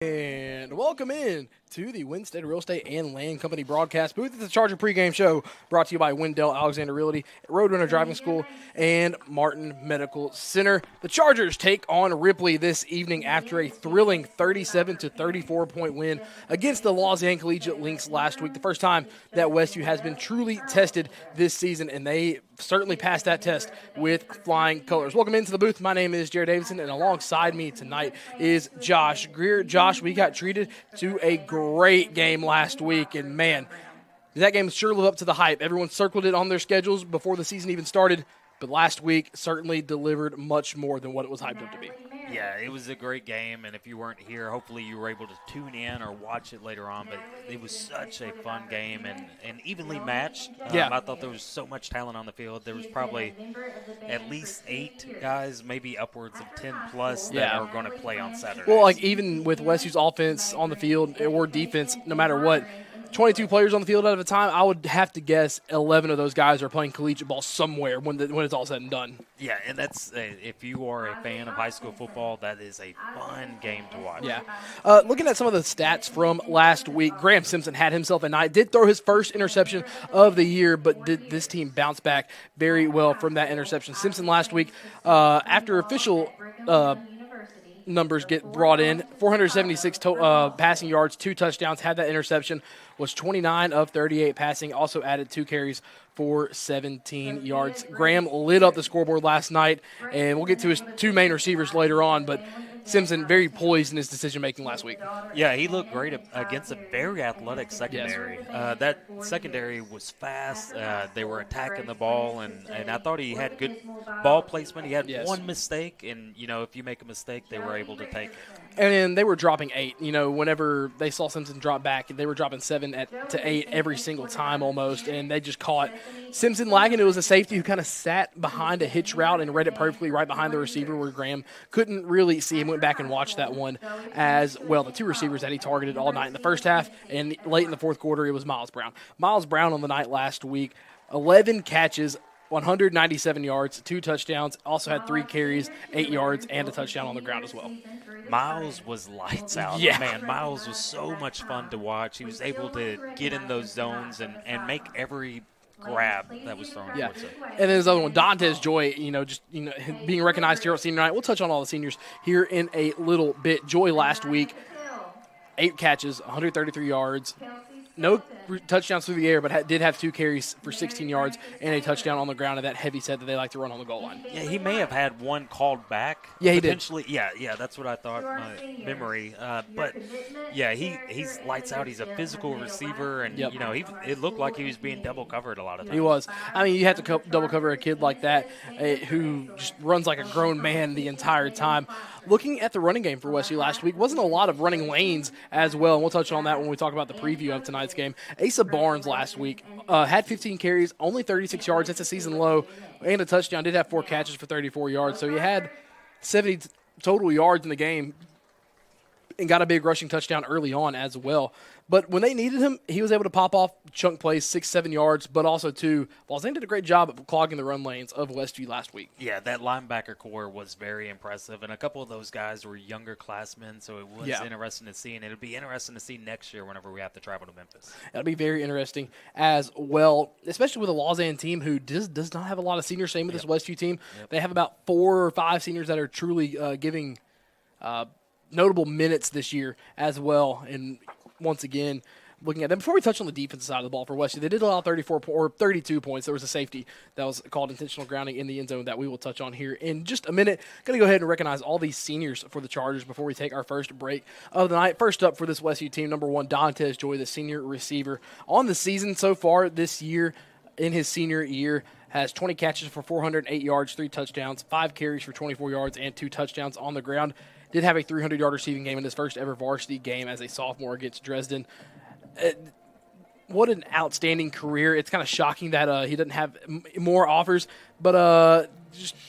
And welcome in to the Winstead Real Estate and Land Company broadcast booth. It's the Charger pregame show brought to you by Wendell Alexander Realty, Roadrunner Driving School, and Martin Medical Center. The Chargers take on Ripley this evening after a thrilling 37-34 point win against the Lausanne Collegiate Lynx last week. The first time that Westview has been truly tested this season, and they certainly passed that test with flying colors. Welcome into the booth. My name is Jared Davidson, and alongside me tonight is Josh Greer. Josh, we got treated to a great game last week, and man, that game sure lived up to the hype. Everyone circled it on their schedules before the season even started, but last week certainly delivered much more than what it was hyped up to be. Yeah, it was a great game, and if you weren't here, hopefully you were able to tune in or watch it later on, but it was such a fun game and evenly matched. I thought there was so much talent on the field. There was probably at least 8 guys, maybe upwards of 10 plus that are going to play on Saturday. Well, like even with Westview's offense on the field or defense, no matter what, 22 players on the field at a time, I would have to guess 11 of those guys are playing collegiate ball somewhere when it's all said and done. Yeah, and that's if you are a fan of high school football, that is a fun game to watch. Yeah. Looking at some of the stats from last week, Graham Simpson had himself a night, did throw his first interception of the year, but this team bounced back very well from that interception. Simpson last week, after official numbers get brought in, 476 passing yards, 2 touchdowns, had that interception, was 29 of 38 passing, also added 2 carries for 17 yards. Graham lit up the scoreboard last night, and we'll get to his 2 main receivers later on, but Simpson very poised in his decision-making last week. Yeah, he looked great against a very athletic secondary. Yes. That secondary was fast. They were attacking the ball, and I thought he had good ball placement. He had one mistake, and, if you make a mistake, they were able to take it. And then they were dropping 8. Whenever they saw Simpson drop back, they were dropping 7 to 8 every single time almost, and they just caught Simpson lagging. It was a safety who kind of sat behind a hitch route and read it perfectly right behind the receiver where Graham couldn't really see him. Went back and watched that one as well. The 2 receivers that he targeted all night in the first half and late in the fourth quarter, it was Miles Brown. Miles Brown on the night last week, 11 catches, 197 yards, 2 touchdowns, also had 3 carries, 8 yards, and a touchdown on the ground as well. Miles was lights out. Yeah. Man, Miles was so much fun to watch. He was able to get in those zones and make every grab that was thrown towards him. And then his other one, Dantes Joy, being recognized here at senior night. We'll touch on all the seniors here in a little bit. Joy last week, 8 catches, 133 yards. No touchdowns through the air, but did have 2 carries for 16 yards and a touchdown on the ground of that heavy set that they like to run on the goal line. Yeah, he may have had one called back. Yeah, he did. Yeah, that's what I thought, my memory. But, yeah, he's lights out. He's a physical receiver, and, it looked like he was being double covered a lot of times. He was. I mean, you have to double cover a kid like that who just runs like a grown man the entire time. Looking at the running game for Westview last week, wasn't a lot of running lanes as well, and we'll touch on that when we talk about the preview of tonight's game. Asa Barnes last week had 15 carries, only 36 yards. That's a season low, and a touchdown. Did have 4 catches for 34 yards, so he had 70 total yards in the game and got a big rushing touchdown early on as well. But when they needed him, he was able to pop off chunk plays, 6-7 yards, but also 2. Lausanne did a great job of clogging the run lanes of Westview last week. Yeah, that linebacker core was very impressive, and a couple of those guys were younger classmen, so it was interesting to see, and it'll be interesting to see next year whenever we have to travel to Memphis. That'll be very interesting as well, especially with a Lausanne team who does not have a lot of seniors. Same with this Westview team. They have about 4 or 5 seniors that are truly giving notable minutes this year as well, and once again, looking at them. Before we touch on the defensive side of the ball for Westview, they did allow 32 points. There was a safety that was called intentional grounding in the end zone that we will touch on here in just a minute. Going to go ahead and recognize all these seniors for the Chargers before we take our first break of the night. First up for this Westview team, number 1, Dantes Joy, the senior receiver. On the season so far this year, in his senior year, has 20 catches for 408 yards, 3 touchdowns, 5 carries for 24 yards, and 2 touchdowns on the ground. Did have a 300-yard receiving game in his first ever varsity game as a sophomore against Dresden. What an outstanding career. It's kind of shocking that he doesn't have more offers, but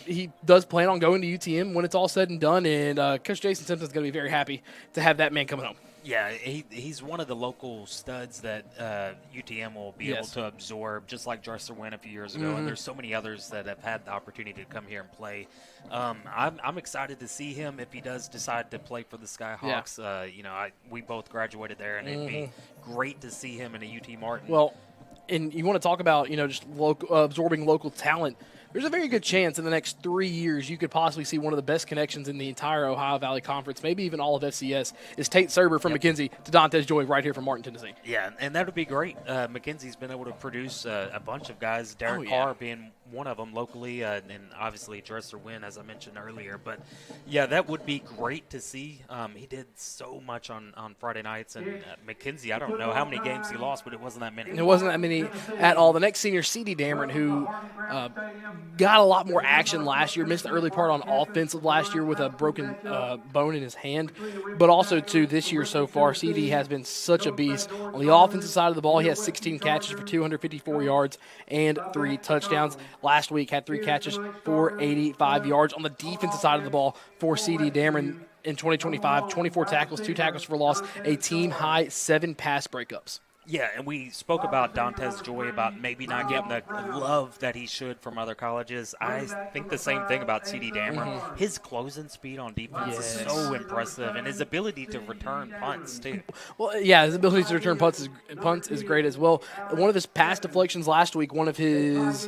he does plan on going to UTM when it's all said and done, and Coach Jason Simpson's going to be very happy to have that man coming home. Yeah, he's one of the local studs that UTM will be able to absorb, just like Dresser went a few years ago. And there's so many others that have had the opportunity to come here and play. I'm excited to see him if he does decide to play for the Skyhawks. Yeah. We both graduated there, and it'd be great to see him in a UT Martin. Well, and you want to talk about, just absorbing local talent. There's a very good chance in the next 3 years you could possibly see one of the best connections in the entire Ohio Valley Conference, maybe even all of FCS, is Tate Serber from McKenzie to Dantes Joy right here from Martin, Tennessee. Yeah, and that would be great. McKenzie's been able to produce a bunch of guys, Derek Carr being one of them locally, and obviously Dresser Wynn, as I mentioned earlier. But, yeah, that would be great to see. He did so much on Friday nights, and McKenzie, I don't know how many games he lost, but it wasn't that many. It wasn't that many at all. The next senior, C.D. Dameron, who got a lot more action last year, missed the early part on offensive last year with a broken bone in his hand, but also, too, this year so far, C.D. has been such a beast. On the offensive side of the ball, he has 16 catches for 254 yards and 3 touchdowns. Last week had 3 catches for 85 yards. On the defensive side of the ball for C.D. Dameron in 2025, 24 tackles, 2 tackles for loss, a team-high 7 pass breakups. Yeah, and we spoke about Dantes Joy about maybe not getting the love that he should from other colleges. I think the same thing about C.D. Dameron. His closing speed on defense is so impressive, and his ability to return punts, too. Well, yeah, his ability to return punts is great as well. One of his pass deflections last week, one of his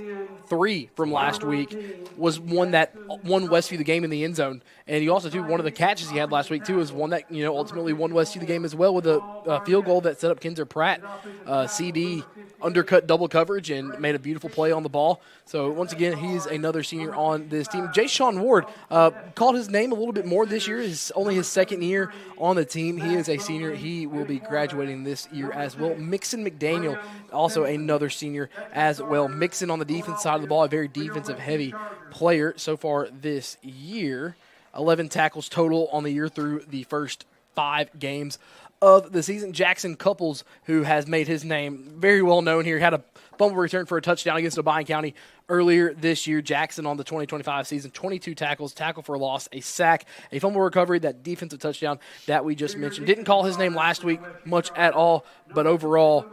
3 from last week, was one that won Westview the game in the end zone. And he also, too, one of the catches he had last week, too, is one that, ultimately won Westview the game as well with a field goal that set up Kinzer Pratt. CD undercut double coverage and made a beautiful play on the ball. So, once again, he's another senior on this team. Jay Sean Ward called his name a little bit more this year. It's only his 2nd year on the team. He is a senior. He will be graduating this year as well. Mixon McDaniel, also another senior as well. Mixon on the defense side of the ball, a very defensive-heavy player so far this year. 11 tackles total on the year through the first 5 games of the season. Jackson Couples, who has made his name very well known here, had a fumble return for a touchdown against Obion County earlier this year. Jackson on the 2025 season, 22 tackles, tackle for a loss, a sack, a fumble recovery, that defensive touchdown that we just mentioned. Didn't call his name last week much at all, but overall,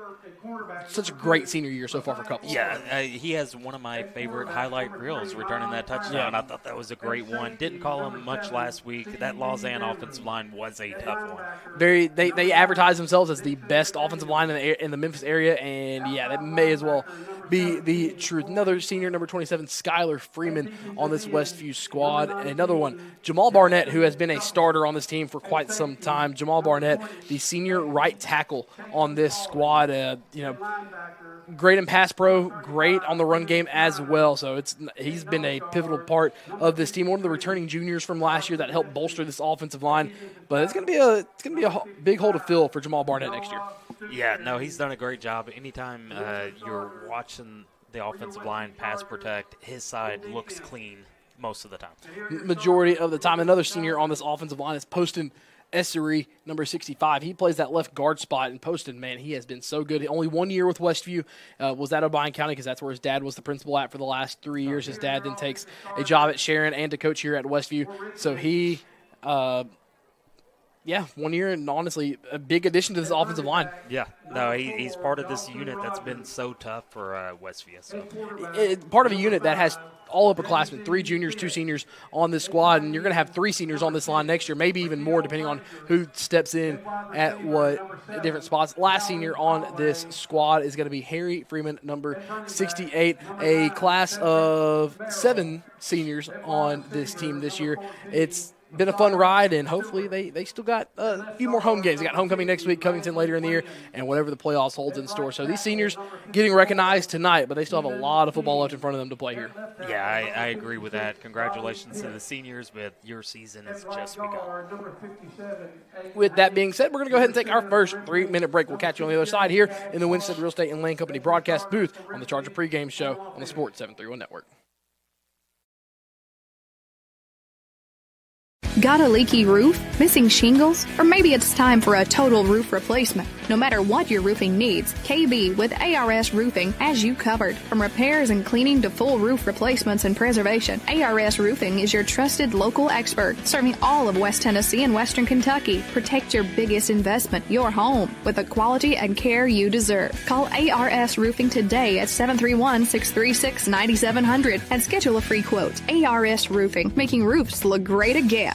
such a great senior year so far for Couples. Yeah, he has one of my favorite highlight reels returning that touchdown. I thought that was a great one. Didn't call him much last week. That Lausanne offensive line was a tough one. They advertise themselves as the best offensive line in the Memphis area, and yeah, that may as well be the truth. Another senior, number 27, Skylar Freeman on this Westview squad. And another one, Jamal Barnett, who has been a starter on this team for quite some time. Jamal Barnett, the senior right tackle on this squad. Great in pass pro, great on the run game as well. So he's been a pivotal part of this team. One of the returning juniors from last year that helped bolster this offensive line. But it's gonna be a big hole to fill for Jamal Barnett next year. Yeah, no, he's done a great job. Anytime you're watching the offensive line pass protect, his side looks clean most of the time. Majority of the time. Another senior on this offensive line is Poston Essery, number 65. He plays that left guard spot, and Poston, man, he has been so good. Only 1 year with Westview was at Obion County because that's where his dad was the principal at for the last 3 years. His dad then takes a job at Sharon and to coach here at Westview. So he, 1 year, and honestly, a big addition to this offensive line. Yeah, no, he's part of this unit that's been so tough for Westview. So. Part of a unit that has all upperclassmen, 3 juniors, 2 seniors on this squad, and you're going to have 3 seniors on this line next year, maybe even more depending on who steps in at what different spots. Last senior on this squad is going to be Harry Freeman, number 68, a class of 7 seniors on this team this year. It's been a fun ride, and hopefully they still got a few more home games. They got homecoming next week, Covington later in the year, and whatever the playoffs holds in store. So these seniors getting recognized tonight, but they still have a lot of football left in front of them to play here. Yeah, I agree with that. Congratulations to the seniors, but your season has just begun. With that being said, we're going to go ahead and take our first 3-minute break. We'll catch you on the other side here in the Winstead Real Estate and Land Company broadcast booth on the Charger Pregame Show on the Sports 731 Network. Got a leaky roof? Missing shingles? Or maybe it's time for a total roof replacement. No matter what your roofing needs, KB with ARS Roofing has you covered. From repairs and cleaning to full roof replacements and preservation, ARS Roofing is your trusted local expert, serving all of West Tennessee and Western Kentucky. Protect your biggest investment, your home, with the quality and care you deserve. Call ARS Roofing today at 731-636-9700 and schedule a free quote. ARS Roofing, making roofs look great again.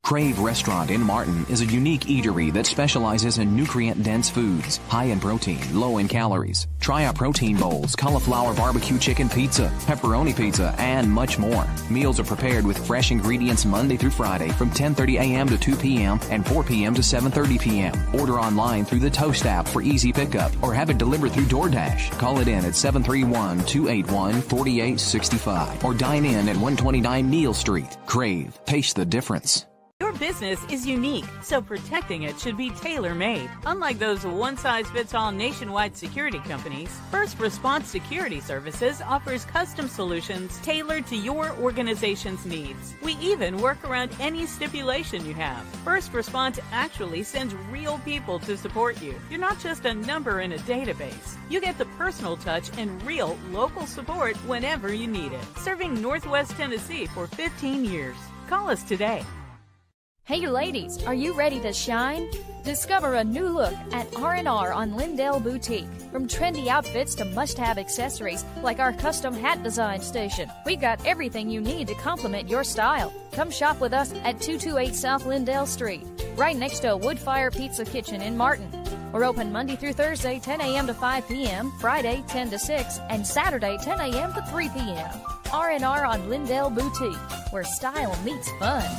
Crave Restaurant in Martin is a unique eatery that specializes in nutrient-dense foods, high in protein, low in calories. Try our protein bowls, cauliflower barbecue chicken pizza, pepperoni pizza, and much more. Meals are prepared with fresh ingredients Monday through Friday from 10:30 a.m. to 2 p.m. and 4 p.m. to 7:30 p.m. Order online through the Toast app for easy pickup or have it delivered through DoorDash. Call it in at 731-281-4865 or dine in at 129 Neal Street. Crave. Taste the difference. Your business is unique, so protecting it should be tailor-made. Unlike those one-size-fits-all nationwide security companies, First Response Security Services offers custom solutions tailored to your organization's needs. We even work around any stipulation you have. First Response actually sends real people to support you. You're not just a number in a database. You get the personal touch and real local support whenever you need it. Serving Northwest Tennessee for 15 years. Call us today. Hey ladies, are you ready to shine? Discover a new look at R&R on Lindell Boutique. From trendy outfits to must-have accessories like our custom hat design station, we've got everything you need to complement your style. Come shop with us at 228 South Lindell Street, right next to a Woodfire Pizza Kitchen in Martin. We're open Monday through Thursday, 10 a.m. to 5 p.m., Friday, 10 to 6, and Saturday, 10 a.m. to 3 p.m. R&R on Lindell Boutique, where style meets fun.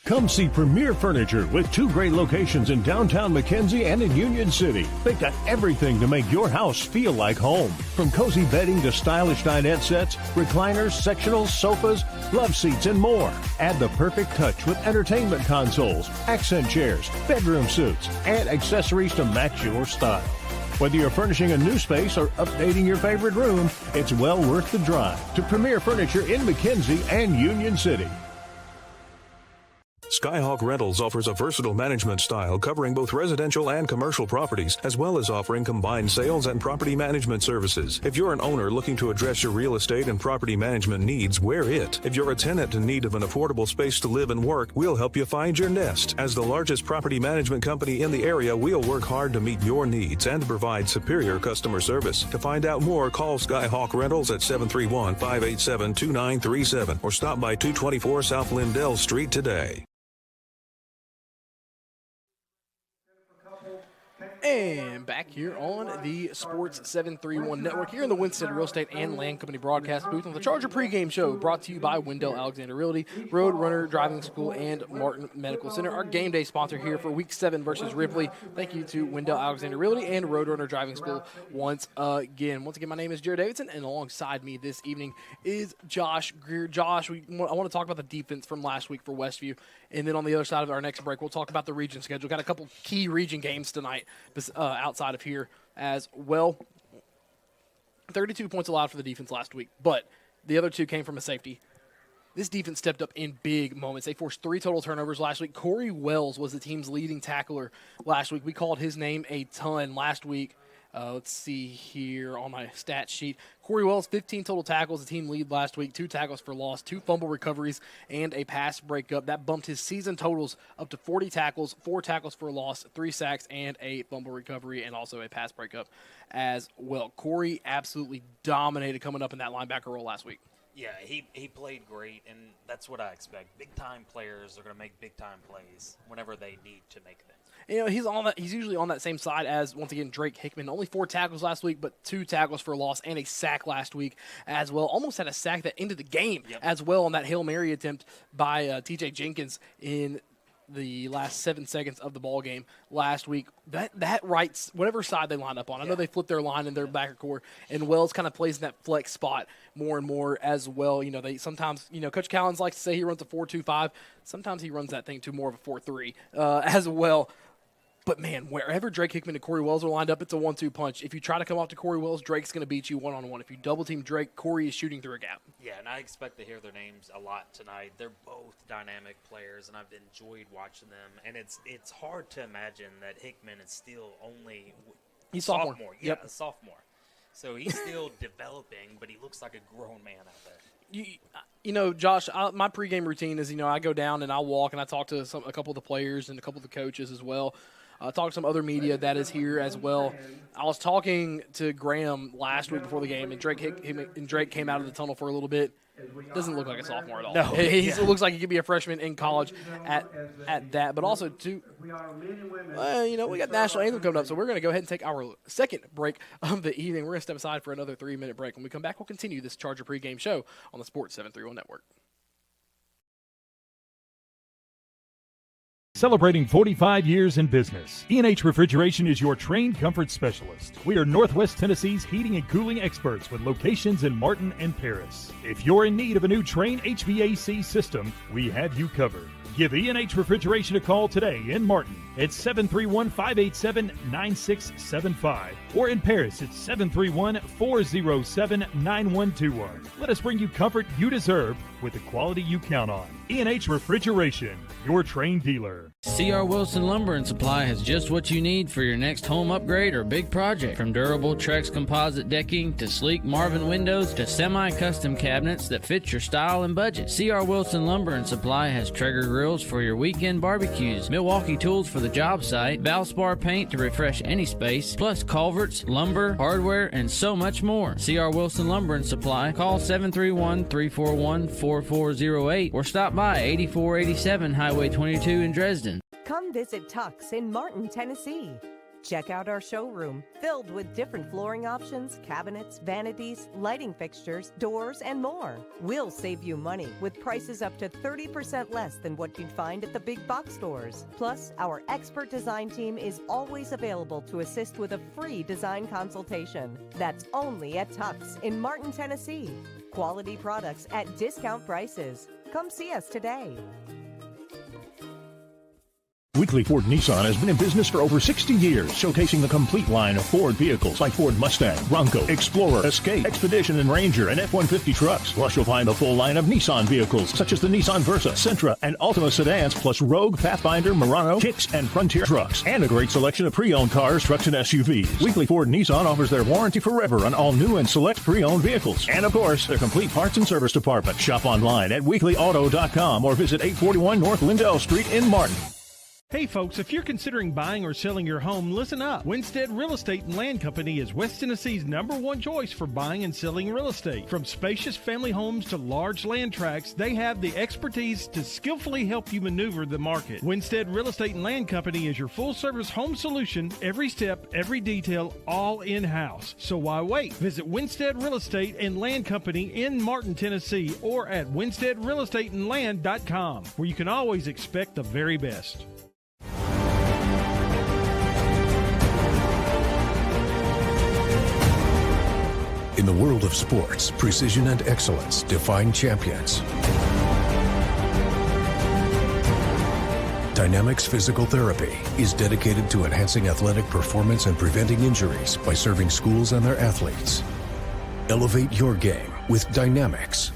Come see Premier Furniture with two great locations in downtown McKenzie and in Union City. They've got everything to make your house feel like home. From cozy bedding to stylish dinette sets, recliners, sectionals, sofas, love seats, and more. Add the perfect touch with entertainment consoles, accent chairs, bedroom suites, and accessories to match your style. Whether you're furnishing a new space or updating your favorite room, it's well worth the drive to Premier Furniture in McKenzie and Union City. Skyhawk Rentals offers a versatile management style covering both residential and commercial properties, as well as offering combined sales and property management services. If you're an owner looking to address your real estate and property management needs, we're it. If you're a tenant in need of an affordable space to live and work, we'll help you find your nest. As the largest property management company in the area, we'll work hard to meet your needs and provide superior customer service. To find out more, call Skyhawk Rentals at 731-587-2937 or stop by 224 South Lindell Street today. And back here on the Sports 731 Network, here in the Winstead Real Estate and Land Company broadcast booth on the Charger pregame show, brought to you by Wendell Alexander Realty, Road Runner Driving School, and Martin Medical Center. Our game day sponsor here for Week 7 versus Ripley. Thank you to Wendell Alexander Realty and Road Runner Driving School once again. Once again, my name is Jared Davidson, and alongside me this evening is Josh Greer. Josh, I want to talk about the defense from last week for Westview, and then on the other side of our next break, we'll talk about the region schedule. Got a couple key region games tonight outside of here as well. 32 points allowed for the defense last week, but the other two came from a safety. This defense stepped up in big moments. They forced 3 total turnovers last week. Corey Wells was the team's leading tackler last week. We called his name a ton last week. Let's see here on my stat sheet. Corey Wells, 15 total tackles, the team lead last week, 2 tackles for loss, 2 fumble recoveries, and a pass breakup. That bumped his season totals up to 40 tackles, 4 tackles for loss, 3 sacks, and a fumble recovery, and also a pass breakup as well. Corey absolutely dominated coming up in that linebacker role last week. Yeah, he played great, and that's what I expect. Big-time players are going to make big-time plays whenever they need to make them. You know, he's usually on that same side as, once again, Drake Hickman. Only 4 tackles last week, but 2 tackles for loss and a sack last week as well. Almost had a sack that ended the game as well on that Hail Mary attempt by T.J. Jenkins in the last 7 seconds of the ball game last week. That right, whatever side they line up on. I know they flip their line in their backer core, and Wells kind of plays in that flex spot more and more as well. You know, they sometimes, Coach Callens likes to say he runs a 4-2-5. Sometimes he runs that thing to more of a 4-3 as well. But, man, wherever Drake Hickman and Corey Wells are lined up, it's a 1-2 punch. If you try to come off to Corey Wells, Drake's going to beat you one-on-one. If you double-team Drake, Corey is shooting through a gap. Yeah, and I expect to hear their names a lot tonight. They're both dynamic players, and I've enjoyed watching them. And it's hard to imagine that Hickman is still only he's sophomore. sophomore. Yeah, a sophomore. So he's still developing, but he looks like a grown man out there. You know, Josh, my pregame routine is, I go down and I walk and I talk to a couple of the players and a couple of the coaches as well. Talk to some other media that is here as well. I was talking to Graham last week before the game, and Drake came out of the tunnel for a little bit. Doesn't look like a sophomore at all. No, he looks like he could be a freshman in college at that. But also, too, we got National Anthem coming up, so we're going to go ahead and take our second break of the evening. We're going to step aside for another 3-minute break. When we come back, we'll continue this Charger pregame show on the Sports 731 Network. Celebrating 45 years in business, E&H Refrigeration is your trained comfort specialist. We are Northwest Tennessee's heating and cooling experts with locations in Martin and Paris. If you're in need of a new Trane HVAC system, we have you covered. Give E&H Refrigeration a call today in Martin at 731-587-9675 or in Paris at 731-407-9121. Let us bring you comfort you deserve with the quality you count on. E&H Refrigeration, your trained dealer. C.R. Wilson Lumber and Supply has just what you need for your next home upgrade or big project. From durable Trex composite decking to sleek Marvin windows to semi-custom cabinets that fit your style and budget. C.R. Wilson Lumber and Supply has Traeger grills for your weekend barbecues, Milwaukee tools for the job site, Valspar paint to refresh any space, plus culverts, lumber, hardware, and so much more. C.R. Wilson Lumber and Supply. Call 731-341-4408 or stop by 8487 Highway 22 in Dresden. Come visit Tux in Martin, Tennessee. Check out our showroom filled with different flooring options, cabinets, vanities, lighting fixtures, doors, and more. We'll save you money with prices up to 30% less than what you'd find at the big box stores. Plus, our expert design team is always available to assist with a free design consultation. That's only at Tux in Martin, Tennessee. Quality products at discount prices. Come see us today. Weekly Ford Nissan has been in business for over 60 years, showcasing the complete line of Ford vehicles like Ford Mustang, Bronco, Explorer, Escape, Expedition, and Ranger, and F-150 trucks. Plus, you'll find the full line of Nissan vehicles, such as the Nissan Versa, Sentra, and Altima sedans, plus Rogue, Pathfinder, Murano, Kicks, and Frontier trucks, and a great selection of pre-owned cars, trucks, and SUVs. Weekly Ford Nissan offers their warranty forever on all new and select pre-owned vehicles. And, of course, their complete parts and service department. Shop online at weeklyauto.com or visit 841 North Lindell Street in Martin. Hey folks, if you're considering buying or selling your home, listen up. Winstead Real Estate and Land Company is West Tennessee's #1 choice for buying and selling real estate. From spacious family homes to large land tracts, they have the expertise to skillfully help you maneuver the market. Winstead Real Estate and Land Company is your full-service home solution, every step, every detail, all in-house. So why wait? Visit Winstead Real Estate and Land Company in Martin, Tennessee, or at winsteadrealestateandland.com, where you can always expect the very best. In the world of sports, precision and excellence define champions. Dynamics Physical Therapy is dedicated to enhancing athletic performance and preventing injuries by serving schools and their athletes. Elevate your game with Dynamics.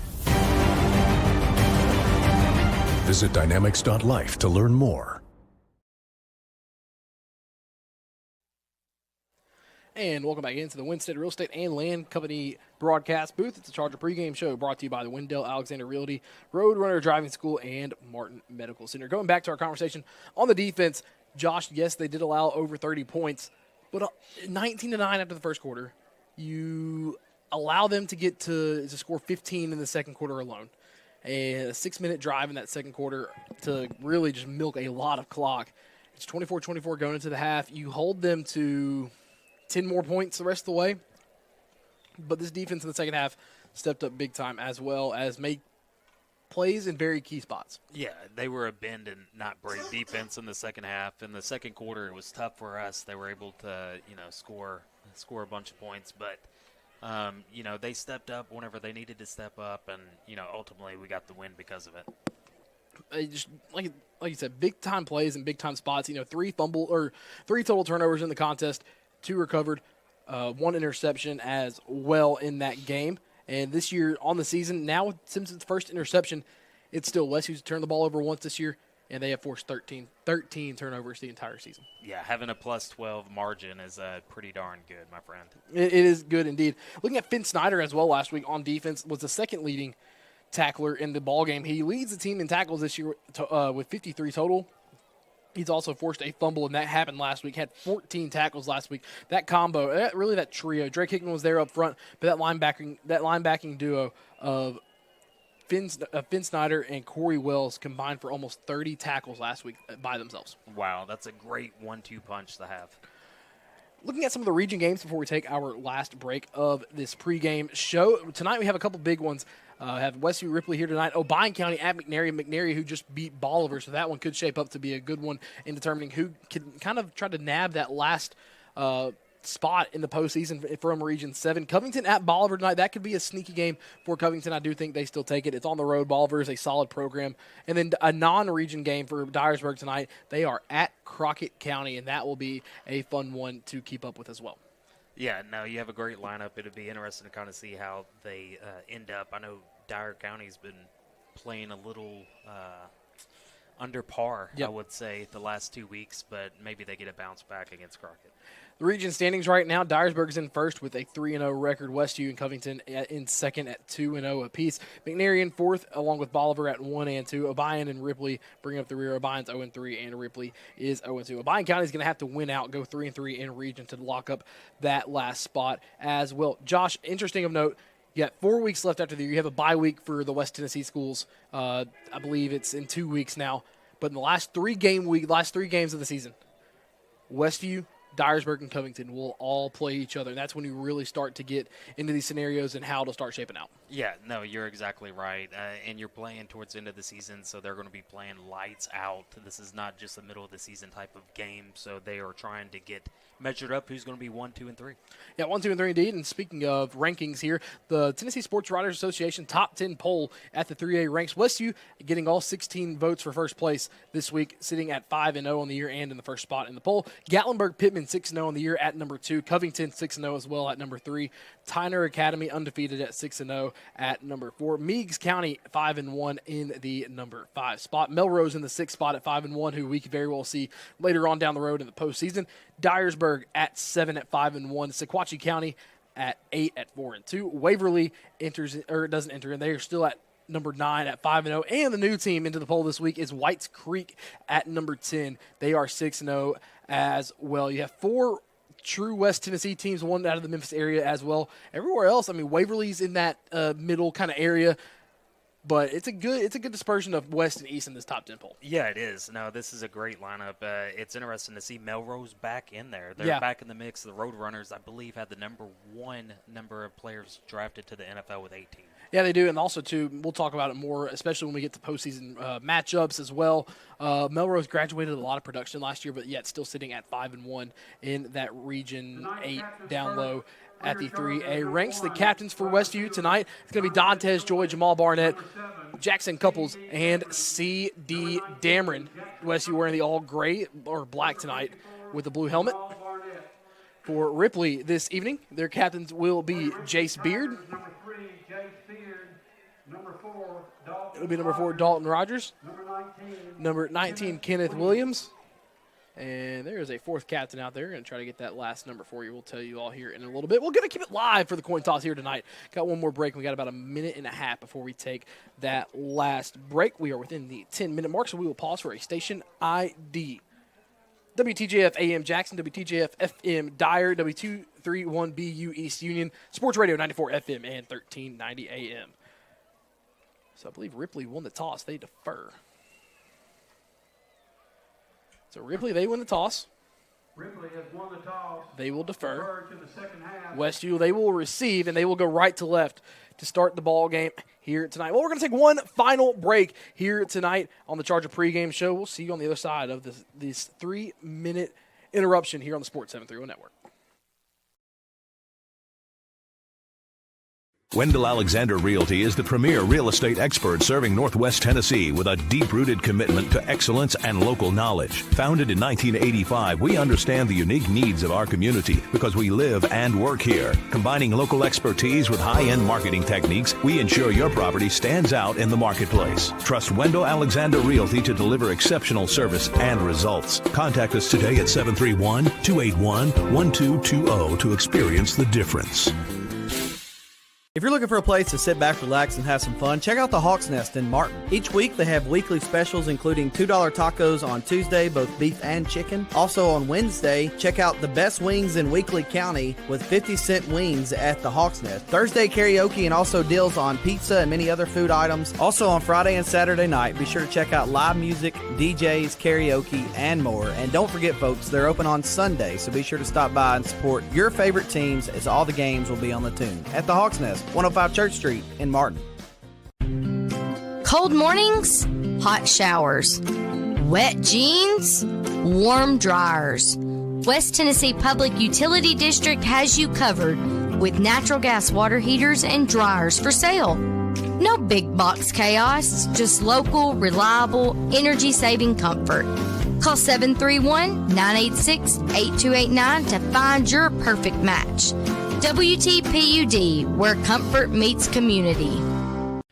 Visit dynamics.life to learn more. And welcome back into the Winstead Real Estate and Land Company broadcast booth. It's a Charger pregame show brought to you by the Wendell Alexander Realty, Roadrunner Driving School, and Martin Medical Center. Going back to our conversation on the defense, Josh, yes, they did allow over 30 points, but 19-9 after the first quarter. You allow them to get to score 15 in the second quarter alone. A 6-minute drive in that second quarter to really just milk a lot of clock. It's 24-24 going into the half. You hold them to 10 more points the rest of the way. But this defense in the second half stepped up big time, as well as made plays in very key spots. Yeah, they were a bend and not break defense in the second half. In the second quarter, it was tough for us. They were able to, score a bunch of points. But, they stepped up whenever they needed to step up. And, ultimately we got the win because of it. just like you said, big time plays and big time spots. 3 total turnovers in the contest, 2 recovered, 1 interception as well in that game. And this year on the season, now with Simpson's first interception, it's still Westview's turned the ball over once this year, and they have forced 13 turnovers the entire season. Yeah, having a plus 12 margin is pretty darn good, my friend. It is good indeed. Looking at Finn Snyder as well last week on defense, was the second leading tackler in the ball game. He leads the team in tackles this year with 53 total. He's also forced a fumble, and that happened last week. Had 14 tackles last week. That combo, really that trio. Drake Hickman was there up front, but that linebacking duo of Finn Snyder and Corey Wells combined for almost 30 tackles last week by themselves. Wow, that's a great 1-2 punch to have. Looking at some of the region games before we take our last break of this pregame show. Tonight we have a couple big ones. Have Westview Ripley here tonight. O'Brien County at McNary. McNary, who just beat Bolivar, so that one could shape up to be a good one in determining who can kind of try to nab that last spot in the postseason from Region 7. Covington at Bolivar tonight. That could be a sneaky game for Covington. I do think they still take it. It's on the road. Bolivar is a solid program. And then a non-region game for Dyersburg tonight. They are at Crockett County, and that will be a fun one to keep up with as well. Yeah, no, you have a great lineup. It'll be interesting to kind of see how they end up. I know Dyer County's been playing a little under par, I would say, the last 2 weeks, but maybe they get a bounce back against Crockett. The region standings right now, Dyersburg's in first with a 3-0 record. Westview and Covington in second at 2-0 apiece. McNary in fourth, along with Bolivar at 1-2. O'Brien and Ripley bring up the rear. O'Brien's 0-3, and Ripley is 0-2. O'Brien County is going to have to win out, go 3-3 in region to lock up that last spot as well. Josh, interesting of note, you got 4 weeks left after the year. You have a bye week for the West Tennessee schools. I believe it's in 2 weeks now. But in the last 3 games of the season, Westview, Dyersburg, and Covington will all play each other. And that's when you really start to get into these scenarios and how to start shaping out. Yeah, no, you're exactly right. And you're playing towards the end of the season, so they're going to be playing lights out. This is not just a middle of the season type of game, so they are trying to get measured up who's going to be 1, 2, and 3. Yeah, 1, 2, and 3 indeed. And speaking of rankings here, the Tennessee Sports Writers Association top 10 poll at the 3A ranks Westview getting all 16 votes for first place this week, sitting at 5-0 on the year and in the first spot in the poll. Gatlinburg Pittman 6-0 on the year at number 2. Covington 6-0 as well at number 3. Tyner Academy undefeated at 6-0 at number 4. Meigs County 5-1 in the number 5 spot. Melrose in the 6th spot at 5-1, who we could very well see later on down the road in the postseason. Dyersburg at 7 at 5-1. Sequatchie County at 8 at 4-2. Waverly doesn't enter, and they are still at number 9 at 5-0. And the new team into the poll this week is Whites Creek at number 10. They are 6-0 as well. You have 4 true West Tennessee teams, one out of the Memphis area as well. Everywhere else, I mean, Waverly's in that middle kind of area. But it's a good dispersion of West and East in this top 10 poll. Yeah, it is. No, this is a great lineup. It's interesting to see Melrose back in there. They're back in the mix. The Roadrunners, I believe, had the number 1 number of players drafted to the NFL with 18. Yeah, they do. And also, too, we'll talk about it more, especially when we get to postseason matchups as well. Melrose graduated a lot of production last year, but yet still sitting at 5-1 in that Region 8 down low at the 3A ranks. The captains for Westview tonight, it's going to be Dantes Joy, Jamal Barnett, Jackson Couples, and C.D. Dameron. Westview wearing the all gray or black tonight with the blue helmet. For Ripley this evening, their captains will be Jace Beard. It'll be number 4, Dalton Rogers. Number 19, Kenneth Williams. And there is a 4th captain out there. Going to try to get that last number for you. We'll tell you all here in a little bit. We're going to keep it live for the coin toss here tonight. Got one more break. We got about a minute and a half before we take that last break. We are within the 10-minute mark, so we will pause for a station ID. WTJF AM Jackson, WTJF FM Dyer, W231BU East Union, Sports Radio 94 FM and 1390 AM. So I believe Ripley won the toss. They defer. So Ripley, they win the toss. Ripley has won the toss. They will defer. To the second half. Westview, they will receive, and they will go right to left to start the ball game here tonight. Well, we're going to take one final break here tonight on the Charger pregame show. We'll see you on the other side of this 3-minute interruption here on the Sports 730 Network. Wendell Alexander Realty is the premier real estate expert serving Northwest Tennessee with a deep-rooted commitment to excellence and local knowledge. Founded in 1985, we understand the unique needs of our community because we live and work here. Combining local expertise with high-end marketing techniques, we ensure your property stands out in the marketplace. Trust Wendell Alexander Realty to deliver exceptional service and results. Contact us today at 731-281-1220 to experience the difference. If you're looking for a place to sit back, relax, and have some fun, check out the Hawk's Nest in Martin. Each week they have weekly specials including $2 tacos on Tuesday, both beef and chicken. Also on Wednesday, check out the best wings in Weakley County with 50-cent wings at the Hawk's Nest. Thursday karaoke and also deals on pizza and many other food items. Also on Friday and Saturday night, be sure to check out live music, DJs, karaoke, and more. And don't forget, folks, they're open on Sunday, so be sure to stop by and support your favorite teams as all the games will be on the tune at the Hawk's Nest, 105 Church Street in Martin. Cold mornings, hot showers. Wet jeans, warm dryers. West Tennessee Public Utility District has you covered with natural gas water heaters and dryers for sale. No big box chaos, just local, reliable, energy-saving comfort. Call 731-986-8289 to find your perfect match. WTPUD, where comfort meets community.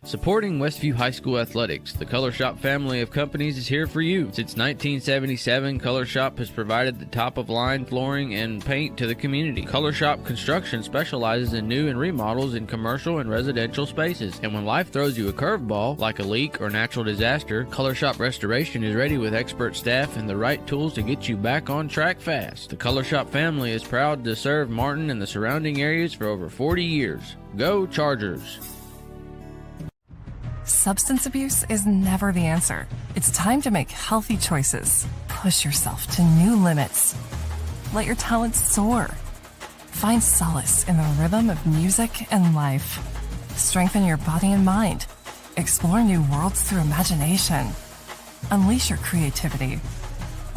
Supporting Westview High School athletics, the Color Shop family of companies is here for you. Since 1977, Color Shop has provided the top-of-line flooring and paint to the community. Color Shop Construction specializes in new and remodels in commercial and residential spaces. And when life throws you a curveball, like a leak or natural disaster, Color Shop Restoration is ready with expert staff and the right tools to get you back on track fast. The Color Shop family is proud to serve Martin and the surrounding areas for over 40 years. Go Chargers! Substance abuse is never the answer. It's time to make healthy choices. Push yourself to new limits. Let your talents soar. Find solace in the rhythm of music and life. Strengthen your body and mind. Explore new worlds through imagination. Unleash your creativity.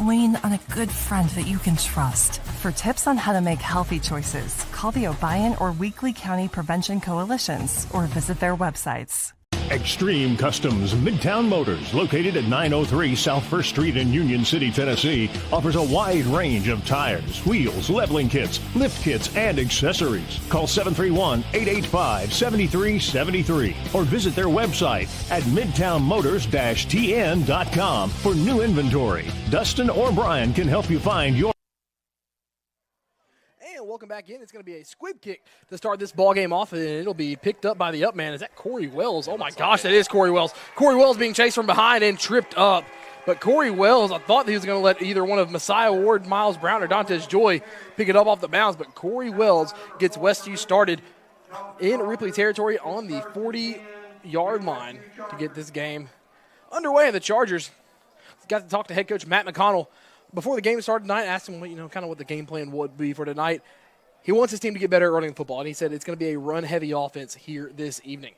Lean on a good friend that you can trust. For tips on how to make healthy choices, call the Obion or Weakley County Prevention Coalitions or visit their websites. Extreme Customs Midtown Motors, located at 903 South 1st Street in Union City, Tennessee, offers a wide range of tires, wheels, leveling kits, lift kits, and accessories. Call 731-885-7373 or visit their website at midtownmotors-tn.com for new inventory. Dustin or Brian can help you find your... And welcome back in. It's going to be a squib kick to start this ball game off, and it'll be picked up by the up man. Is that Corey Wells? Oh, my gosh, that is Corey Wells. Corey Wells being chased from behind and tripped up. But Corey Wells, I thought he was going to let either one of Messiah Ward, Miles Brown, or Dantes Joy pick it up off the bounds, but Corey Wells gets Westview started in Ripley territory on the 40-yard line to get this game underway. And the Chargers got to talk to head coach Matt McConnell before the game started tonight, asked him, kind of what the game plan would be for tonight. He wants his team to get better at running the football, and he said it's going to be a run-heavy offense here this evening.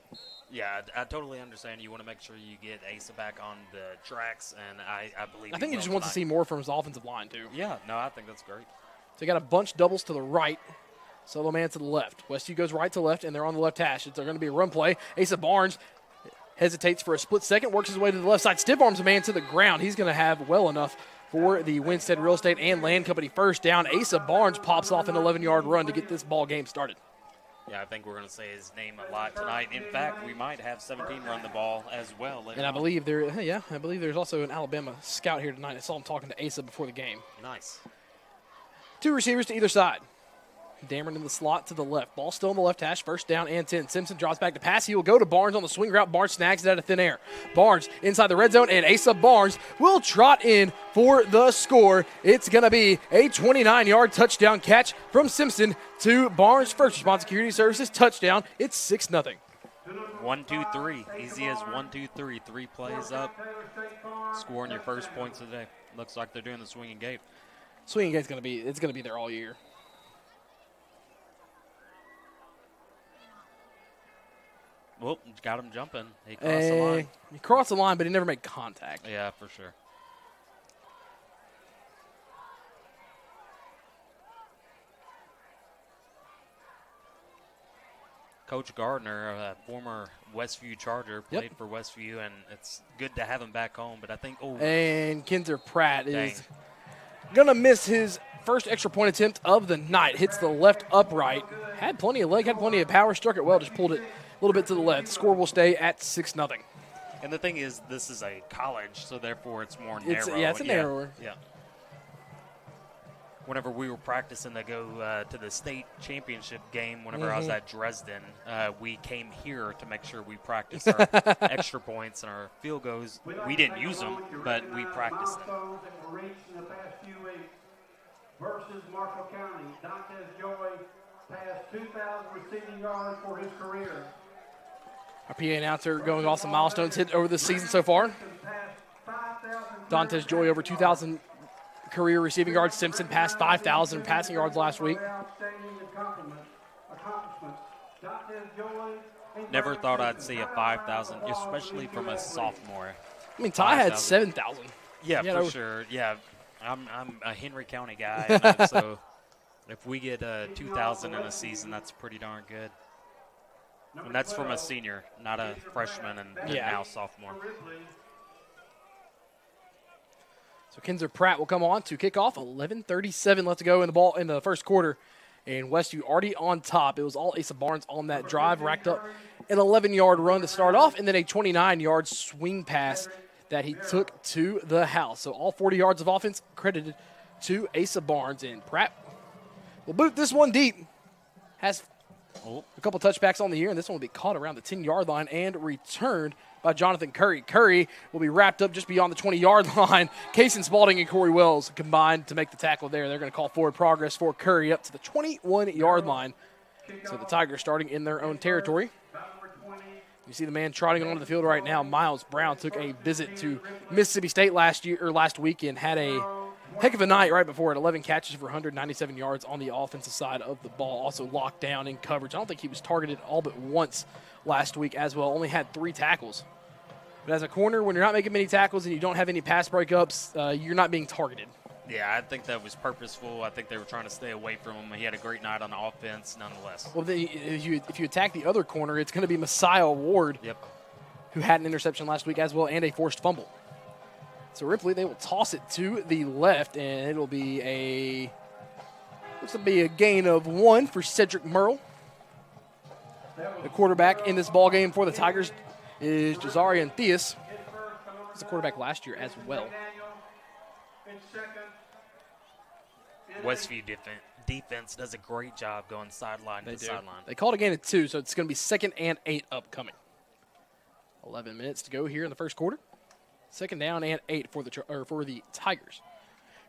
Yeah, I totally understand. You want to make sure you get Asa back on the tracks, and I believe I think he just wants to see more from his offensive line, too. Yeah, no, I think that's great. So you got a bunch doubles to the right, solo man to the left. Westview goes right to left, and they're on the left hash. It's going to be a run play. Asa Barnes hesitates for a split second, works his way to the left side, stiff arms a man to the ground. He's going to have well enough for the Winstead Real Estate and Land Company first down. Asa Barnes pops off an 11-yard run to get this ball game started. Yeah, I think we're going to say his name a lot tonight. In fact, we might have 17 run the ball as well. And I believe there's also an Alabama scout here tonight. I saw him talking to Asa before the game. Nice. Two receivers to either side. Dameron in the slot to the left. Ball still on the left hash. First down and 10. Simpson drops back to pass. He will go to Barnes on the swing route. Barnes snags it out of thin air. Barnes inside the red zone, and Asa Barnes will trot in for the score. It's going to be a 29-yard touchdown catch from Simpson to Barnes. First Response Security Services touchdown. It's 6-0. 1, 2, 3. Easy as 1, 2, 3. 3 plays up. Scoring your first points of the day. Looks like they're doing the swinging gate. Swinging gate's going to be there all year. Well, got him jumping. He crossed the line. He crossed the line, but he never made contact. Yeah, for sure. Coach Gardner, a former Westview Charger, played for Westview, and it's good to have him back home. But I think, and Kinzer Pratt is going to miss his first extra point attempt of the night. Hits the left upright. Had plenty of leg, had plenty of power, struck it well, just pulled it a little bit to the left. The score will stay at 6-0. And the thing is, this is a college, so therefore it's more narrow. It's narrower. Yeah. Whenever we were practicing to go to the state championship game, whenever I was at Dresden, we came here to make sure we practiced our extra points and our field goals. We didn't use them, but we practiced them. Versus Marshall County, Dantes Joy passed 2,000 receiving yards for his career. Our PA announcer going off some milestones hit over this season so far. Dantes Joy over 2,000 career receiving yards. Simpson passed 5,000 passing yards last week. Never thought I'd see a 5,000, especially from a sophomore. I mean, Ty had 7,000. Yeah, for sure. Yeah, I'm a Henry County guy, so if we get 2,000 in a season, that's pretty darn good. And that's from a senior, not a freshman and now sophomore. So Kinzer Pratt will come on to kick off. 11:37 left to go in the ball in the first quarter. And Westview already on top. It was all Asa Barnes on that drive, racked up an 11-yard run to start off, and then a 29-yard swing pass that he took to the house. So all 40 yards of offense credited to Asa Barnes. And Pratt will boot this one deep. Has a couple touchbacks on the year, and this one will be caught around the 10-yard line and returned by Jonathan Curry. Curry will be wrapped up just beyond the 20-yard line. Kason Spalding and Corey Wells combined to make the tackle there. They're going to call forward progress for Curry up to the 21-yard line. So the Tigers starting in their own territory. You see the man trotting onto the field right now. Miles Brown took a visit to Mississippi State last week and had a heck of a night right before it. 11 catches for 197 yards on the offensive side of the ball. Also locked down in coverage. I don't think he was targeted all but once last week as well. Only had 3 tackles. But as a corner, when you're not making many tackles and you don't have any pass breakups, you're not being targeted. Yeah, I think that was purposeful. I think they were trying to stay away from him. He had a great night on the offense nonetheless. Well, if you attack the other corner, it's going to be Messiah Ward, who had an interception last week as well and a forced fumble. So Ripley, they will toss it to the left, and it'll be a gain of 1 for Cedric Merle. The quarterback in this ball game for the Tigers is Jazarian Theus. He was the quarterback last year as well. Westview defense does a great job going sideline to sideline. They called a gain of 2, so it's going to be 2nd and 8 upcoming. 11 minutes to go here in the first quarter. 2nd down and 8 for the Tigers.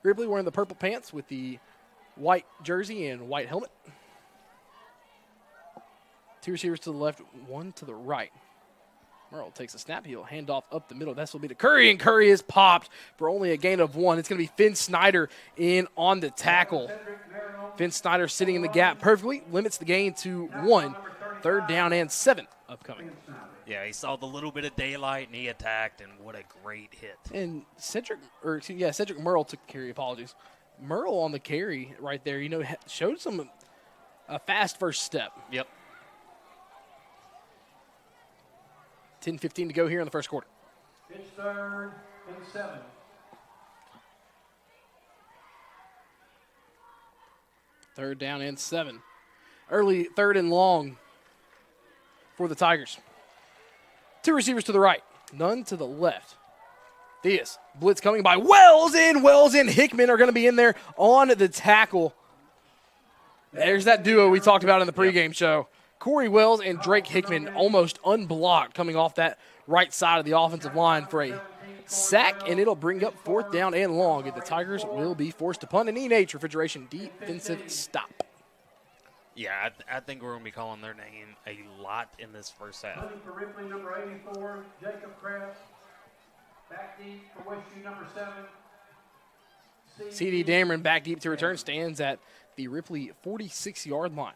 Ripley wearing the purple pants with the white jersey and white helmet. 2 receivers to the left, 1 to the right. Merle takes a snap. He'll hand off up the middle. This will be to Curry, and Curry is popped for only a gain of 1. It's going to be Finn Snyder in on the tackle. Finn Snyder sitting in the gap perfectly, limits the gain to 1. 3rd down and 7 upcoming. Yeah, he saw the little bit of daylight, and he attacked, and what a great hit. And Cedric Merle took the carry, apologies. Merle on the carry right there, showed a fast first step. Yep. 10:15 to go here in the first quarter. It's 3rd and 7. Third down and 7. Early 3rd and long for the Tigers. 2 receivers to the right, none to the left. Theus, blitz coming by Wells in. Hickman are going to be in there on the tackle. There's that duo we talked about in the pregame show. Corey Wells and Drake Hickman almost unblocked coming off that right side of the offensive line for a sack, and it'll bring up 4th down and long. And the Tigers will be forced to punt an E&H Refrigeration defensive stop. Yeah, I think we're going to be calling their name a lot in this first half. For Ripley, number 84, Jacob Kraft. Back deep for Westview, number 7. C.D. Dameron back deep to return, stands at the Ripley 46-yard line.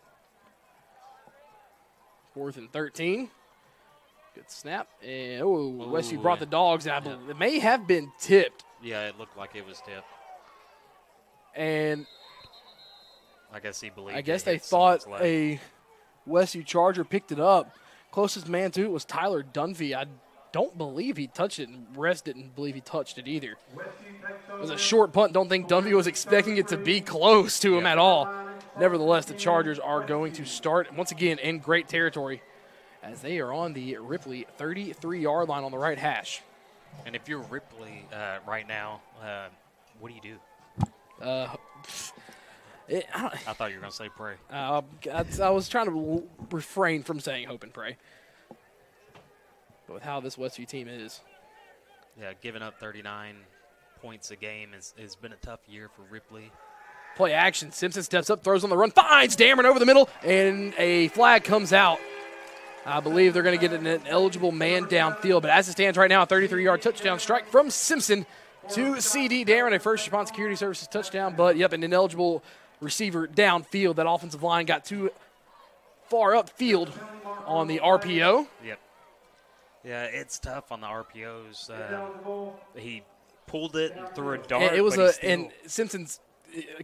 4th and 13. Good snap. And, Westview brought the dogs out. It may have been tipped. Yeah, it looked like it was tipped. And I guess he believed. I guess they thought Westview Charger picked it up. Closest man to it was Tyler Dunphy. I don't believe he touched it, and refs didn't believe he touched it either. It was a short punt. Don't think Dunphy was expecting it to be close to him at all. Nevertheless, the Chargers are going to start, once again, in great territory as they are on the Ripley 33-yard line on the right hash. And if you're Ripley right now, what do you do? I thought you were going to say pray. I was trying to refrain from saying hope and pray. But with how this Westview team is. Yeah, giving up 39 points a game has been a tough year for Ripley. Play action. Simpson steps up, throws on the run, finds Dameron over the middle, and a flag comes out. I believe they're going to get an eligible man downfield. But as it stands right now, a 33-yard touchdown strike from Simpson to CD Dameron, a First Response Security Services touchdown. But, an ineligible receiver downfield. That offensive line got too far upfield on the RPO. Yep. Yeah, it's tough on the RPOs. He pulled it and threw a dart. And it was and Simpson's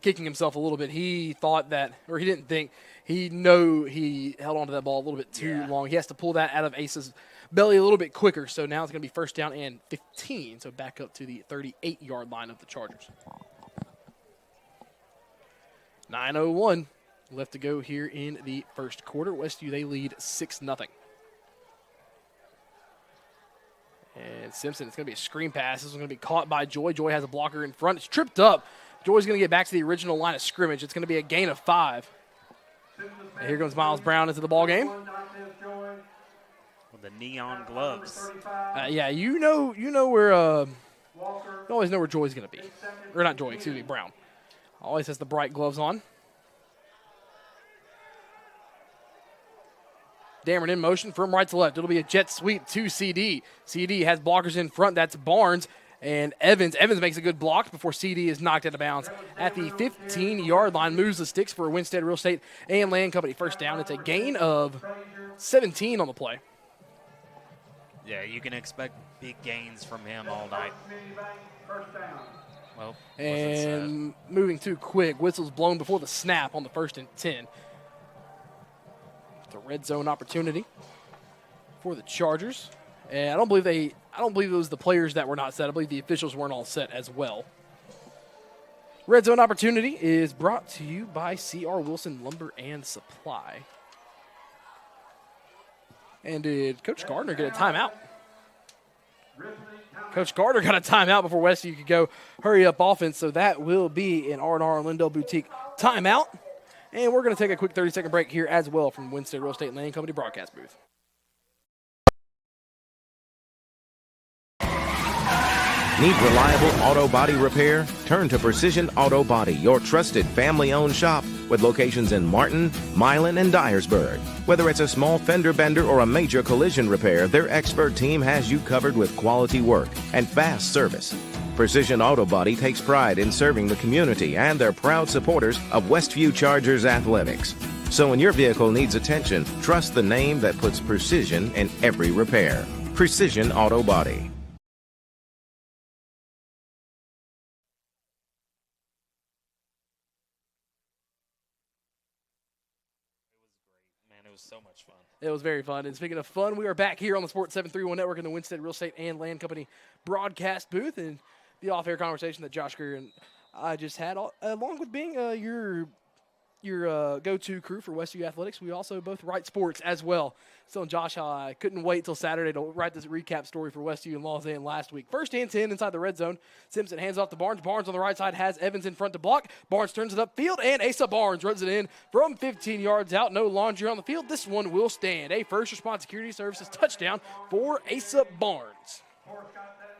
kicking himself a little bit. He thought that, or he didn't think, he held on to that ball a little bit too long. He has to pull that out of Ace's belly a little bit quicker. So now it's going to be first down and 15. So back up to the 38-yard line of the Chargers. 9:01 left to go here in the first quarter. Westview, they lead 6-0. And Simpson, it's going to be a screen pass. This is going to be caught by Joy. Joy has a blocker in front. It's tripped up. Joy's going to get back to the original line of scrimmage. It's going to be a gain of 5. And here comes Miles Brown into the ball game. With the neon gloves. You know where you always know where Joy's going to be. Or not Joy, excuse me, Brown. Always has the bright gloves on. Dameron in motion from right to left. It'll be a jet sweep to CD. CD has blockers in front. That's Barnes and Evans. Evans makes a good block before CD is knocked out of bounds at the 15-yard line. Moves the sticks for Winstead Real Estate and Land Company. First down. It's a gain of 17 on the play. Yeah, you can expect big gains from him all night. Well, and moving too quick. Whistle's blown before the snap on the 1st and 10. It's a red zone opportunity for the Chargers. And I don't believe it was the players that were not set. I believe the officials weren't all set as well. Red zone opportunity is brought to you by C.R. Wilson Lumber and Supply. And did Coach Gardner get a timeout? Coach Gardner got a timeout before Westview could go hurry up offense, so that will be an R&R and Lindell Boutique timeout. And we're going to take a quick 30-second break here as well from Winstead Real Estate and Land Company broadcast booth. Need reliable auto body repair? Turn to Precision Auto Body, your trusted family-owned shop with locations in Martin, Milan, and Dyersburg. Whether it's a small fender bender or a major collision repair, their expert team has you covered with quality work and fast service. Precision Auto Body takes pride in serving the community and they're proud supporters of Westview Chargers athletics. So when your vehicle needs attention, trust the name that puts precision in every repair. Precision Auto Body. It was so much fun. It was very fun. And speaking of fun, we are back here on the Sports 731 Network in the Winstead Real Estate and Land Company broadcast booth. And the off-air conversation that Josh Greer and I just had, along with being your go-to crew for Westview Athletics, we also both write sports as well. So, Josh, I couldn't wait till Saturday to write this recap story for Westview and Lausanne last week. First and 10 inside the red zone. Simpson hands off to Barnes. Barnes on the right side has Evans in front to block. Barnes turns it upfield, and Asa Barnes runs it in from 15 yards out. No laundry on the field. This one will stand. A First Response Security Services touchdown for Asa Barnes.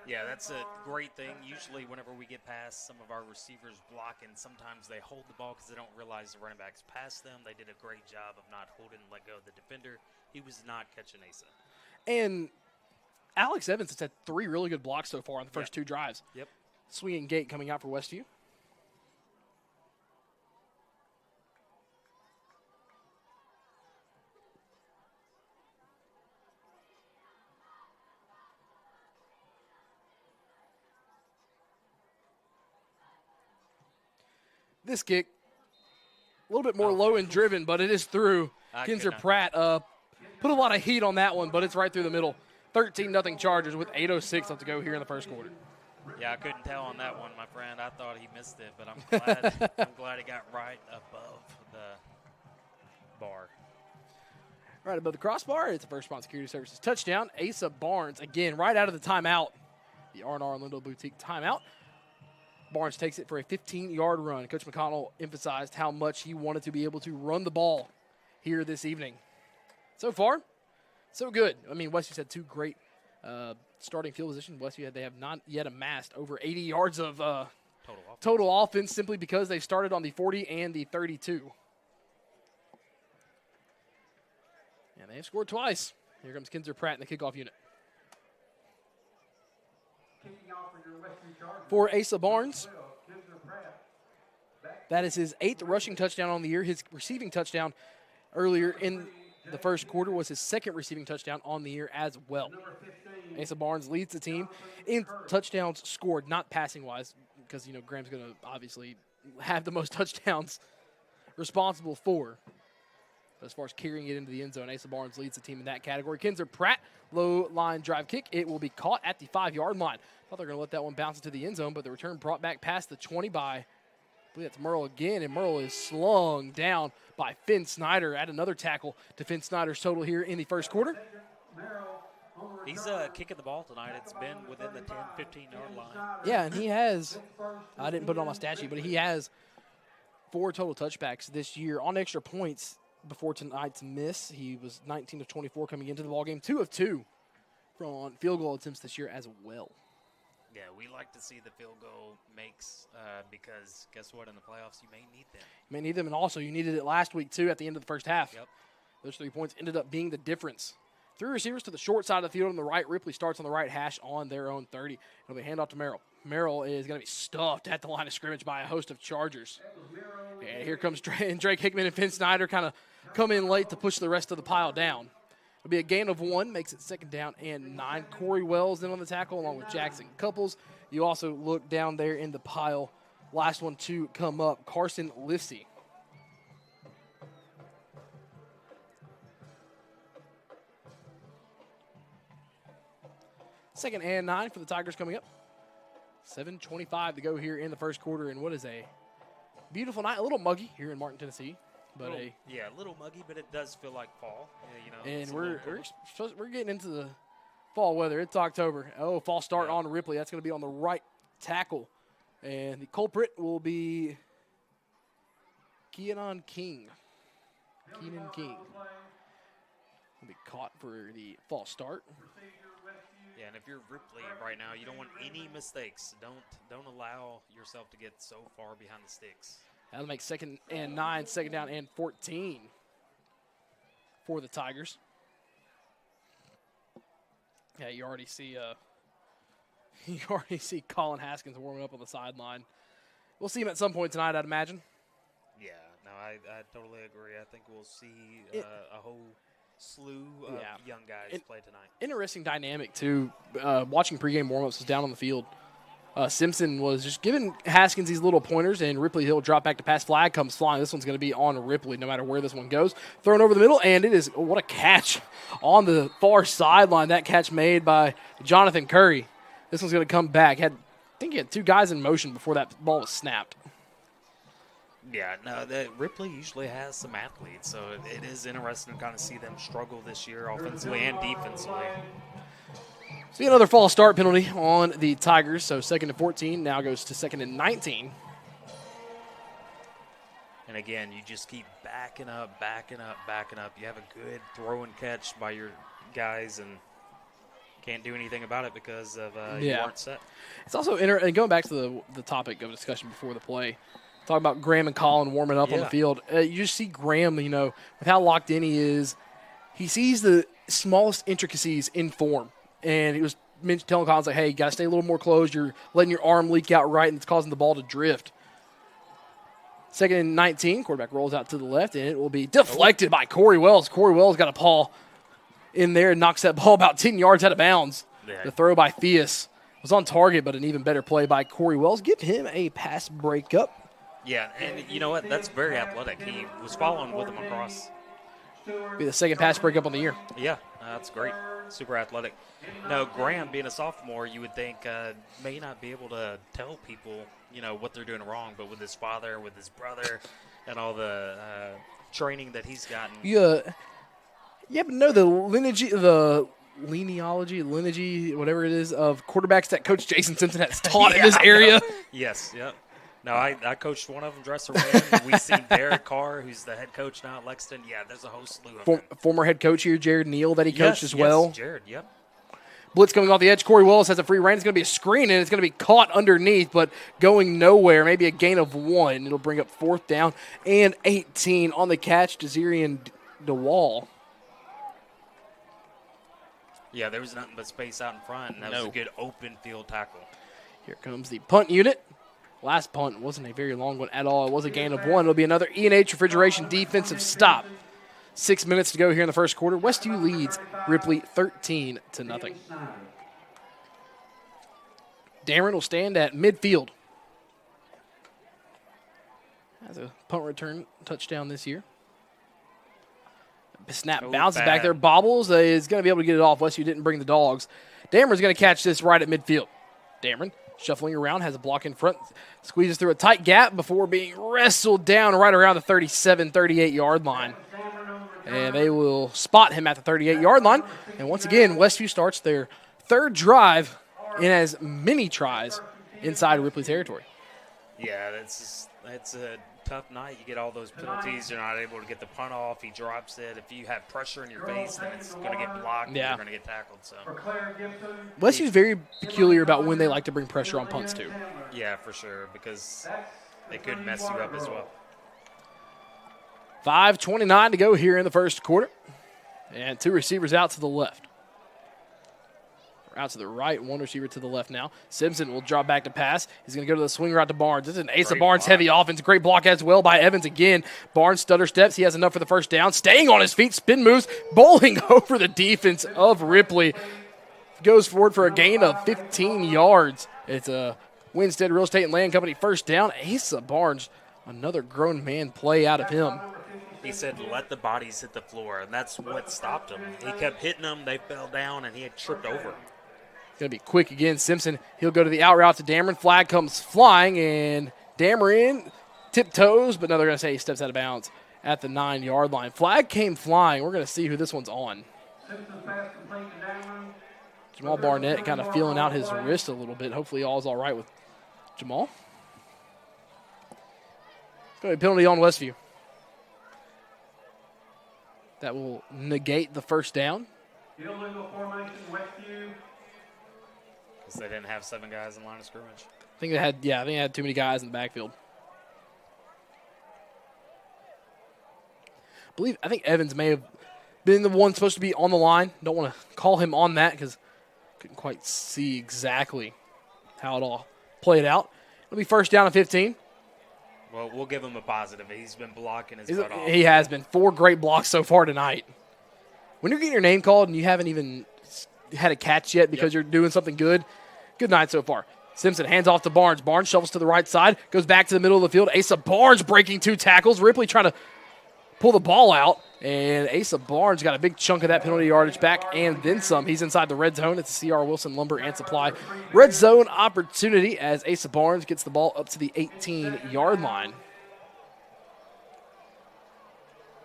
Yeah, that's a great thing. Usually whenever we get past some of our receivers blocking, sometimes they hold the ball because they don't realize the running back's past them. They did a great job of not holding and let go of the defender. He was not catching Asa. And Alex Evans has had 3 really good blocks so far on the first 2 drives. Yep. Swinging gate coming out for Westview. This kick, a little bit more low and driven, but it is through. Kinzer Pratt put a lot of heat on that one, but it's right through the middle. 13-0 Chargers with 8:06 left to go here in the first quarter. Yeah, I couldn't tell on that one, my friend. I thought he missed it, but I'm glad he got right above the bar. Right above the crossbar, it's a First Response Security Services touchdown. Asa Barnes, again, right out of the timeout. The R&R Lindell Boutique timeout. Barnes takes it for a 15-yard run. Coach McConnell emphasized how much he wanted to be able to run the ball here this evening. So far, so good. I mean, Westview's had two great starting field positions. Westview, they have not yet amassed over 80 yards of total offense simply because they started on the 40 and the 32. And they have scored twice. Here comes Kinzer Pratt in the kickoff unit. For Asa Barnes, that is his 8th rushing touchdown on the year. His receiving touchdown earlier in the first quarter was his 2nd receiving touchdown on the year as well. Asa Barnes leads the team in touchdowns scored, not passing-wise, because, Graham's going to obviously have the most touchdowns responsible for. But as far as carrying it into the end zone, Asa Barnes leads the team in that category. Kinzer Pratt, low line drive kick. It will be caught at the 5-yard line. Thought they were going to let that one bounce into the end zone, but the return brought back past the 20 by, I believe that's Merle again, and Merle is slung down by Finn Snyder. Add another tackle to Finn Snyder's total here in the first quarter. He's kicking the ball tonight. It's been within the 10, 15-yard line. Yeah, and he has, I didn't put it on my stat sheet, but he has 4 total touchbacks this year on extra points. Before tonight's miss, he was 19 of 24 coming into the ballgame, 2 of 2 from field goal attempts this year as well. Yeah, we like to see the field goal makes because guess what? In the playoffs, you may need them. You may need them, and also you needed it last week, too, at the end of the first half. Yep. Those 3 points ended up being the difference. 3 receivers to the short side of the field on the right. Ripley starts on the right hash on their own 30. It'll be handoff to Merrill. Merrill is going to be stuffed at the line of scrimmage by a host of Chargers. And here comes Drake Hickman and Finn Snyder kind of come in late to push the rest of the pile down. It'll be a gain of 1, makes it 2nd down and 9. Corey Wells in on the tackle along with Jackson Couples. You also look down there in the pile. Last one to come up, Carson Lifsey. Second and 9 for the Tigers coming up. 7:25 to go here in the first quarter, and what is a beautiful night. A little muggy here in Martin, Tennessee. But a little muggy, but it does feel like fall. And we're getting into the fall weather. It's October. Fall start on Ripley. That's going to be on the right tackle. And the culprit will be Keenan King. Will be caught for the fall start. Yeah, and if you're Ripley right now, you don't want any mistakes. Don't allow yourself to get so far behind the sticks. That'll make 2nd and 9, 2nd down and 14 for the Tigers. Yeah, you already see Colin Haskins warming up on the sideline. We'll see him at some point tonight, I'd imagine. Yeah, no, I totally agree. I think we'll see a whole slew of young guys play tonight. Interesting dynamic, too. Watching pregame warm-ups was down on the field. Simpson was just giving Haskins these little pointers, and Ripley Hill drop back to pass. Flag comes flying. This one's going to be on Ripley no matter where this one goes. Thrown over the middle, and it is – what a catch on the far sideline. That catch made by Jonathan Curry. This one's going to come back. I think he had 2 guys in motion before that ball was snapped. Yeah, no, Ripley usually has some athletes, so it is interesting to kind of see them struggle this year offensively and defensively. See another false start penalty on the Tigers. So 2nd and 14 now goes to 2nd and 19. And again, you just keep backing up. You have a good throw and catch by your guys and can't do anything about it because of you aren't set. It's also and going back to the topic of discussion before the play, talking about Graham and Colin warming up on the field. You just see Graham, with how locked in he is, he sees the smallest intricacies in form. And he was telling Collins, hey, you got to stay a little more closed. You're letting your arm leak out right, and it's causing the ball to drift. 2nd and 19, quarterback rolls out to the left, and it will be deflected by Corey Wells. Corey Wells got a paw in there and knocks that ball about 10 yards out of bounds. Yeah. The throw by Theus was on target, but an even better play by Corey Wells. Give him a pass breakup. Yeah, and you know what? That's very athletic. He was following with him across. Be the second pass breakup on the year. Yeah, that's great. Super athletic. No, Graham, being a sophomore, you would think may not be able to tell people, what they're doing wrong. But with his father, with his brother, and all the training that he's gotten. You happen to know the lineage, whatever it is, of quarterbacks that Coach Jason Simpson has taught in this area? Yes, yep. No, I coached one of them, Dresser Wynn. We've seen Derek Carr, who's the head coach now at Lexington. Yeah, there's a whole slew of them. Former head coach here, Jared Neal, that he coached as well. Yes, Jared, yep. Blitz coming off the edge. Corey Willis has a free reign. It's going to be a screen, and it's going to be caught underneath, but going nowhere. Maybe a gain of 1. It'll bring up 4th down and 18 on the catch. Desirian DeWall. Yeah, there was nothing but space out in front, and that was a good open field tackle. Here comes the punt unit. Last punt wasn't a very long one at all. It was a gain of 1. It'll be another E&H Refrigeration defensive stop. 6 minutes to go here in the first quarter. Westview leads Ripley 13-0. Dameron will stand at midfield. Has a punt return touchdown this year. Snap bounces back there. Bobbles is going to be able to get it off. Westview didn't bring the dogs. Dameron's going to catch this right at midfield. Dameron shuffling around, has a block in front, squeezes through a tight gap before being wrestled down right around the 38-yard line. And they will spot him at the 38-yard line. And once again, Westview starts their third drive in as many tries inside Ripley territory. Yeah, it's a tough night. You get all those penalties. You're not able to get the punt off. He drops it. If you have pressure in your face, then it's going to get blocked. Yeah. You're going to get tackled. So Westview's very peculiar about when they like to bring pressure on punts too. Yeah, for sure, because they could mess you up as well. 5:29 to go here in the first quarter. And 2 receivers out to the left. Out to the right, 1 receiver to the left now. Simpson will drop back to pass. He's going to go to the swing route to Barnes. This is an Asa Barnes heavy offense. Great block as well by Evans again. Barnes stutter steps. He has enough for the first down. Staying on his feet, spin moves, bowling over the defense of Ripley. Goes forward for a gain of 15 yards. It's a Winstead Real Estate and Land Company first down. Asa Barnes, another grown man play out of him. He said, let the bodies hit the floor, and that's what stopped him. He kept hitting them. They fell down, and he had tripped over them. Going to be quick again. Simpson, he'll go to the out route to Dameron. Flag comes flying, and Dameron tiptoes, but no, they're going to say he steps out of bounds at the 9-yard line. Flag came flying. We're going to see who this one's on. Jamal Barnett kind of feeling out his wrist a little bit. Hopefully all's all right with Jamal. It's going to be a penalty on Westview. That will negate the first down. Illegal formation, Westview. Because they didn't have 7 guys in line of scrimmage. I think they had too many guys in the backfield. I think Evans may have been the one supposed to be on the line. Don't want to call him on that because couldn't quite see exactly how it all played out. It'll be first down and 15. Well, we'll give him a positive. He's been blocking his butt off. He has been. 4 great blocks so far tonight. When you're getting your name called and you haven't even had a catch yet because you're doing something good, good night so far. Simpson hands off to Barnes. Barnes shovels to the right side, goes back to the middle of the field. Asa Barnes breaking 2 tackles. Ripley trying to pull the ball out, and Asa Barnes got a big chunk of that penalty yardage back and then some. He's inside the red zone. It's the C.R. Wilson Lumber and Supply red zone opportunity as Asa Barnes gets the ball up to the 18-yard line.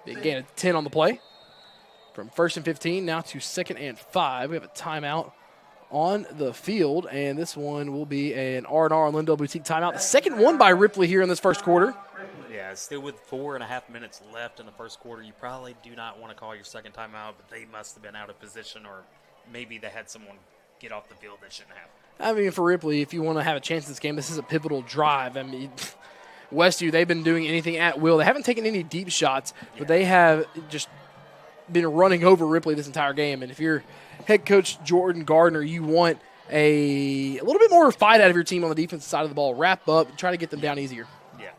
Big gain of 10 on the play. From 1st and 15 now to 2nd and 5. We have a timeout on the field, and this one will be an R&R Lindell Boutique timeout. The second one by Ripley here in this first quarter. Yeah, still with 4.5 minutes left in the first quarter. You probably do not want to call your second timeout, but they must have been out of position, or maybe they had someone get off the field that shouldn't have. I mean, for Ripley, if you want to have a chance in this game, this is a pivotal drive. I mean, Westview, they've been doing anything at will. They haven't taken any deep shots, but they have just been running over Ripley this entire game. And if you're head coach Jordan Gardner, you want a little bit more fight out of your team on the defensive side of the ball. Wrap up, try to get them down easier. Yeah.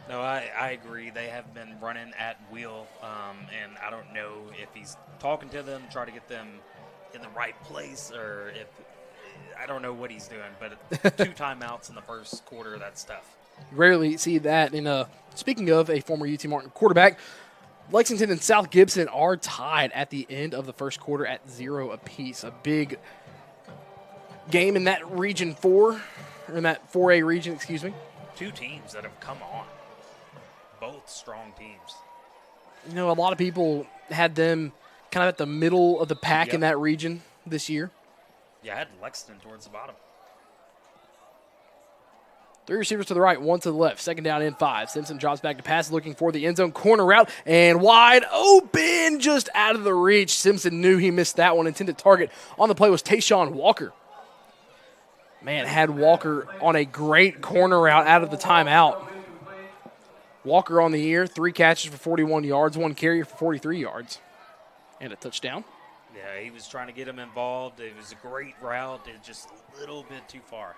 No, I agree. They have been running at will, and I don't know if he's talking to them, try to get them in the right place, or if I don't know what he's doing. But 2 timeouts in the first quarter, that's tough. You rarely see that in speaking of a former UT Martin quarterback, Lexington and South Gibson are tied at the end of the first quarter at 0 apiece. A big game in that region 4, or in that 4A region, excuse me. Two teams that have come on. Both strong teams. You know, a lot of people had them kind of at the middle of the pack in that region this year. Yeah, I had Lexington towards the bottom. 3 receivers to the right, 1 to the left. Second down and 5. Simpson drops back to pass, looking for the end zone corner route, and wide open, just out of the reach. Simpson knew he missed that one. Intended target on the play was Tayshawn Walker. Man, had Walker on a great corner route out of the timeout. Walker on the year, 3 catches for 41 yards, 1 carry for 43 yards, and a touchdown. Yeah, he was trying to get him involved. It was a great route. It just a little bit too far.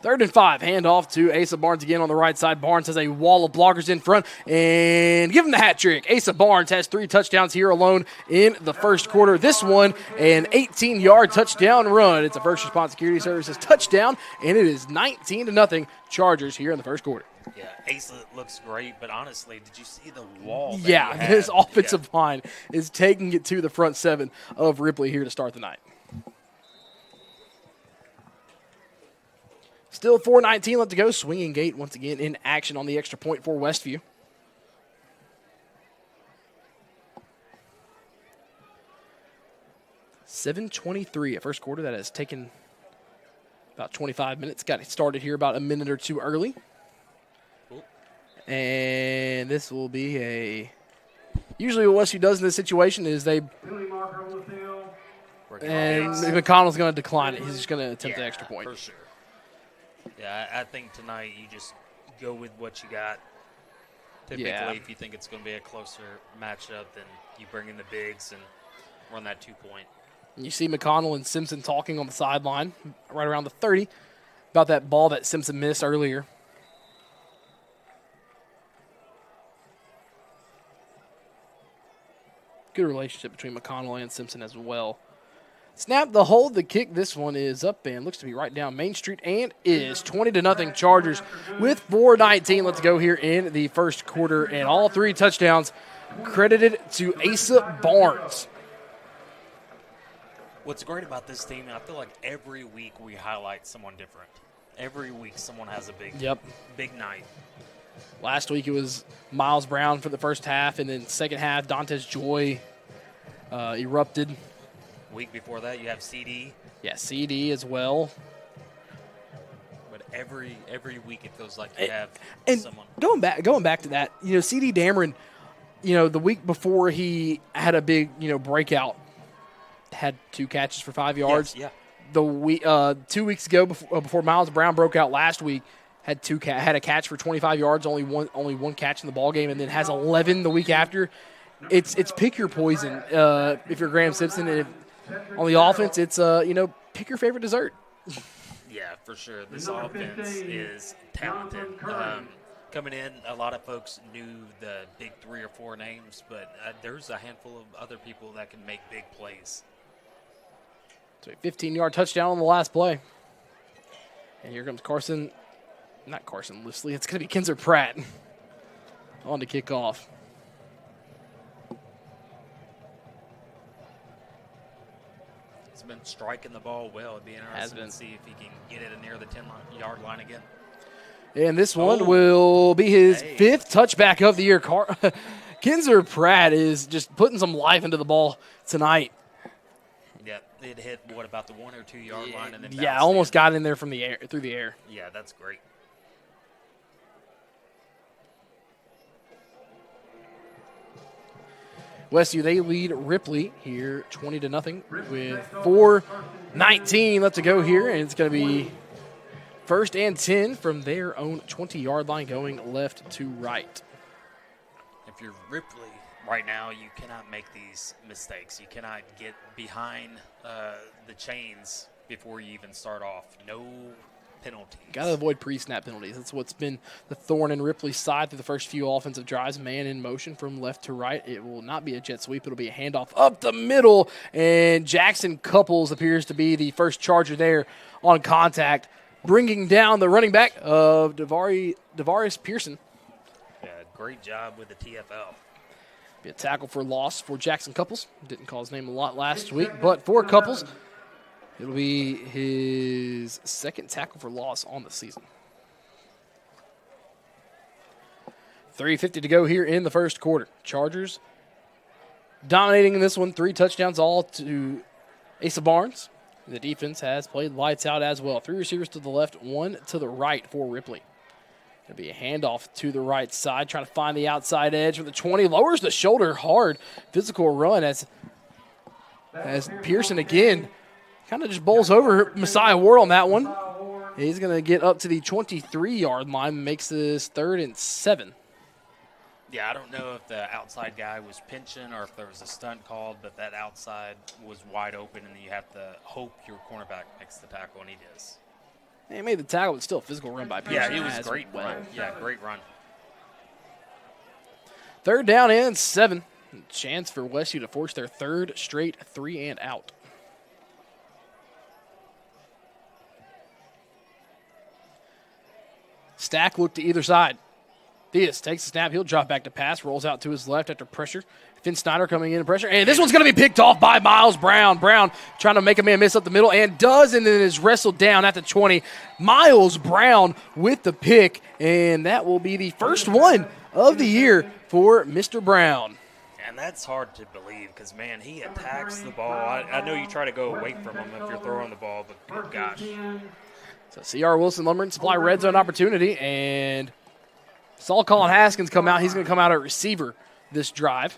3rd and 5, handoff to Asa Barnes again on the right side. Barnes has a wall of blockers in front, and give him the hat trick. Asa Barnes has 3 touchdowns here alone in the first quarter. This one, an 18-yard touchdown run. It's a First Response Security Services touchdown, and it is 19-0 Chargers here in the first quarter. Yeah, Asa looks great, but honestly, did you see the wall? Yeah, his offensive line is taking it to the front 7 of Ripley here to start the night. Still 4:19 left to go. Swinging gate once again in action on the extra point for Westview. $7:23 at first quarter. That has taken about 25 minutes. Got started here about a minute or two early. And this will be a... Usually what Westview does in this situation is they... And McConnell's going to decline it. He's just going to attempt the extra point. For sure. Yeah, I think tonight you just go with what you got. Typically, if you think it's going to be a closer matchup, then you bring in the bigs and run that 2-point. You see McConnell and Simpson talking on the sideline right around the 30 about that ball that Simpson missed earlier. Good relationship between McConnell and Simpson as well. Snap, the hold, the kick. This one is up and looks to be right down Main Street and is 20-0 Chargers with 4:19 left to go here in the first quarter. And all 3 touchdowns credited to Asa Barnes. What's great about this team, I feel like every week we highlight someone different. Every week someone has a big night. Last week it was Miles Brown for the first half, and then second half, Dantes Joy erupted. Week before that, you have CD. Yeah, CD as well. But every week it feels like you have someone. Going back to that, CD Dameron, the week before he had a big, breakout, had 2 catches for 5 yards. Yes, yeah. The week 2 weeks ago, before Miles Brown broke out last week, had a catch for 25 yards, only one catch in the ball game, and then has 11 the week after. It's pick your poison. If you're Graham Simpson, and on the offense, it's pick your favorite dessert. Yeah, for sure. This offense is talented. Coming in, a lot of folks knew the big 3 or 4 names, but there's a handful of other people that can make big plays. So a 15-yard touchdown on the last play. And here comes not Carson Lisley. It's going to be Kinzer Pratt on to kick off. He's been striking the ball well. It'd be interesting to see if he can get it near the 10-yard line again. And this one will be his 5th touchback of the year. Kinzer Pratt is just putting some life into the ball tonight. Yeah, it hit, about the 1 or 2 yard line? And then almost got in there from the air, through the air. Yeah, that's great. Westview, they lead Ripley here 20-0 with 4:19 left to go here, and it's going to be 1st and 10 from their own 20-yard line going left to right. If you're Ripley right now, you cannot make these mistakes. You cannot get behind the chains before you even start off. No penalties. Got to avoid pre-snap penalties. That's what's been the thorn in Ripley's side through the first few offensive drives. Man in motion from left to right. It will not be a jet sweep. It'll be a handoff up the middle, and Jackson Couples appears to be the first Charger there on contact, bringing down the running back of Devaris Pearson. Yeah, great job with the TFL. Be a tackle for loss for Jackson Couples. Didn't call his name a lot last week, but for Couples, it'll be his second tackle for loss on the season. 3:50 to go here in the first quarter. Chargers dominating in this one. 3 touchdowns all to Asa Barnes. The defense has played lights out as well. 3 receivers to the left, 1 to the right for Ripley. It'll be a handoff to the right side, trying to find the outside edge for the 20. Lowers the shoulder hard. Physical run as Pearson again kind of just bowls over Messiah Ward on that one. He's going to get up to the 23-yard line, makes this 3rd and 7. Yeah, I don't know if the outside guy was pinching or if there was a stunt called, but that outside was wide open, and you have to hope your cornerback makes the tackle, and he does. He made the tackle, but still a physical run by Pearson. Yeah, it was great run. Yeah, great run. 3rd down and 7. Chance for Westview to force their 3rd straight 3 and out. Stack look to either side. Diaz takes the snap. He'll drop back to pass. Rolls out to his left after pressure. Finn Snyder coming in and pressure. And this one's going to be picked off by Miles Brown. Brown trying to make a man miss up the middle and does, and then is wrestled down at the 20. Miles Brown with the pick, and that will be the first one of the year for Mr. Brown. And that's hard to believe because, man, he attacks the ball. I know you try to go away from him if you're throwing the ball, but good gosh. So C.R. Wilson Lumber and Supply red zone opportunity, and saw Colin Haskins come out. He's going to come out at receiver this drive.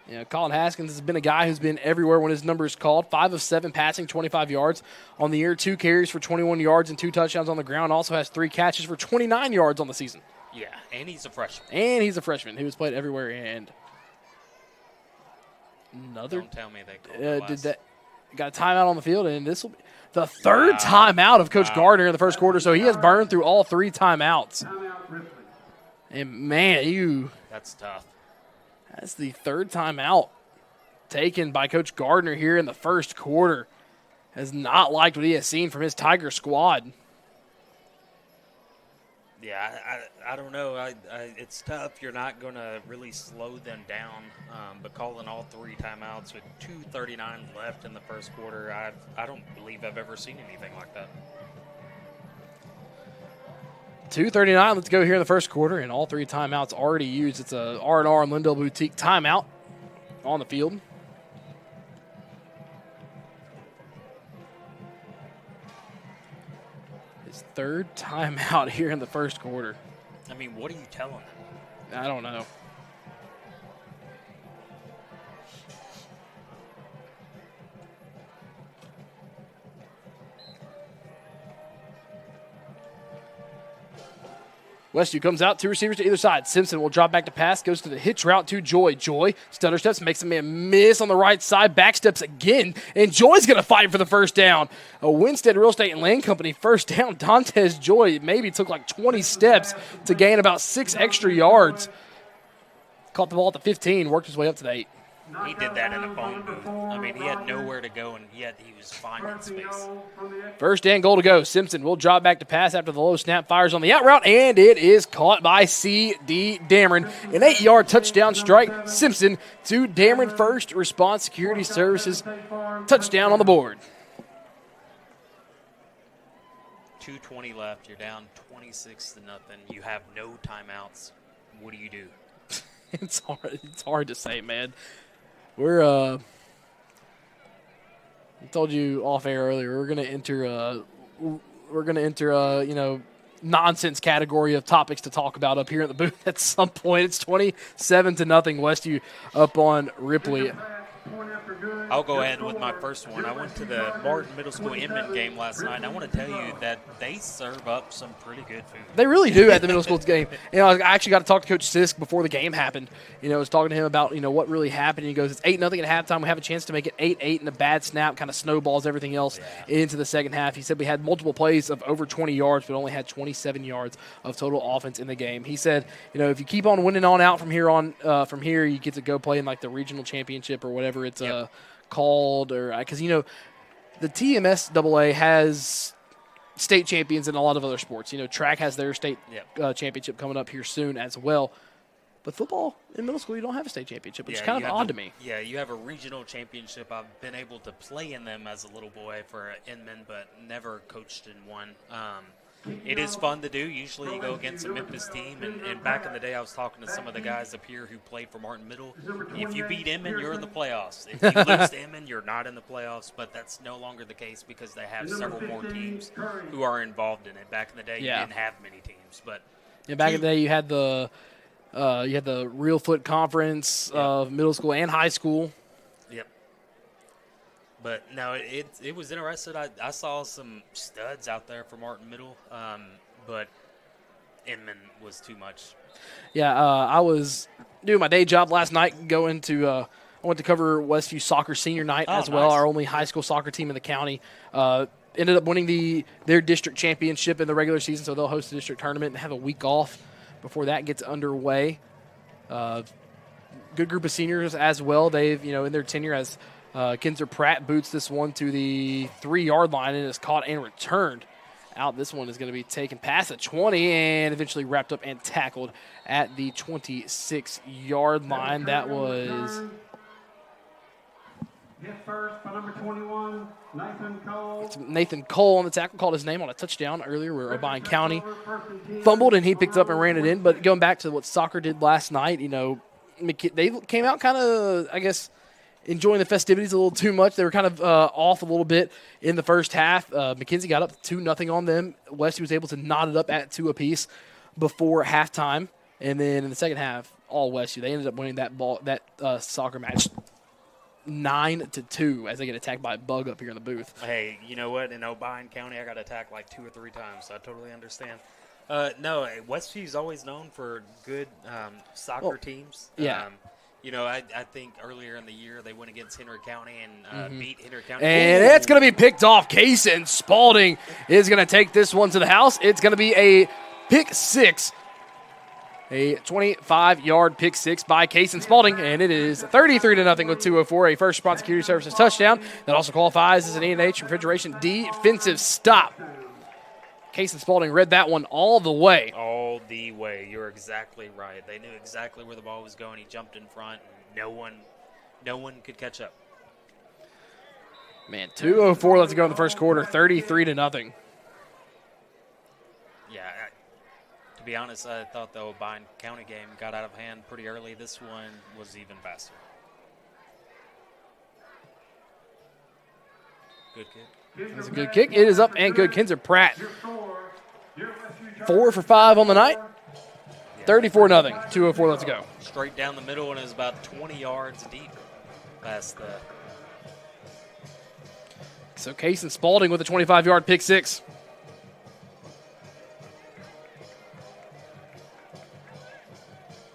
You know, Colin Haskins has been a guy who's been everywhere when his number is called. 5 of 7 passing, 25 yards on the year. 2 carries for 21 yards and 2 touchdowns on the ground. Also has 3 catches for 29 yards on the season. Yeah, and he's a freshman. And he's a freshman who has played everywhere. And another. Don't tell me they did that. Got a timeout on the field, and this will be the 3rd timeout of Coach Gardner in the first quarter. So he has burned through all 3 timeouts. And man, that's tough. That's the 3rd timeout taken by Coach Gardner here in the first quarter. Has not liked what he has seen from his Tiger squad. Yeah, I don't know. It's tough. You're not going to really slow them down. But calling all 3 timeouts with 2:39 left in the first quarter, I don't believe I've ever seen anything like that. 2:39, let's go here in the first quarter, and all 3 timeouts already used. It's a R&R and Lindell Boutique timeout on the field. His 3rd timeout here in the first quarter. I mean, what are you telling him? I don't know. Westview comes out, 2 receivers to either side. Simpson will drop back to pass, goes to the hitch route to Joy. Joy stutter steps, makes a man miss on the right side, back steps again, and Joy's going to fight for the first down. A Winstead Real Estate and Land Company first down. Dantes Joy maybe took like 20 steps to gain about 6 extra yards. Caught the ball at the 15, worked his way up to the 8. He did that in a phone booth. I mean, he had nowhere to go, and yet he was finding space. First and goal to go. Simpson will drop back to pass after the low snap, fires on the out route, and it is caught by C.D. Dameron. An 8-yard touchdown strike. Simpson to Dameron, First Response Security Services. Touchdown on the board. 2:20 left. You're down 26-0. You have no timeouts. What do you do? It's hard to say, man. I told you off air earlier, we're gonna enter nonsense category of topics to talk about up here at the booth at some point. It's 27-0 Westview up on Ripley. I'll go ahead with my first one. I went to the Martin Middle School Inman game last night, and I want to tell you that they serve up some pretty good food. They really do at the middle school game. I actually got to talk to Coach Sisk before the game happened. I was talking to him about what really happened. He goes, it's 8-0 at halftime. We have a chance to make it 8-8, and a bad snap kind of snowballs everything else into the second half. He said we had multiple plays of over 20 yards, but only had 27 yards of total offense in the game. He said, if you keep on winning on out from here, you get to go play in like the regional championship or whatever it's called, or because the TMSAA has state champions in a lot of other sports. Track has their state championship coming up here soon as well. But football in middle school, you don't have a state championship, which is kind of odd to me. Yeah, you have a regional championship. I've been able to play in them as a little boy for Inman, but never coached in one. It is fun to do. Usually you go against a Memphis team, and back in the day I was talking to some of the guys up here who played for Martin Middle. If you beat Inman, you're in the playoffs. If you lose to Inman, you're not in the playoffs, but that's no longer the case because they have several more teams who are involved in it. Back in the day, you didn't have many teams. But back in the day, you had the Real Foot Conference of middle school and high school. Yep. But no, it was interesting. I saw some studs out there for Martin Middle, but Inman was too much. Yeah, I was doing my day job last night. I went to cover Westview Soccer Senior Night as well. Nice. Our only high school soccer team in the county ended up winning their district championship in the regular season, so they'll host the district tournament and have a week off before that gets underway. Good group of seniors as well. They've in their tenure as Kinzer Pratt boots this one to the 3-yard line and is caught and returned out. This one is going to be taken past the 20 and eventually wrapped up and tackled at the 26-yard line. That was hit first by number 21, Nathan Cole. It's Nathan Cole on the tackle, called his name on a touchdown earlier where Irvine County fumbled and he picked up and ran it in. But going back to what soccer did last night, they came out kind of, I guess, enjoying the festivities a little too much. They were kind of off a little bit in the first half. McKenzie got up 2-0 on them. Westview was able to knot it up at 2 apiece before halftime. And then in the second half, all Westview, they ended up winning that soccer match 9-2 as they get attacked by a bug up here in the booth. Hey, you know what? In O'Brien County, I got attacked like 2 or 3 times, so I totally understand. No, Westview's always known for good soccer teams. Yeah. I think earlier in the year they went against Henry County and beat Henry County. And it's going to be picked off. Kaysen Spalding is going to take this one to the house. It's going to be a pick 6. A 25-yard pick 6 by Kaysen Spalding, and it is 33-0 with 2:04. A First Response Security Services touchdown that also qualifies as an E&H Refrigeration defensive stop. Kaysen Spalding read that one all the way. All the way. You're exactly right. They knew exactly where the ball was going. He jumped in front, and no one could catch up. Man, 2:04 left to go in the first quarter, 33-0. Yeah, to be honest, I thought the O'Brien County game got out of hand pretty early. This one was even faster. Good kick. That's a good kick. It is up and good. Kinzer Pratt, 4 for 5 on the night. 34-0. 2:04 left to go. Straight down the middle, and it was about 20 yards deep past the. So Kaysen Spalding with a 25-yard pick 6.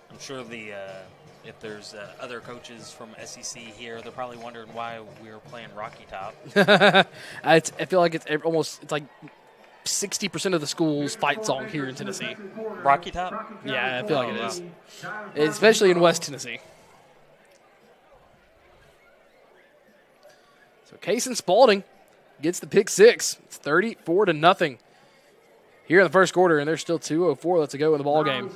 I'm sure if there's other coaches from SEC here, they're probably wondering why we were playing Rocky Top. I feel like it's like 60% of the school's fight song here in Tennessee. Rocky Top? Yeah, I feel like it is. Especially in West Tennessee. So Kaysen Spalding gets the pick 6. It's 34-0 here in the first quarter, and there's still 2:04 left to go in the ball game.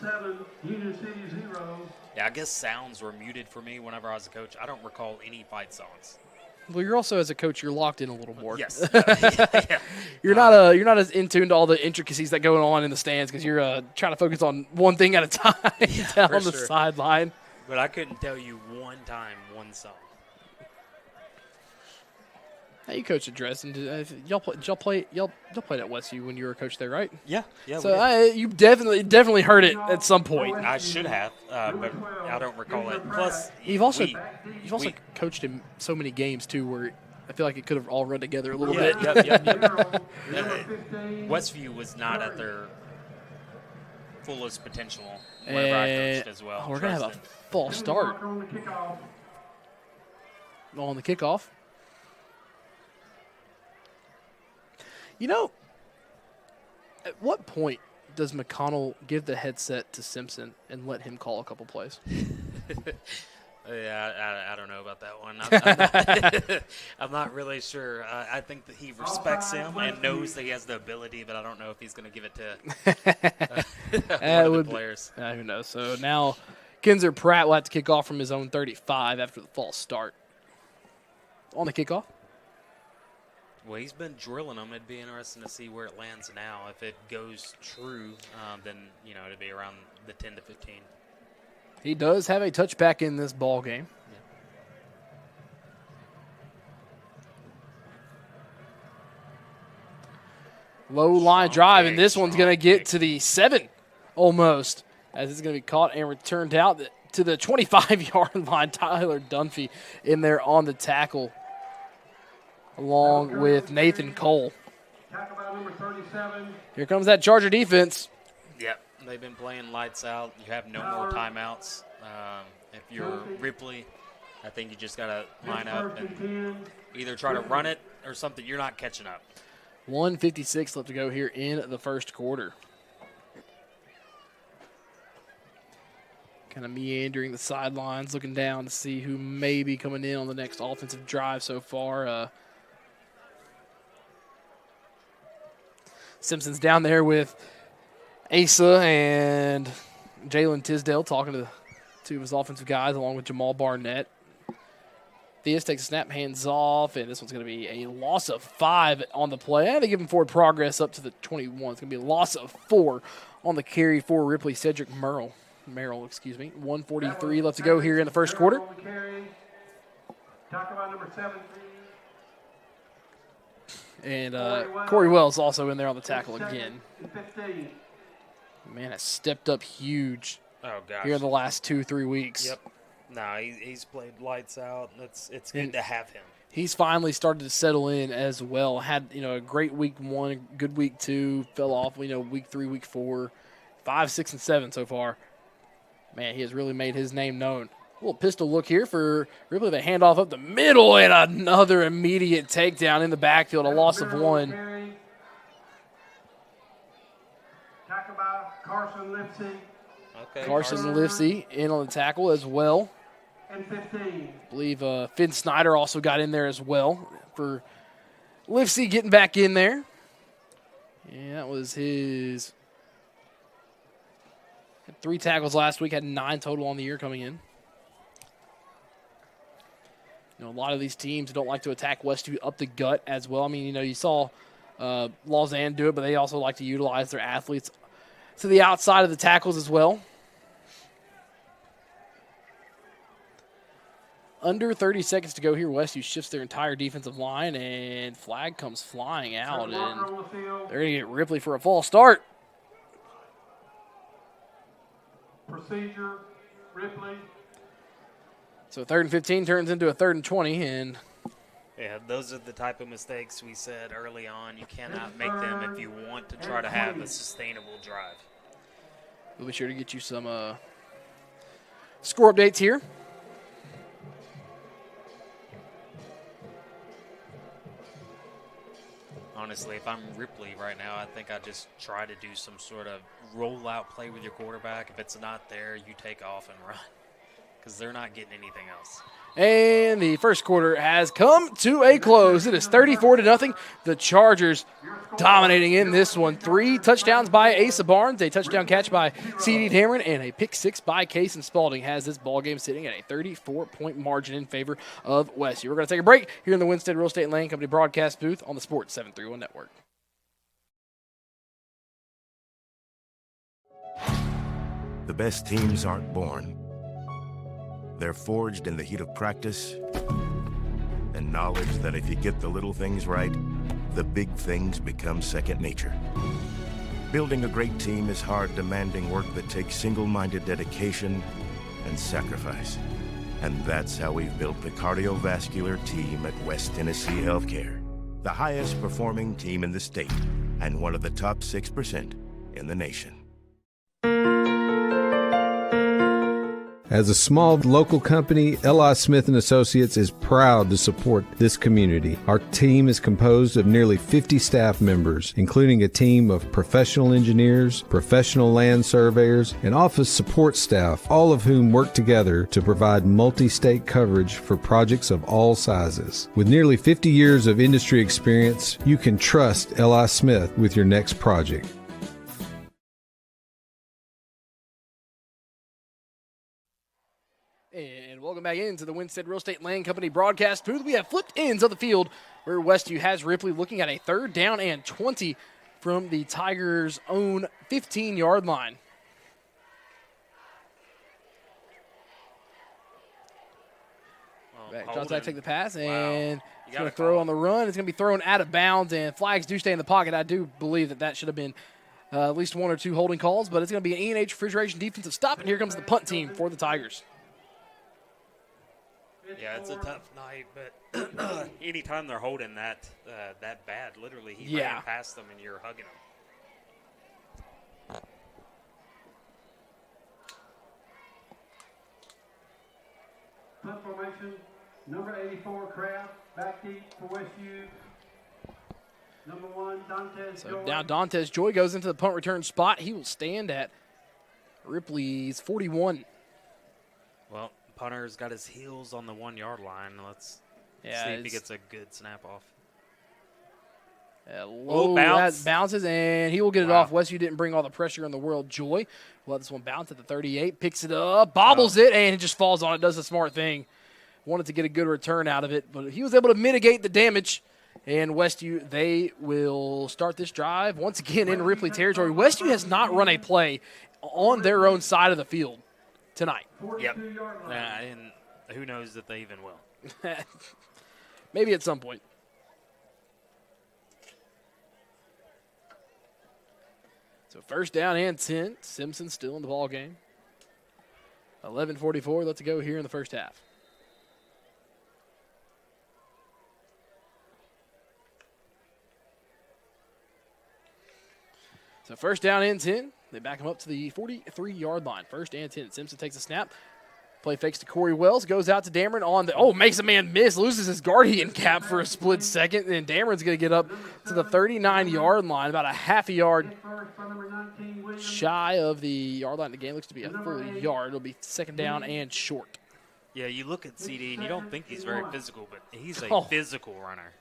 Yeah, I guess sounds were muted for me whenever I was a coach. I don't recall any fight songs. Well, you're also, as a coach, you're locked in a little more. Yes. Yeah. You're not as in tune to all the intricacies that go on in the stands because you're trying to focus on one thing at a time down on the sideline. But I couldn't tell you one time one song. Hey, you coached at Dresden. Y'all played at Westview when you were a coach there, right? Yeah. So you definitely heard it at some point. I should have, but I don't recall it. Plus, you've also coached in so many games too, where I feel like it could have all run together a little bit. Yep. Westview was not at their fullest potential whenever I coached as well. We're gonna have a false start on the kickoff. At what point does McConnell give the headset to Simpson and let him call a couple plays? Yeah, I don't know about that one. I'm not really sure. I think that he respects him and knows that he has the ability, but I don't know if he's going to give it to one of the players. Who knows? So now Kinzer Pratt will have to kick off from his own 35 after the false start. On the kickoff. Well, he's been drilling them. It'd be interesting to see where it lands now. If it goes true, then, it'd be around the 10 to 15. He does have a touchback in this ball game. Low line drive, and this one's going to get to the 7 almost, as it's going to be caught and returned out to the 25-yard line. Tyler Dunphy in there on the tackle, along with Nathan Cole. Here comes that Charger defense. Yep, they've been playing lights out. You have no more timeouts. If you're Ripley, I think you just got to line up and either try to run it or something. You're not catching up. 1:56 left to go here in the first quarter. Kind of meandering the sidelines, looking down to see who may be coming in on the next offensive drive so far. Simpson's down there with Asa and Jalen Tisdale talking to two of his offensive guys along with Jamal Barnett. Theus takes a snap, hands off, and this one's going to be a loss of 5 on the play. And they give him forward progress up to the 21. It's going to be a loss of 4 on the carry for Ripley. Cedric Merrill, 1:43 left to go here in the first quarter. And Corey Wells also in there on the tackle again. Man, has stepped up huge here in the last 2-3 weeks. Yep. No, he's played lights out. It's good to have him. He's finally started to settle in as well. Had a great week 1, a good week 2, fell off. Week 3, week 4, 5, 6, and 7 so far. Man, he has really made his name known. A little pistol look here for Ripley. They hand off up the middle and another immediate takedown in the backfield. A loss of 1. Tackle by Carson Lipsy. Okay, Carson Lipsy in on the tackle as well. And 15. I believe Finn Snyder also got in there as well for Lipsy getting back in there. Yeah, that was his. Had 3 tackles last week, had 9 total on the year coming in. A lot of these teams don't like to attack Westview up the gut as well. I mean, you saw Lausanne do it, but they also like to utilize their athletes to the outside of the tackles as well. Under 30 seconds to go here. Westview shifts their entire defensive line, and flag comes flying out, and they're going to get Ripley for a false start. Procedure, Ripley. So 3rd and 15 turns into a 3rd and 20, and yeah, those are the type of mistakes we said early on. You cannot make them if you want to try to have a sustainable drive. We'll be sure to get you some score updates here. Honestly, if I'm Ripley right now, I think I just try to do some sort of rollout play with your quarterback. If it's not there, you take off and run, because they're not getting anything else. And the first quarter has come to a close. It is 34-0. The Chargers dominating in this one. 3 touchdowns by Asa Barnes, a touchdown catch by C.D. Dameron, and a pick 6 by Cason Spalding has this ballgame sitting at a 34-point margin in favor of Westview. We're going to take a break here in the Winstead Real Estate and Land Company broadcast booth on the Sports 731 Network. The best teams aren't born. They're forged in the heat of practice and knowledge that if you get the little things right, the big things become second nature. Building a great team is hard, demanding work that takes single-minded dedication and sacrifice. And that's how we've built the cardiovascular team at West Tennessee Healthcare, the highest performing team in the state and one of the top 6% in the nation. As a small local company, L.I. Smith & Associates is proud to support this community. Our team is composed of nearly 50 staff members, including a team of professional engineers, professional land surveyors, and office support staff, all of whom work together to provide multi-state coverage for projects of all sizes. With nearly 50 years of industry experience, you can trust L.I. Smith with your next project. And welcome back into the Winstead Real Estate Land Company broadcast booth. We have flipped ends of the field where Westview has Ripley looking at a 3rd down and 20 from the Tigers' own 15-yard line. Johnson take the pass, and he's going to throw on the run. It's going to be thrown out of bounds, and flags do stay in the pocket. I do believe that should have been at least 1 or 2 holding calls, but it's going to be an E&H Refrigeration defensive stop, and here comes the punt team for the Tigers. Yeah, it's a tough night, but anytime they're holding that bad, literally, he ran past them and you're hugging them. Punt formation, number 84, Kraft, back deep for Westview. Number 1, Dantes Joy. So now Dantes Joy goes into the punt return spot. He will stand at Ripley's 41. Well, punter's got his heels on the 1-yard line. Let's see if he gets a good snap off. Low bounce. That bounces, and he will get it off. Westview didn't bring all the pressure in the world. Joy will let this one bounce at the 38, picks it up, bobbles it, and it just falls on it, does the smart thing. Wanted to get a good return out of it, but he was able to mitigate the damage. And Westview, they will start this drive once again in Ripley territory. Westview has not run a play on their own side of the field tonight. Yep. And who knows if they even will. Maybe at some point. So 1st down and 10. Simpson still in the ball game. 11:44 left to go here in the first half. So 1st down and 10. They back him up to the 43-yard line. 1st and 10. Simpson takes a snap. Play fakes to Corey Wells. Goes out to Dameron on the – makes a man miss. Loses his guardian cap for a split second. And Dameron's going to get up to the 39-yard line. About a half a yard shy of the yard line. The game looks to be a full yard. It'll be 2nd down and short. Yeah, you look at CD and you don't think he's very physical, but he's a physical runner.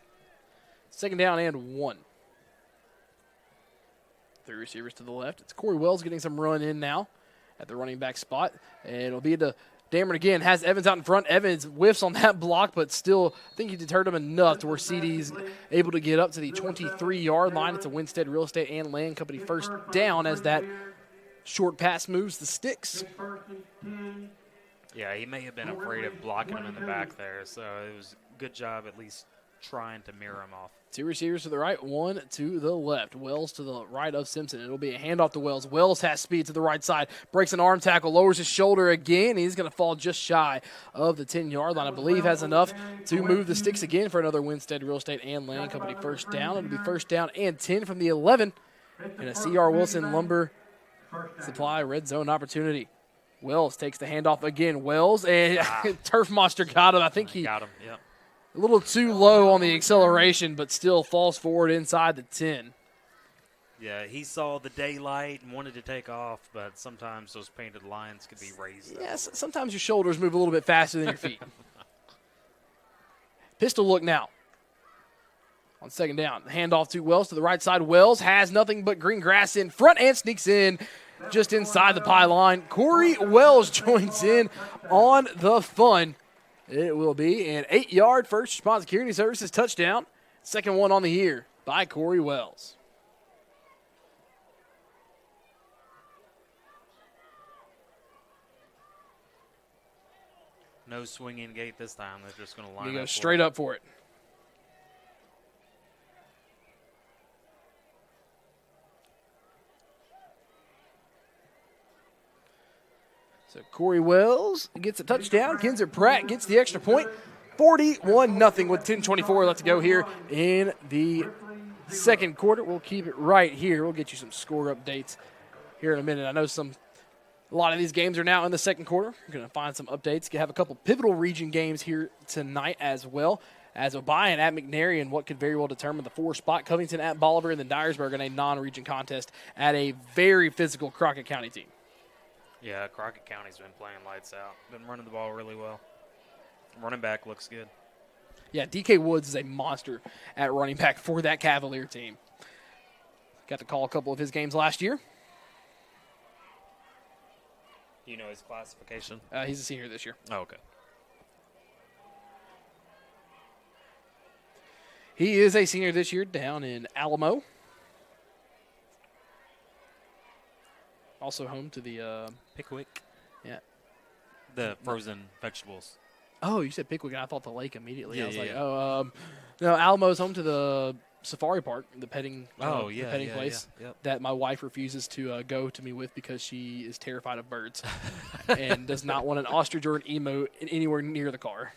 2nd down and 1. 3 receivers to the left. It's Corey Wells getting some run in now at the running back spot. And it'll be to Dameron again. Has Evans out in front. Evans whiffs on that block, but still I think he deterred him enough to where CD's able to get up to the 23-yard line. It's a Winstead Real Estate and Land Company 1st down as that short pass moves the sticks. Yeah, he may have been afraid of blocking him in the back there, so it was a good job at least trying to mirror him off. 2 receivers to the right, 1 to the left. Wells to the right of Simpson. It'll be a handoff to Wells. Wells has speed to the right side. Breaks an arm tackle, lowers his shoulder again. He's going to fall just shy of the 10-yard line. I believe has enough to move the sticks again for another Winstead Real Estate and Land Company 1st down. It'll be 1st down and 10 from the 11. And a C.R. Wilson Lumber Supply red zone opportunity. Wells takes the handoff again. Wells, and Turf Monster got him. I think he got him, yep. A little too low on the acceleration, but still falls forward inside the 10. Yeah, he saw the daylight and wanted to take off, but sometimes those painted lines could be raised. Yes, sometimes your shoulders move a little bit faster than your feet. Pistol look now on 2nd down. Handoff to Wells to the right side. Wells has nothing but green grass in front and sneaks in just inside the pylon. Corey Wells joins in on the fun. It will be an 8-yard First Response Security Services touchdown. 2nd one on the year by Corey Wells. No swinging gate this time. They're just going to line up. You go straight up for it. So Corey Wells gets a touchdown. Kinzer Pratt gets the extra point. 41-0 with 10:24 left to go here in the 2nd quarter. We'll keep it right here. We'll get you some score updates here in a minute. I know a lot of these games are now in the 2nd quarter. We're going to find some updates. You have a couple pivotal region games here tonight as well. As O'Brien at McNary in what could very well determine the 4 spot. Covington at Bolivar, and then Dyersburg in a non-region contest at a very physical Crockett County team. Yeah, Crockett County's been playing lights out. Been running the ball really well. Running back looks good. Yeah, DK Woods is a monster at running back for that Cavalier team. Got to call a couple of his games last year. Do you know his classification? He's a senior this year. Oh, okay. He is a senior this year down in Alamo. Also home to the Pickwick. Yeah. The frozen vegetables. Oh, you said Pickwick, and I thought the lake immediately. Yeah, I was yeah, like, yeah. oh, no, Alamo's home to the safari park, the petting, the petting place Yep. that my wife refuses to go to me with because she is terrified of birds and does not want an ostrich or an emu anywhere near the car.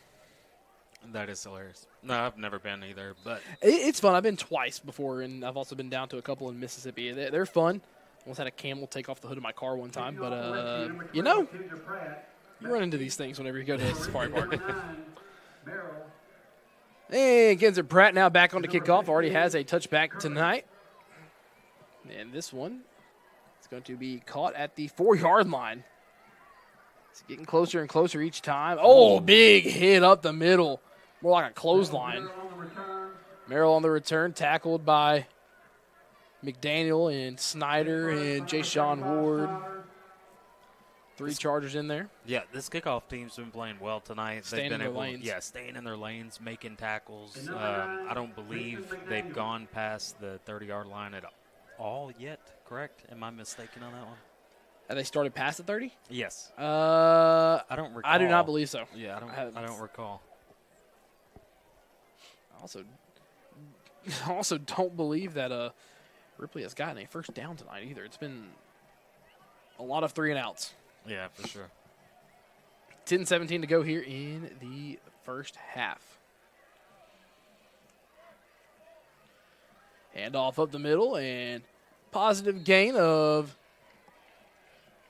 That is hilarious. No, I've never been either, but It's fun. I've been twice before, and I've also been down to a couple in Mississippi. They're fun. Almost had a camel take off the hood of my car one time, but you run into these things whenever you go to a safari park. And Genzer Pratt now back on the kickoff. Already has a touchback tonight. And this one is going to be caught at the 4-yard line. It's getting closer and closer each time. Oh, big hit up the middle. More like a clothesline. Merrill on the return, tackled by McDaniel and Snyder and Jay-Sean Ward. 3 Chargers in there. yeah, this kickoff team's been playing well tonight. Staying in their lanes. Yeah, staying in their lanes, making tackles. I don't believe they've gone past the 30-yard line at all yet, correct? Am I mistaken on that one? Have they started past the 30? Yes. I don't recall. I do not believe so. Yeah, I don't recall. Also don't believe that Ripley has gotten a first down tonight either. It's been a lot of 3-and-outs. Yeah, for sure. 10-17 to go here in the first half. Hand off up the middle, and positive gain of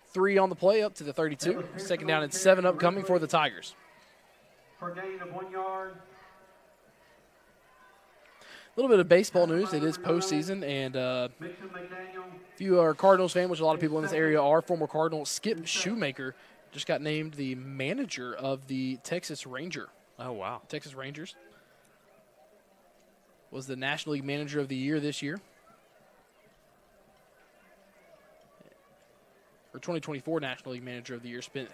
3 on the play up to the 32. Second down and 7 upcoming for the Tigers. For a gain of 1 yard. A little bit of baseball news. It is postseason, and if you are a Cardinals fan, which a lot of people in this area are, former Cardinal Skip Shoemaker just got named the manager of the Texas Ranger. Oh, wow. Texas Rangers. Was the National League Manager of the Year this year. Or 2024 National League Manager of the Year. Spent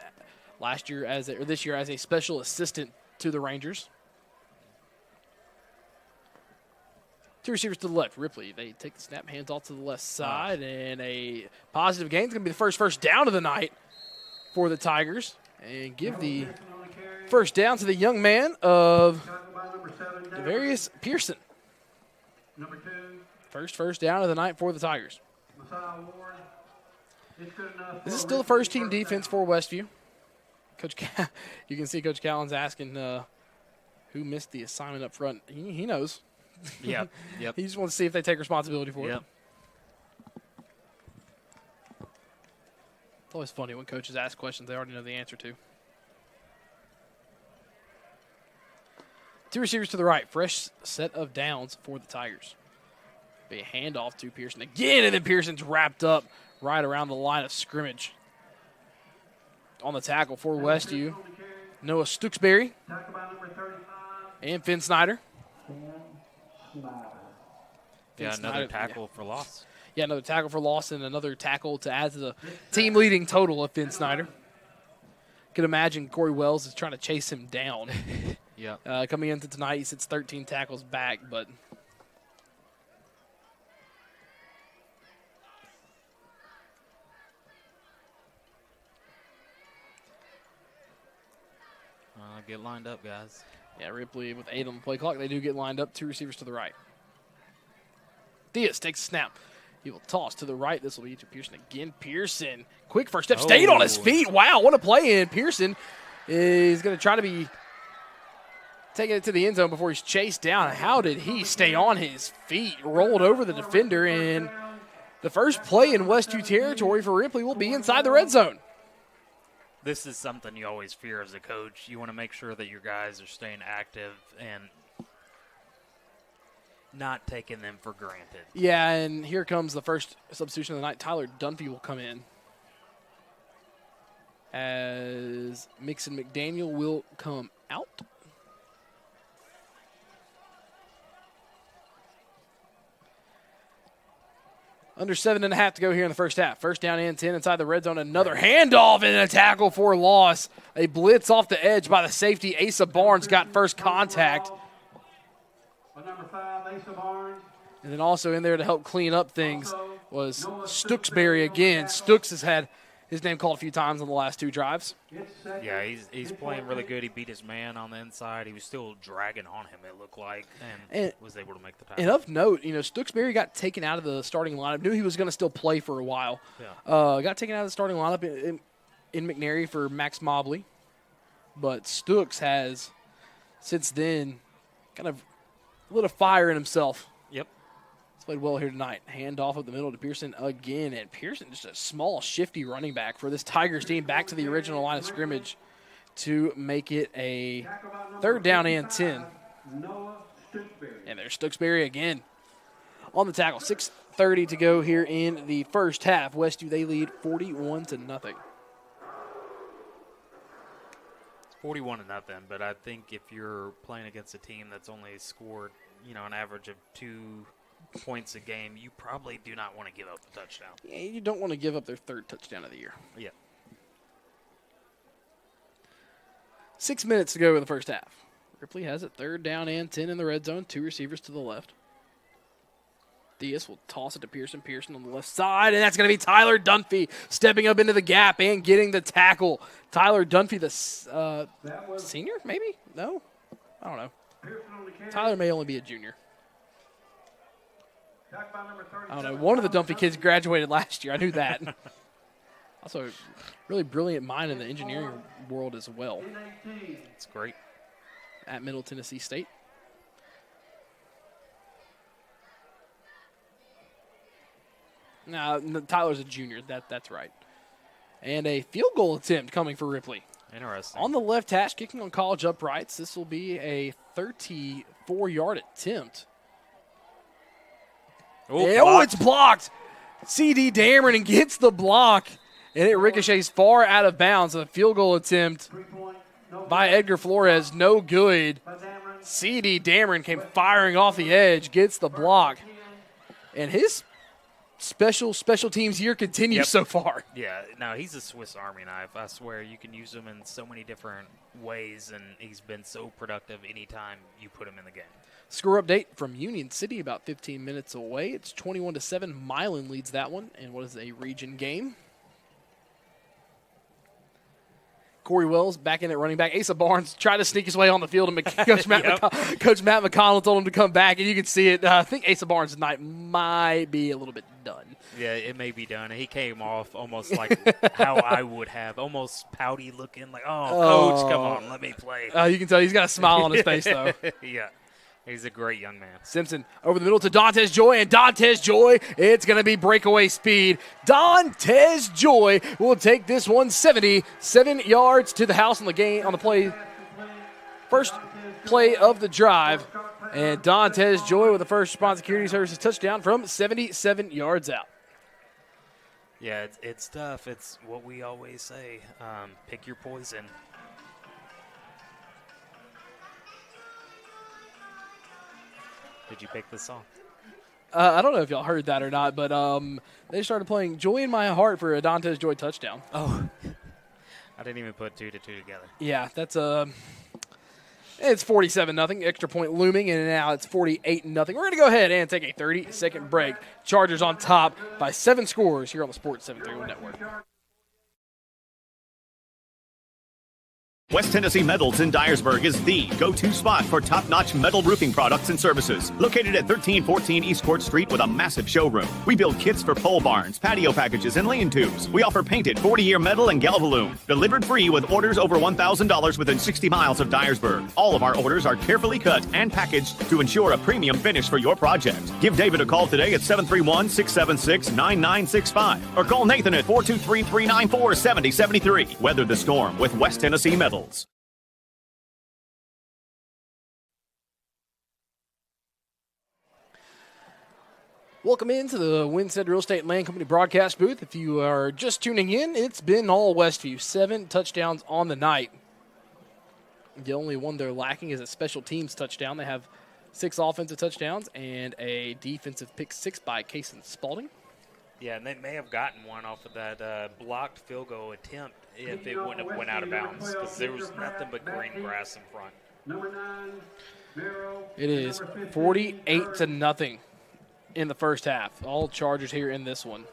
this year as a special assistant to the Rangers. 2 receivers to the left. Ripley, they take the snap, hands off to the left side, and a positive gain. It's going to be the first down of the night for the Tigers. And give the first down to the young man of Devarius Pearson. First down of the night for the Tigers. This is still the first-team defense for Westview. You can see Coach Callen's asking who missed the assignment up front. He knows. Yep. He just wants to see if they take responsibility for it. It's always funny when coaches ask questions they already know the answer to. 2 receivers to the right. Fresh set of downs for the Tigers. Be a handoff to Pearson again, and then Pearson's wrapped up right around the line of scrimmage. On the tackle for Westview, Noah Stooksbury and Finn Snyder. Another tackle for loss. Yeah, another tackle for loss and another tackle to add to the team-leading total of Finn Snyder. Could imagine Corey Wells is trying to chase him down. Coming into tonight, he sits 13 tackles back, but get lined up, guys. Yeah, Ripley with 8 on the play clock. They do get lined up. 2 receivers to the right. Diaz takes a snap. He will toss to the right. This will be to Pearson again. Pearson, quick first step, stayed on his feet. Wow, what a play in. Pearson is going to try to be taking it to the end zone before he's chased down. How did he stay on his feet? Rolled over the defender, and the first play in Westview territory for Ripley will be inside the red zone. This is something you always fear as a coach. You want to make sure that your guys are staying active and not taking them for granted. Yeah, and here comes the first substitution of the night. Tyler Dunphy will come in as Mixon McDaniel will come out. Under 7.5 to go here in the first half. First down and 10 inside the red zone. Another handoff and a tackle for loss. A blitz off the edge by the safety. Asa Barnes got first contact. Number 5, Asa Barnes. And then also in there to help clean up things was Stooksbury again. Stooks has had his name called a few times on the last 2 drives. Yeah, he's playing really good. He beat his man on the inside. He was still dragging on him, it looked like, and was able to make the tackle. And of note, Stooksbury got taken out of the starting lineup. Knew he was going to still play for a while. Yeah. Got taken out of the starting lineup in McNary for Max Mobley. But Stooks has, since then, kind of lit a fire in himself. Yep. He's played well here tonight. Hand off up the middle to Pearson again. And Pearson, just a small, shifty running back for this Tigers team, back to the original line of scrimmage to make it a third down and 10. And there's Stooksbury again on the tackle. 6:30 to go here in the first half. Westview, they lead 41-0. 41-0, but I think if you're playing against a team that's only scored, an average of 2 points a game, you probably do not want to give up a touchdown. Yeah, you don't want to give up their 3rd touchdown of the year. Yeah. 6 minutes to go in the first half. Ripley has it 3rd down and 10 in the red zone. 2 receivers to the left. Diaz will toss it to Pearson. Pearson on the left side, and that's going to be Tyler Dunphy stepping up into the gap and getting the tackle. Tyler Dunphy, the senior, maybe? No? I don't know. Tyler may only be a junior. I don't know. One of the Dunphy kids graduated last year. I knew that. Also, really brilliant mind in the engineering world as well. It's great. At Middle Tennessee State. No, Tyler's a junior. That's right. And a field goal attempt coming for Ripley. Interesting. On the left hash, kicking on college uprights. This will be a 34-yard attempt. It's blocked. C.D. Dameron gets the block, and it ricochets far out of bounds. A field goal attempt by Edgar Flores, no good. C.D. Dameron came firing off the edge, gets the block. And his special teams year continues so far. Yeah, no, he's a Swiss Army knife. I swear, you can use him in so many different ways, and he's been so productive anytime you put him in the game. Score update from Union City, about 15 minutes away. It's 21-7. Milan leads that one, and what is a region game. Corey Wells back in at running back. Asa Barnes tried to sneak his way on the field, and Coach Matt McConnell told him to come back, and you can see it. I think Asa Barnes tonight might be a little bit done. Yeah, it may be done. He came off almost like how I would have, almost pouty looking, like, Coach, come on, let me play. You can tell he's got a smile on his face, though. Yeah. He's a great young man. Simpson over the middle to Dantes Joy, and Dantes Joy, it's going to be breakaway speed. Dantes Joy will take this one 77 yards to the house on the play. First play of the drive, and Dantes Joy with the first response security services touchdown from 77 yards out. Yeah, it's tough. It's what we always say, pick your poison. Did you pick this song? I don't know if y'all heard that or not, but they started playing Joy in My Heart for a Dantes Joy touchdown. Oh. I didn't even put 2 to 2 together. Yeah, that's it's 47-0. Extra point looming, and now it's 48-0. We're going to go ahead and take a 30-second break. Chargers on top by 7 scores here on the Sports 731 Network. West Tennessee Metals in Dyersburg is the go-to spot for top-notch metal roofing products and services. Located at 1314 East Court Street with a massive showroom. We build kits for pole barns, patio packages, and lean-tos. We offer painted 40-year metal and Galvalume. Delivered free with orders over $1,000 within 60 miles of Dyersburg. All of our orders are carefully cut and packaged to ensure a premium finish for your project. Give David a call today at 731-676-9965 or call Nathan at 423-394-7073. Weather the storm with West Tennessee Metals. Welcome into the Winstead Real Estate Land Company broadcast booth. If you are just tuning in, it's been all Westview. 7 touchdowns on the night. The only one they're lacking is a special teams touchdown. They have 6 offensive touchdowns and a defensive pick 6 by Kason Spalding. Yeah, and they may have gotten one off of that blocked field goal attempt if it wouldn't have went out of bounds because there was nothing but green grass in front. It is 48-0 in the first half. All Chargers here in this one.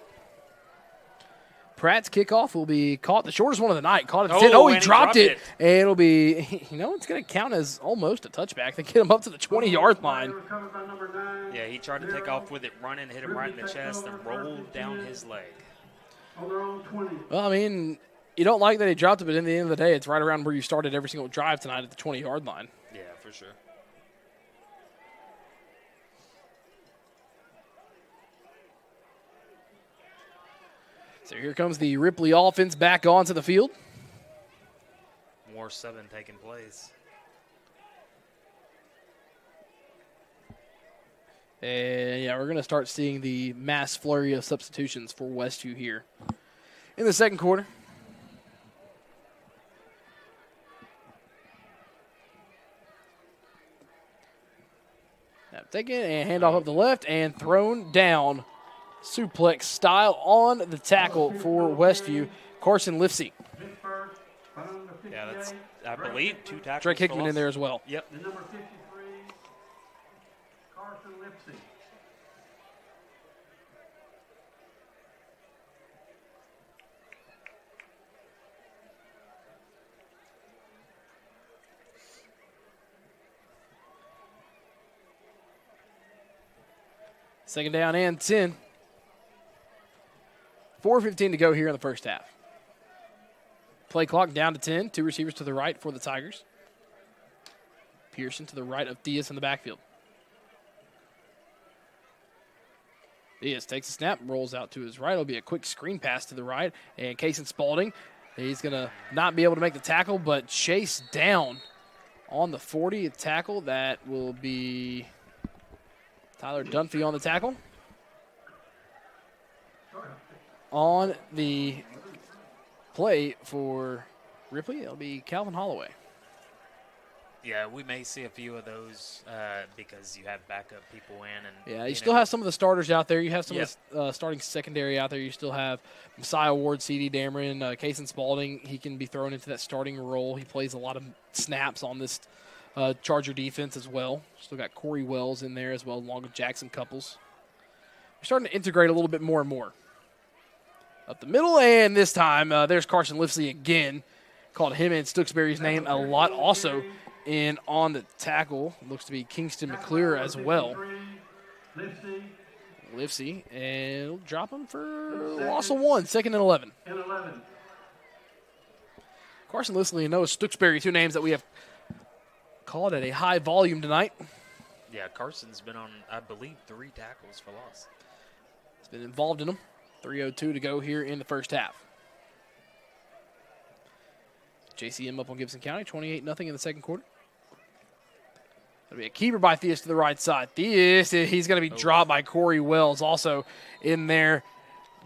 Pratt's kickoff will be caught, the shortest one of the night. Caught at 10. Oh, he dropped it. And it'll be, it's going to count as almost a touchback. They get him up to the 20-yard line. Yeah, he tried to take off with it running, hit him right in the chest, and rolled down his leg. Well, I mean, you don't like that he dropped it, but in the end of the day, it's right around where you started every single drive tonight at the 20-yard line. Yeah, for sure. So here comes the Ripley offense back onto the field. More 7 taking place. And, yeah, we're going to start seeing the mass flurry of substitutions for Westview here in the second quarter. Now taken and handoff up the left and thrown down. Suplex style on the tackle for Westview. Carson Lifsey. Yeah, that's, I believe, 2 tackles. Drake Hickman in there as well. Yep. The number 53, Carson Lipsy. Second down and 10. 4:15 to go here in the first half. Play clock down to 10. 2 receivers to the right for the Tigers. Pearson to the right of Diaz in the backfield. Diaz takes a snap, rolls out to his right. It'll be a quick screen pass to the right. And Kason Spalding, he's going to not be able to make the tackle, but chase down on the 40. A tackle that will be Tyler Dunphy on the tackle. On the play for Ripley, it'll be Calvin Holloway. Yeah, we may see a few of those because you have backup people in. And yeah, you still have some of the starters out there. You have some of the starting secondary out there. You still have Messiah Ward, C.D. Dameron, Kason Spalding. He can be thrown into that starting role. He plays a lot of snaps on this Charger defense as well. Still got Corey Wells in there as well, along with Jackson Couples. We're starting to integrate a little bit more and more. Up the middle, and this time, there's Carson Lifsey again. Called him and Stooksbury's name a lot also in on the tackle. Looks to be Kingston McClure as well. Lifsey, and he'll drop him for loss of 1, 2nd and 11. Carson Lifsey and Noah Stooksbury, 2 names that we have called at a high volume tonight. Yeah, Carson's been on, I believe, 3 tackles for loss. He's been involved in them. 3:02 to go here in the first half. JCM up on Gibson County, 28-0 in the second quarter. That'll be a keeper by Theus to the right side. Theus, he's going to be dropped by Corey Wells. Also in there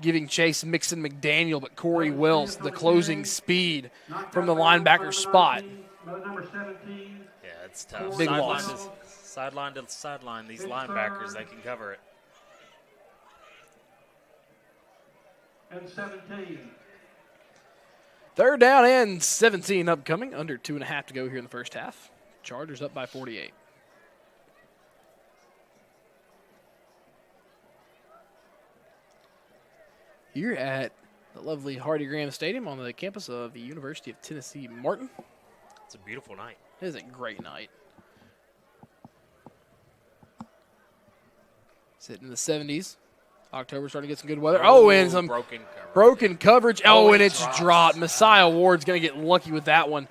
giving chase Mixon McDaniel, but Corey Wells, the closing speed from the linebacker spot. Yeah, it's tough. Big loss. Sideline to sideline, these linebackers, they can cover it. And 17. 3rd down and 17 upcoming. Under 2.5 to go here in the first half. Chargers up by 48. Here at the lovely Hardy Graham Stadium on the campus of the University of Tennessee, Martin. It's a beautiful night. It is a great night. Sitting in the 70s. October starting to get some good weather. Oh, and some broken coverage. Oh, and it's dropped. Messiah Ward's going to get lucky with that one.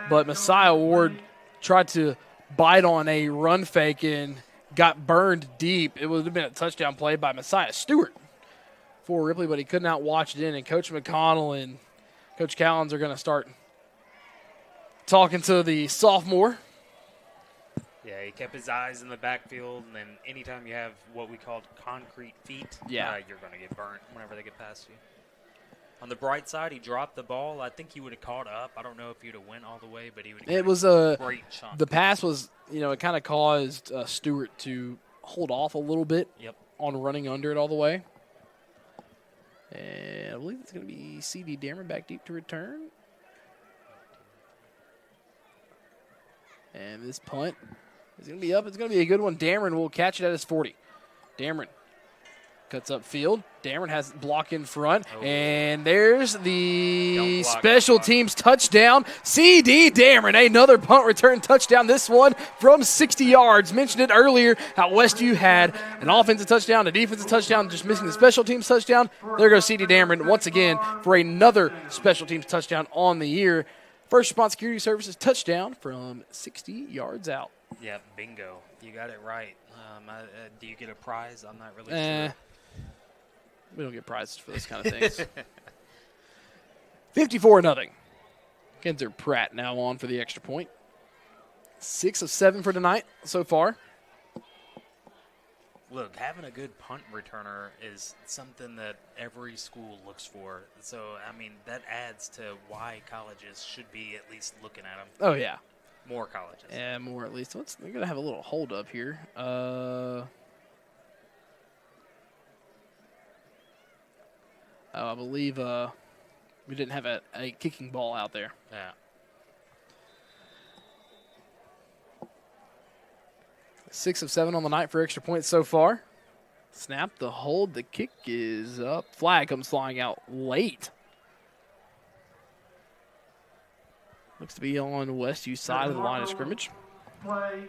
But Messiah Ward tried to bite on a run fake and got burned deep. It would have been a touchdown play by Messiah Stewart for Ripley, but he could not watch it in. And Coach McConnell and Coach Callens are going to start talking to the sophomore. Yeah, he kept his eyes in the backfield, and then anytime you have what we called concrete feet, you're going to get burnt whenever they get past you. On the bright side, he dropped the ball. I think he would have caught up. I don't know if he'd have went all the way, but he would have It was a great chunk. The pass was, it kind of caused Stewart to hold off a little bit on running under it all the way. And I believe it's going to be C.D. Dameron back deep to return. And this punt is going to be up. It's going to be a good one. Dameron will catch it at his 40. Dameron cuts up field. Dameron has block in front. Oh. And there's the special teams touchdown. C.D. Dameron, another punt return touchdown. This one from 60 yards. Mentioned it earlier how Westview had an offensive touchdown, a defensive touchdown, just missing the special teams touchdown. There goes C.D. Dameron once again for another special teams touchdown on the year. First Response Security Services touchdown from 60 yards out. Yeah, bingo. You got it right. Do you get a prize? I'm not really sure. We don't get prizes for this kind of things. 54-0. Kinzer Pratt now on for the extra point. 6 of 7 for tonight so far. Look, having a good punt returner is something that every school looks for. So, I mean, that adds to why colleges should be at least looking at them. Oh, yeah. More colleges. Yeah, more at least. We're going to have a little hold up here. I believe we didn't have a kicking ball out there. Yeah. Six of 7 on the night for extra points so far. Snap, the hold, the kick is up. Flag comes flying out late. Looks to be on Westview's side of the line of scrimmage. Play.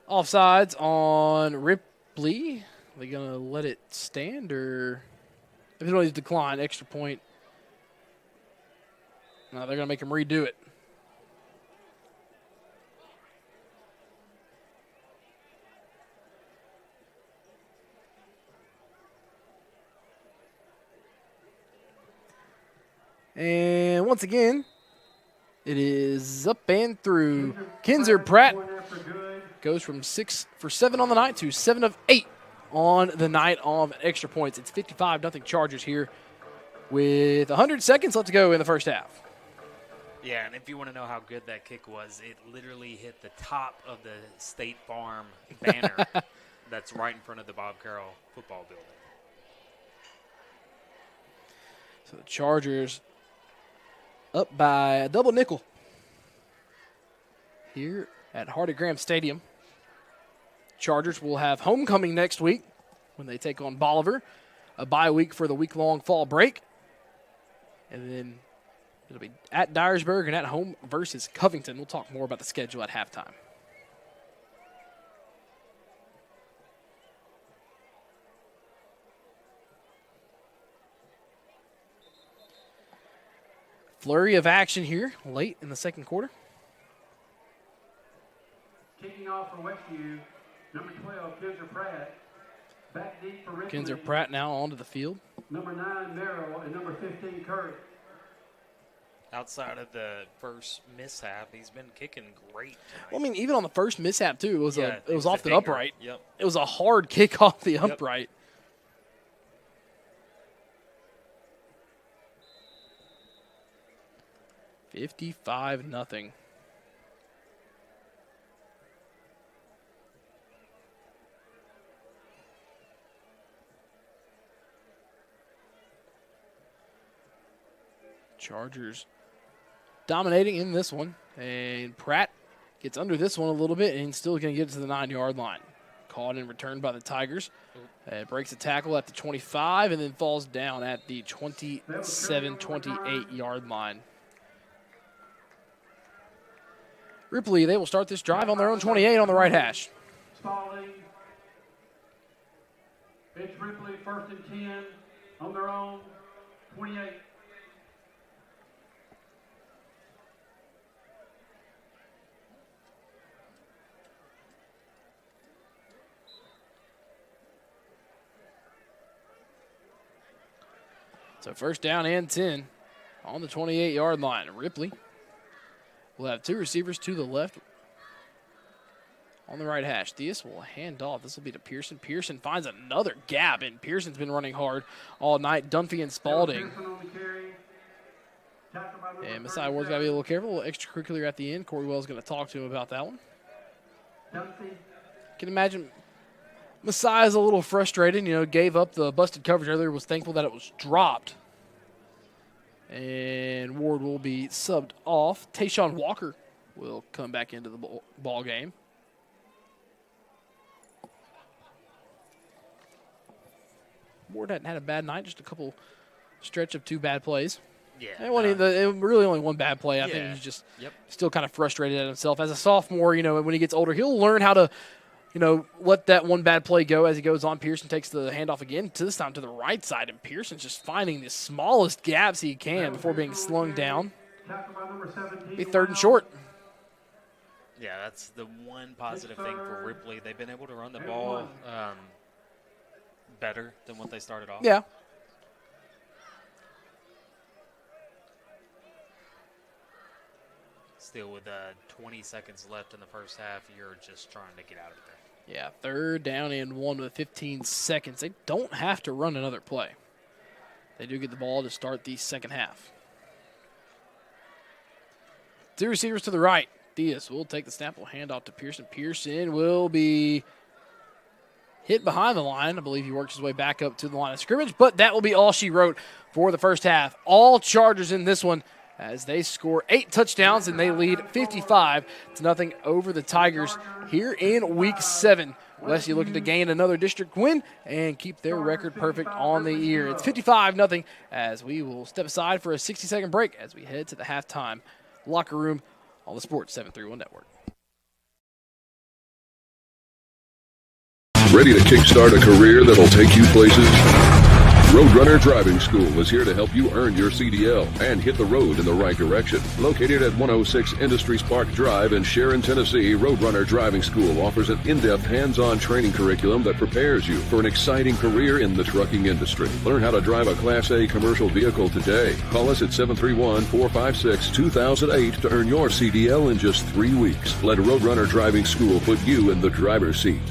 Offsides on Ripley. Are they going to let it stand, or if it always decline, extra point? No, they're going to make him redo it. And once again, it is up and through. Kinzer Pratt goes from 6 for 7 on the night to 7 of 8 on the night of extra points. It's 55-0 Chargers here with 100 seconds left to go in the first half. Yeah, and if you want to know how good that kick was, it literally hit the top of the State Farm banner that's right in front of the Bob Carroll football building. So the Chargers up by a double nickel here at Hardy Graham Stadium. Chargers will have homecoming next week when they take on Bolivar, a bye week for the week-long fall break. And then it'll be at Dyersburg and at home versus Covington. We'll talk more about the schedule at halftime. Flurry of action here late in the second quarter. Kicking off for Westview, number 12, Kinzer Pratt. Back deep for Ripley. Kinzer Pratt now onto the field. Number 9, Merrill, and number 15, Curry. Outside of the first mishap, he's been kicking great tonight. Well, I mean, even on the first mishap, too, it was off the finger. upright. Yep. It was a hard kick off the upright. 55-0. Chargers dominating in this one, and Pratt gets under this one a little bit and still going to get it to the 9-yard line. Caught and returned by the Tigers. Breaks a tackle at the 25 and then falls down at the 27, 28-yard line. Ripley, they will start this drive on their own 28 on the right hash. Stalling. It's Ripley, 1st and 10 on their own 28. So first down and 10 on the 28-yard line. Ripley will have two receivers to the left on the right hash. Diaz will hand off. This will be to Pearson. Pearson finds another gap, and Pearson's been running hard all night. Dunphy and Spalding And Messiah Ward's got to be a little careful. A little extracurricular at the end. Corey Wells going to talk to him about that one. Can imagine Messiah's a little frustrated. Gave up the busted coverage earlier. Was thankful that it was dropped. And Ward will be subbed off. Tayshawn Walker will come back into the ball game. Ward hadn't had a bad night, just a couple stretch of 2 bad plays. Yeah. It really only one bad play. I think he's just still kind of frustrated at himself. As a sophomore, when he gets older, he'll learn how to, let that one bad play go as he goes on. Pearson takes the handoff again, this time to the right side, and Pearson's just finding the smallest gaps he can before being slung down. Be 3rd and short. Yeah, that's the one positive thing for Ripley. They've been able to run the ball better than what they started off. Yeah. Still with 20 seconds left in the first half, you're just trying to get out of there. Yeah, 3rd down and 1 with 15 seconds. They don't have to run another play. They do get the ball to start the second half. 2 receivers to the right. Diaz will take the snap. Will hand off to Pearson. Pearson will be hit behind the line. I believe he works his way back up to the line of scrimmage, but that will be all she wrote for the first half. All Chargers in this one as they score 8 touchdowns and they lead 55-0 over the Tigers here in Week 7. Westview looking to gain another district win and keep their record perfect on the year. It's 55-0 as we will step aside for a 60-second break as we head to the halftime locker room on the Sports 731 Network. Ready to kickstart a career that'll take you places? Roadrunner Driving School is here to help you earn your CDL and hit the road in the right direction. Located at 106 Industries Park Drive in Sharon, Tennessee, Roadrunner Driving School offers an in-depth hands-on training curriculum that prepares you for an exciting career in the trucking industry. Learn how to drive a Class A commercial vehicle today. Call us at 731-456-2008 to earn your CDL in just 3 weeks. Let Roadrunner Driving School put you in the driver's seat.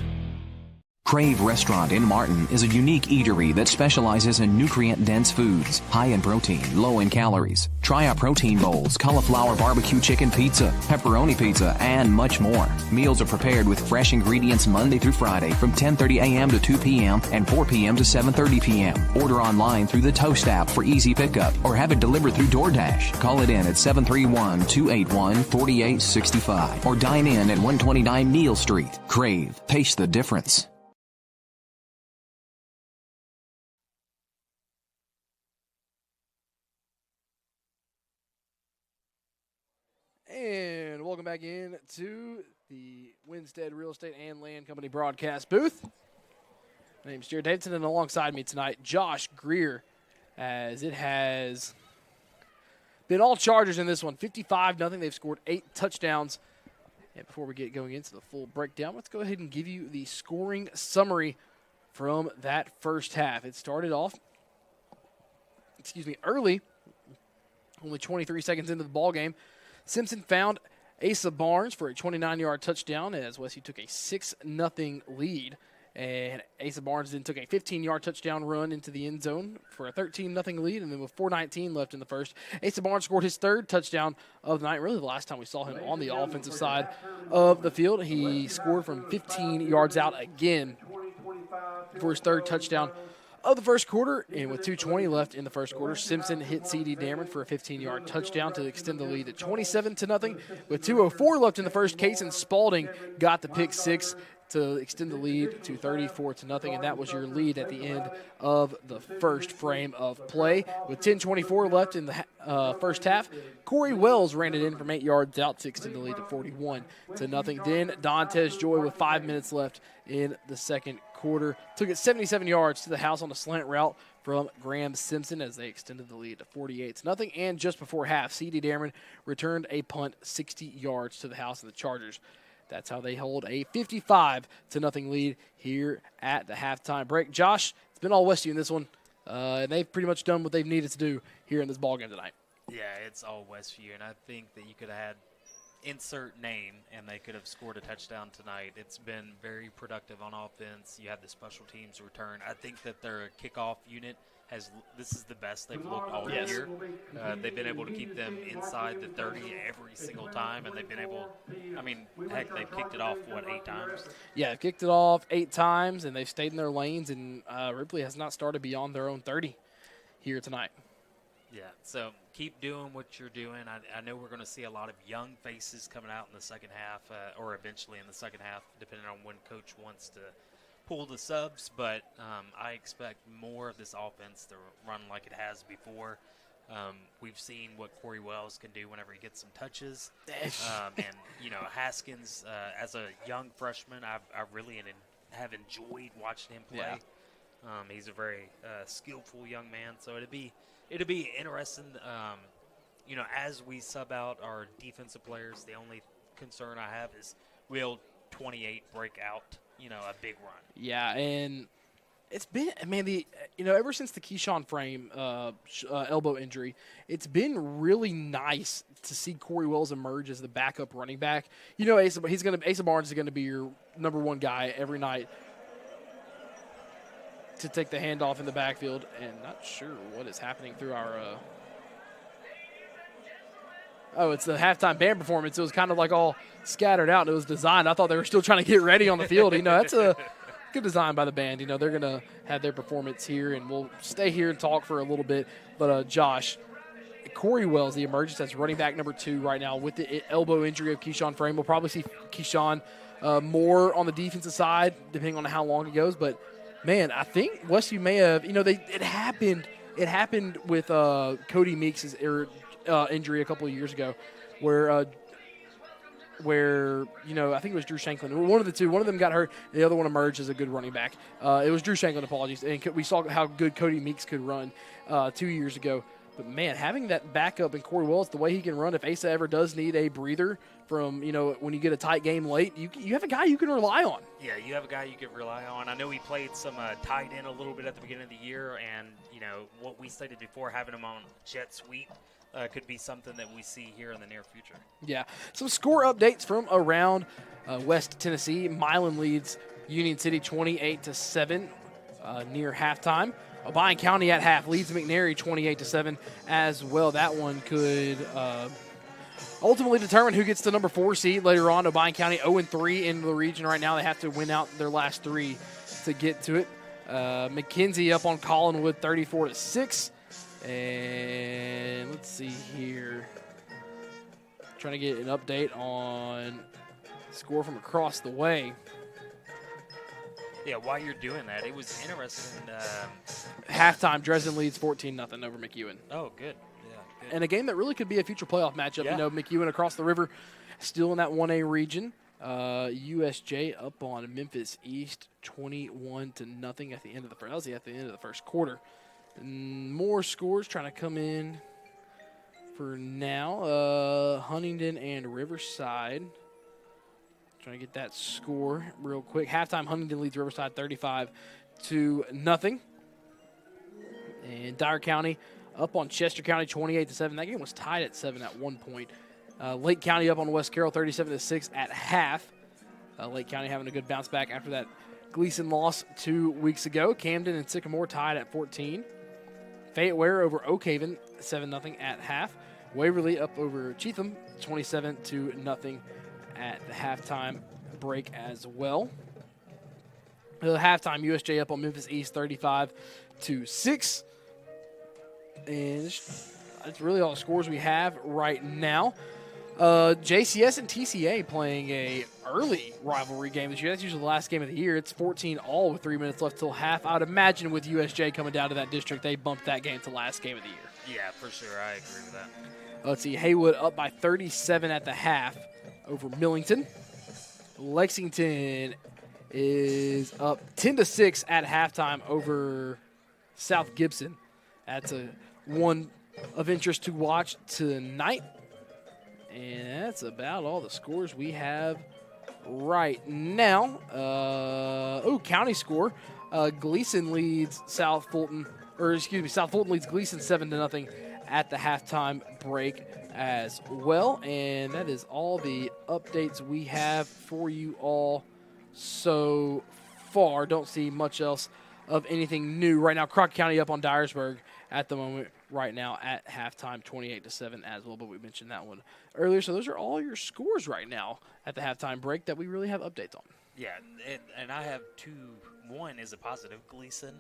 Crave Restaurant in Martin is a unique eatery that specializes in nutrient-dense foods, high in protein, low in calories. Try our protein bowls, cauliflower barbecue chicken pizza, pepperoni pizza, and much more. Meals are prepared with fresh ingredients Monday through Friday from 10:30 a.m. to 2 p.m. and 4 p.m. to 7:30 p.m. Order online through the Toast app for easy pickup or have it delivered through DoorDash. Call it in at 731-281-4865 or dine in at 129 Neal Street. Crave. Taste the difference. And welcome back in to the Winstead Real Estate and Land Company broadcast booth. My name is Jared Davidson, and alongside me tonight, Josh Greer, as it has been all Chargers in this one, 55-0. They've scored 8 touchdowns. And before we get going into the full breakdown, let's go ahead and give you the scoring summary from that first half. It started off, early, only 23 seconds into the ball game. Simpson found Asa Barnes for a 29-yard touchdown as Westview took a 6-0 lead. And Asa Barnes then took a 15-yard touchdown run into the end zone for a 13-0 lead. And then with 4:19 left in the first, Asa Barnes scored his 3rd touchdown of the night. Really the last time we saw him on the offensive side of the field. He scored from 15 yards out again for his 3rd touchdown of the first quarter, and with 2:20 left in the first quarter, Simpson hit C.D. Dameron for a 15-yard touchdown to extend the lead to 27-0. With 2:04 left in the first, Cason Spalding got the pick 6 to extend the lead to 34-0, and that was your lead at the end of the first frame of play. With 10:24 left in the first half, Corey Wells ran it in from 8 yards out to extend the lead to 41-0. Then Dantes Joy with 5 minutes left in the second quarter took it 77 yards to the house on a slant route from Graham Simpson as they extended the lead to 48-0. And just before half, C.D. Dameron returned a punt 60 yards to the house of the Chargers. That's how they hold a 55-0 lead here at the halftime break. Josh, it's been all Westview in this one, and they've pretty much done what they've needed to do here in this ballgame tonight. Yeah, it's all Westview, and I think that you could have had insert name, and they could have scored a touchdown tonight. It's been very productive on offense. You have the special teams return. I think that their kickoff unit this is the best they've looked all year. They've been able to keep them inside the 30 every single time, and they've been able, heck, they've kicked it off, 8 times? Yeah, kicked it off 8 times, and they've stayed in their lanes, and Ripley has not started beyond their own 30 here tonight. Yeah, so keep doing what you're doing. I know we're going to see a lot of young faces coming out in the second half, or eventually in the second half, depending on when Coach wants to pull the subs, but I expect more of this offense to run like it has before. We've seen what Corey Wells can do whenever he gets some touches. And, Haskins, as a young freshman, I really have enjoyed watching him play. Yeah. He's a very skillful young man, so it'd be interesting. As we sub out our defensive players, the only concern I have is will 28 break out, a big run. Yeah, and it's been, ever since the Keyshawn Frame elbow injury, it's been really nice to see Corey Wells emerge as the backup running back. Asa Barnes is going to be your number one guy every night to take the handoff in the backfield, and not sure what is happening through our it's the halftime band performance. It was kind of like all scattered out, and it was designed. I thought they were still trying to get ready on the field. That's a good design by the band. They're going to have their performance here, and we'll stay here and talk for a little bit. But, Josh, Corey Wells, the emergence as running back number 2 right now with the elbow injury of Keyshawn Frame. We'll probably see Keyshawn more on the defensive side, depending on how long it goes. But, man, I think Westview may have, it happened with Cody Meeks' injury a couple of years ago where I think it was Drew Shanklin. One of the two. One of them got hurt. The other one emerged as a good running back. It was Drew Shanklin, apologies. And we saw how good Cody Meeks could run 2 years ago. But, man, having that backup in Corey Wells, the way he can run, if Asa ever does need a breather from, when you get a tight game late, you have a guy you can rely on. Yeah, you have a guy you can rely on. I know he played some tight end a little bit at the beginning of the year, and, what we stated before, having him on jet sweep, could be something that we see here in the near future. Yeah. Some score updates from around West Tennessee. Milan leads Union City 28-7 near halftime. O'Brien County at half leads McNary 28-7 as well. That one could ultimately determine who gets the number 4 seed later on. O'Brien County 0-3 in the region right now. They have to win out their last 3 to get to it. McKenzie up on Collinwood 34-6. And let's see here. Trying to get an update on score from across the way. Yeah, while you're doing that, it was interesting. Halftime, Dresden leads 14-0 over McEwen. Oh, good. Yeah, good. And a game that really could be a future playoff matchup. Yeah. McEwen across the river, still in that 1A region. USJ up on Memphis East 21-0 at the end of the first. That was at the end of the first quarter. And more scores trying to come in for now. Huntingdon and Riverside. Trying to get that score real quick. Halftime, Huntingdon leads Riverside 35-0. And Dyer County up on Chester County 28-7. That game was tied at 7 at one point. Lake County up on West Carroll 37-6 at half. Lake County having a good bounce back after that Gleason loss 2 weeks ago. Camden and Sycamore tied at 14. Fayette Ware over Oak Haven 7-0 at half. Waverly up over Cheatham 27-0 at the halftime break as well. Halftime, USJ up on Memphis East 35-6. And that's really all the scores we have right now. JCS and TCA playing a early rivalry game this year. That's usually the last game of the year. It's 14-all with 3 minutes left till half. I would imagine with USJ coming down to that district, they bumped that game to last game of the year. Yeah, for sure. I agree with that. Let's see. Haywood up by 37 at the half over Millington. Lexington is up 10-6 at halftime over South Gibson. That's a one of interest to watch tonight. And that's about all the scores we have right now. County score. Gleason leads South Fulton leads Gleason 7-0 at the halftime break as well. And that is all the updates we have for you all so far. Don't see much else of anything new right now. Crockett County up on Dyersburg at the moment right now at halftime, 28-7 as well, but we mentioned that one earlier. So those are all your scores right now at the halftime break that we really have updates on. Yeah, and I have two. One is a positive. Gleason,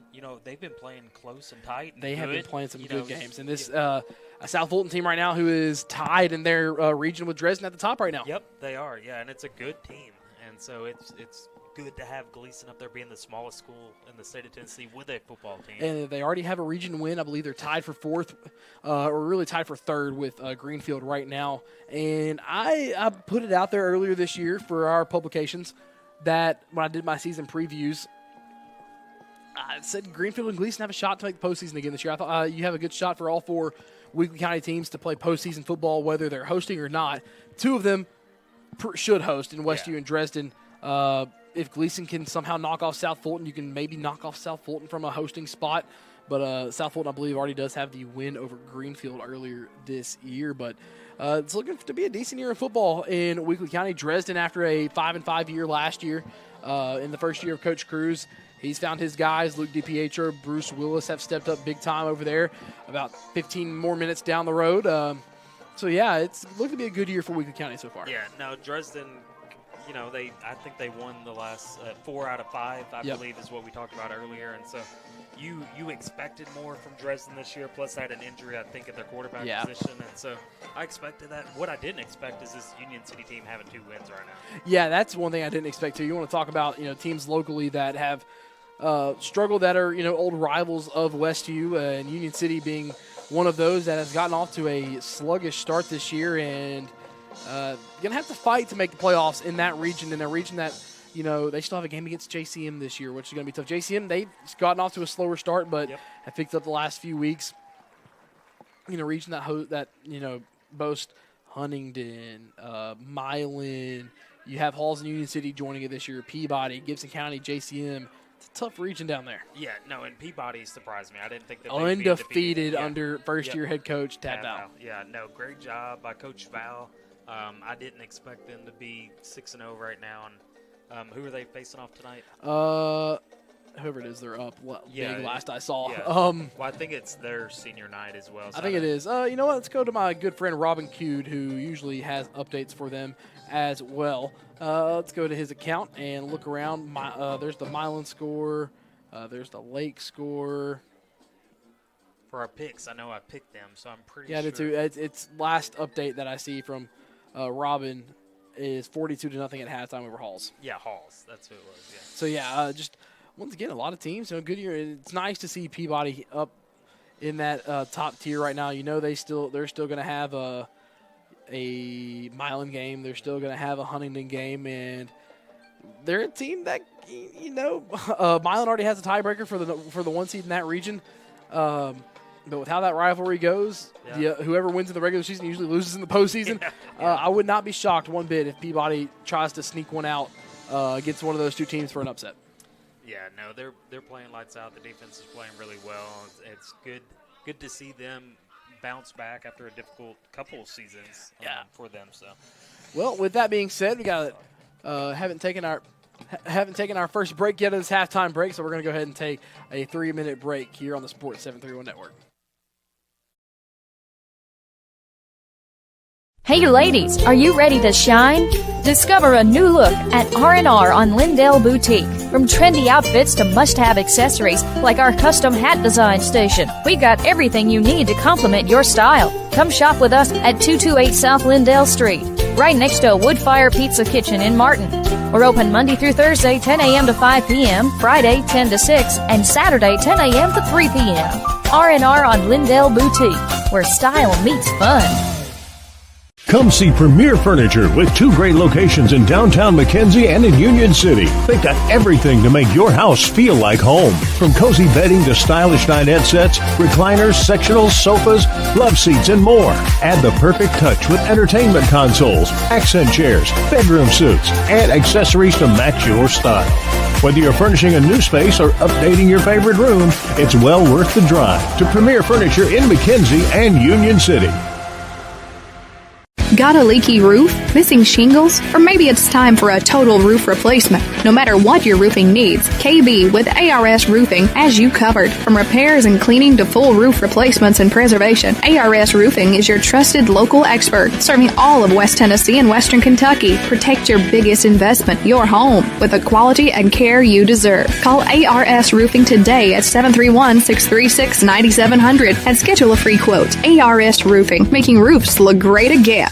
they've been playing close and tight. And they have been playing some good games. games. And this a South Fulton team right now who is tied in their region with Dresden at the top right now. Yep, they are. Yeah, and it's a good team. And so it's good to have Gleason up there being the smallest school in the state of Tennessee with a football team. And they already have a region win. I believe they're tied for fourth or really tied for third with Greenfield right now. And I put it out there earlier this year for our publications that when I did my season previews, I said Greenfield and Gleason have a shot to make the postseason again this year. I thought you have a good shot for all four Weakley County teams to play postseason football, whether they're hosting or not. Two of them should host in Westview and Dresden. If Gleason can somehow knock off South Fulton, you can maybe knock off South Fulton from a hosting spot. But South Fulton, I believe, already does have the win over Greenfield earlier this year. But it's looking to be a decent year of football in Weakley County. Dresden, after a 5-5 year last year, in the first year of Coach Cruz, he's found his guys. Luke DiPietro, Bruce Willis have stepped up big time over there, about 15 more minutes down the road. So, yeah, it's looking to be a good year for Weakley County so far. Yeah, no, Dresden, I think they won the last 4 out of 5, I believe is what we talked about earlier. And so you expected more from Dresden this year, plus they had an injury, I think, at their quarterback position. And so I expected that. What I didn't expect is this Union City team having 2 wins right now. Yeah, that's one thing I didn't expect, too. You want to talk about, teams locally that have struggled, that are, old rivals of Westview, and Union City being one of those that has gotten off to a sluggish start this year and going to have to fight to make the playoffs in that region, that, they still have a game against JCM this year, which is going to be tough. JCM, they've gotten off to a slower start, but have picked up the last few weeks. Region that boasts Huntingdon, Milan. You have Halls and Union City joining it this year, Peabody, Gibson County, JCM. It's a tough region down there. Yeah, no, and Peabody surprised me. I didn't think that undefeated under first-year head coach Tad Val. Yeah, no, great job by Coach Val. I didn't expect them to be 6-0 right now. And who are they facing off tonight? Whoever it is, they're up. Big last I saw. Yeah. Well, I think it's their senior night as well. So I think it is. You know what? Let's go to my good friend Robin Cude, who usually has updates for them as well. Let's go to his account and look around. There's the Milan score. There's the Lake score. For our picks, I know I picked them, so I'm pretty sure. Yeah, I did too. It's last update that I see from Robin is 42-0 at halftime over Halls. Yeah, Halls. That's who it was. Yeah. So yeah, just once again, a lot of teams. Good year. It's nice to see Peabody up in that top tier right now. They're still going to have a Milan game. They're still going to have a Huntingdon game, and they're a team that Milan already has a tiebreaker for the 1 seed in that region. But with how that rivalry goes, whoever wins in the regular season usually loses in the postseason. I would not be shocked one bit if Peabody tries to sneak one out against one of those two teams for an upset. Yeah, no, they're playing lights out. The defense is playing really well. It's good to see them bounce back after a difficult couple of seasons for them. So, well, with that being said, we got haven't taken our first break yet of this halftime break, so we're going to go ahead and take a 3-minute break here on the Sports 731 Network. Hey ladies, are you ready to shine? Discover a new look at R&R on Lindale Boutique. From trendy outfits to must-have accessories like our custom hat design station, we got everything you need to complement your style. Come shop with us at 228 South Lindale Street, right next to a Woodfire Pizza Kitchen in Martin. We're open Monday through Thursday, 10 a.m. to 5 p.m., Friday, 10 to 6, and Saturday, 10 a.m. to 3 p.m. R&R on Lindale Boutique, where style meets fun. Come see Premier Furniture with 2 great locations in downtown McKenzie and in Union City. They've got everything to make your house feel like home. From cozy bedding to stylish dinette sets, recliners, sectionals, sofas, love seats, and more. Add the perfect touch with entertainment consoles, accent chairs, bedroom suites, and accessories to match your style. Whether you're furnishing a new space or updating your favorite room, it's well worth the drive to Premier Furniture in McKenzie and Union City. Got a leaky roof? Missing shingles? Or maybe it's time for a total roof replacement. No matter what your roofing needs, KB with ARS Roofing has you covered. From repairs and cleaning to full roof replacements and preservation, ARS Roofing is your trusted local expert, serving all of West Tennessee and Western Kentucky. Protect your biggest investment, your home, with the quality and care you deserve. Call ARS Roofing today at 731-636-9700 and schedule a free quote. ARS Roofing, making roofs look great again.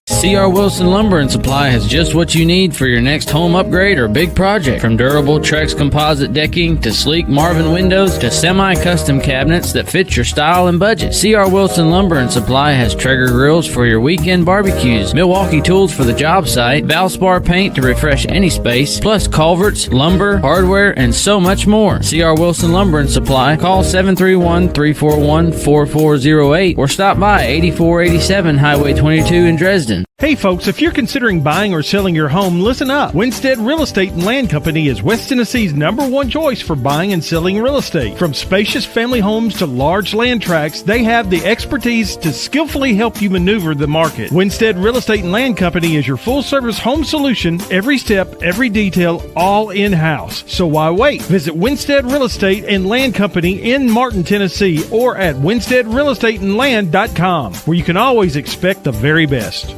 C.R. Wilson Lumber and Supply has just what you need for your next home upgrade or big project. From durable Trex composite decking to sleek Marvin windows to semi-custom cabinets that fit your style and budget. C.R. Wilson Lumber and Supply has Traeger grills for your weekend barbecues, Milwaukee tools for the job site, Valspar paint to refresh any space, plus culverts, lumber, hardware, and so much more. C.R. Wilson Lumber and Supply. Call 731-341-4408 or stop by 8487 Highway 22 in Dresden. Hey folks, if you're considering buying or selling your home, listen up. Winstead Real Estate and Land Company is West Tennessee's #1 choice for buying and selling real estate. From spacious family homes to large land tracts, they have the expertise to skillfully help you maneuver the market. Winstead Real Estate and Land Company is your full-service home solution, every step, every detail, all in-house. So why wait? Visit Winstead Real Estate and Land Company in Martin, Tennessee, or at winsteadrealestateandland.com, where you can always expect the very best.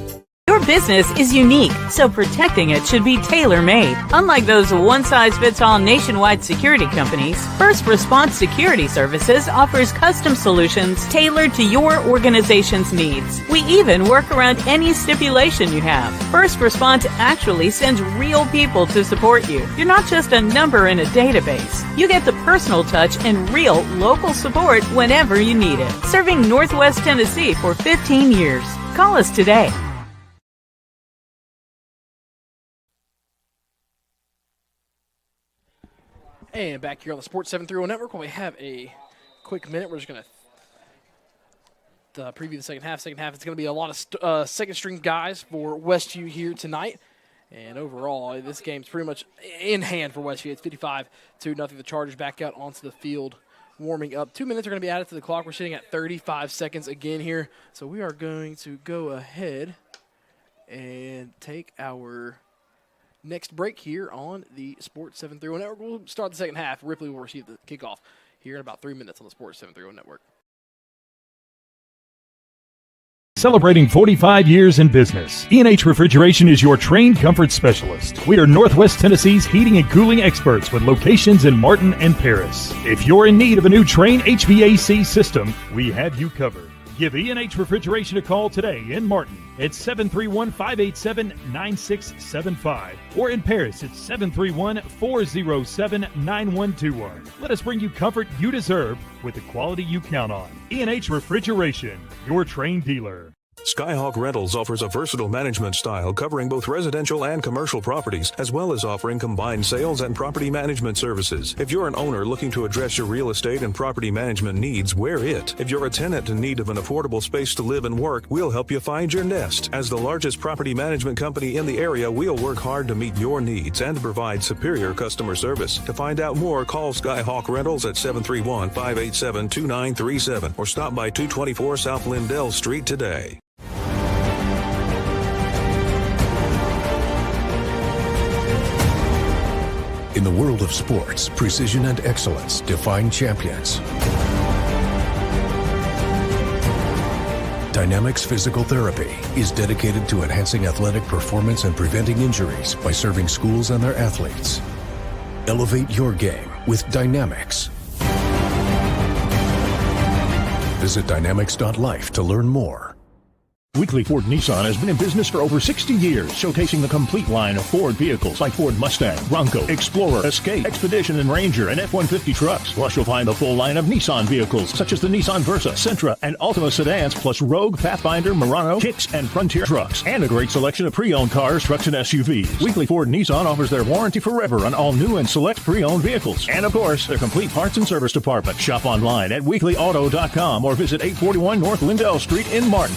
Your business is unique, so protecting it should be tailor-made. Unlike those one-size-fits-all nationwide security companies, First Response Security Services offers custom solutions tailored to your organization's needs. We even work around any stipulation you have. First Response actually sends real people to support you. You're not just a number in a database. You get the personal touch and real local support whenever you need it. Serving Northwest Tennessee for 15 years. Call us today. And back here on the Sports 730 Network, when we have a quick minute, we're just going to preview the second half. Second half, it's going to be a lot of second-string guys for Westview here tonight. And overall, this game's pretty much in hand for Westview. It's 55-0. The Chargers back out onto the field, warming up. 2 minutes are going to be added to the clock. We're sitting at 35 seconds again here. So we are going to go ahead and take our next break here on the Sports 730 Network. We'll start the second half. Ripley will receive the kickoff here in about 3 minutes on the Sports 730 Network. Celebrating 45 years in business, E&H Refrigeration is your trained comfort specialist. We are Northwest Tennessee's heating and cooling experts with locations in Martin and Paris. If you're in need of a new Trane HVAC system, we have you covered. Give E&H Refrigeration a call today in Martin at 731-587-9675 or in Paris at 731-407-9121. Let us bring you comfort you deserve with the quality you count on. E&H Refrigeration, your trained dealer. Skyhawk Rentals offers a versatile management style covering both residential and commercial properties, as well as offering combined sales and property management services. If you're an owner looking to address your real estate and property management needs, we're it. If you're a tenant in need of an affordable space to live and work, we'll help you find your nest. As the largest property management company in the area, we'll work hard to meet your needs and provide superior customer service. To find out more, call Skyhawk Rentals at 731-587-2937 or stop by 224 South Lindell Street today. In the world of sports, precision and excellence define champions. Dynamics Physical Therapy is dedicated to enhancing athletic performance and preventing injuries by serving schools and their athletes. Elevate your game with Dynamics. Visit dynamics.life to learn more. Weekly Ford Nissan has been in business for over 60 years, showcasing the complete line of Ford vehicles like Ford Mustang, Bronco, Explorer, Escape, Expedition, and Ranger, and F-150 trucks. Plus, you'll find the full line of Nissan vehicles, such as the Nissan Versa, Sentra, and Altima sedans, plus Rogue, Pathfinder, Murano, Kicks, and Frontier trucks, and a great selection of pre-owned cars, trucks, and SUVs. Weekly Ford Nissan offers their warranty forever on all new and select pre-owned vehicles. And, of course, their complete parts and service department. Shop online at weeklyauto.com or visit 841 North Lindell Street in Martin.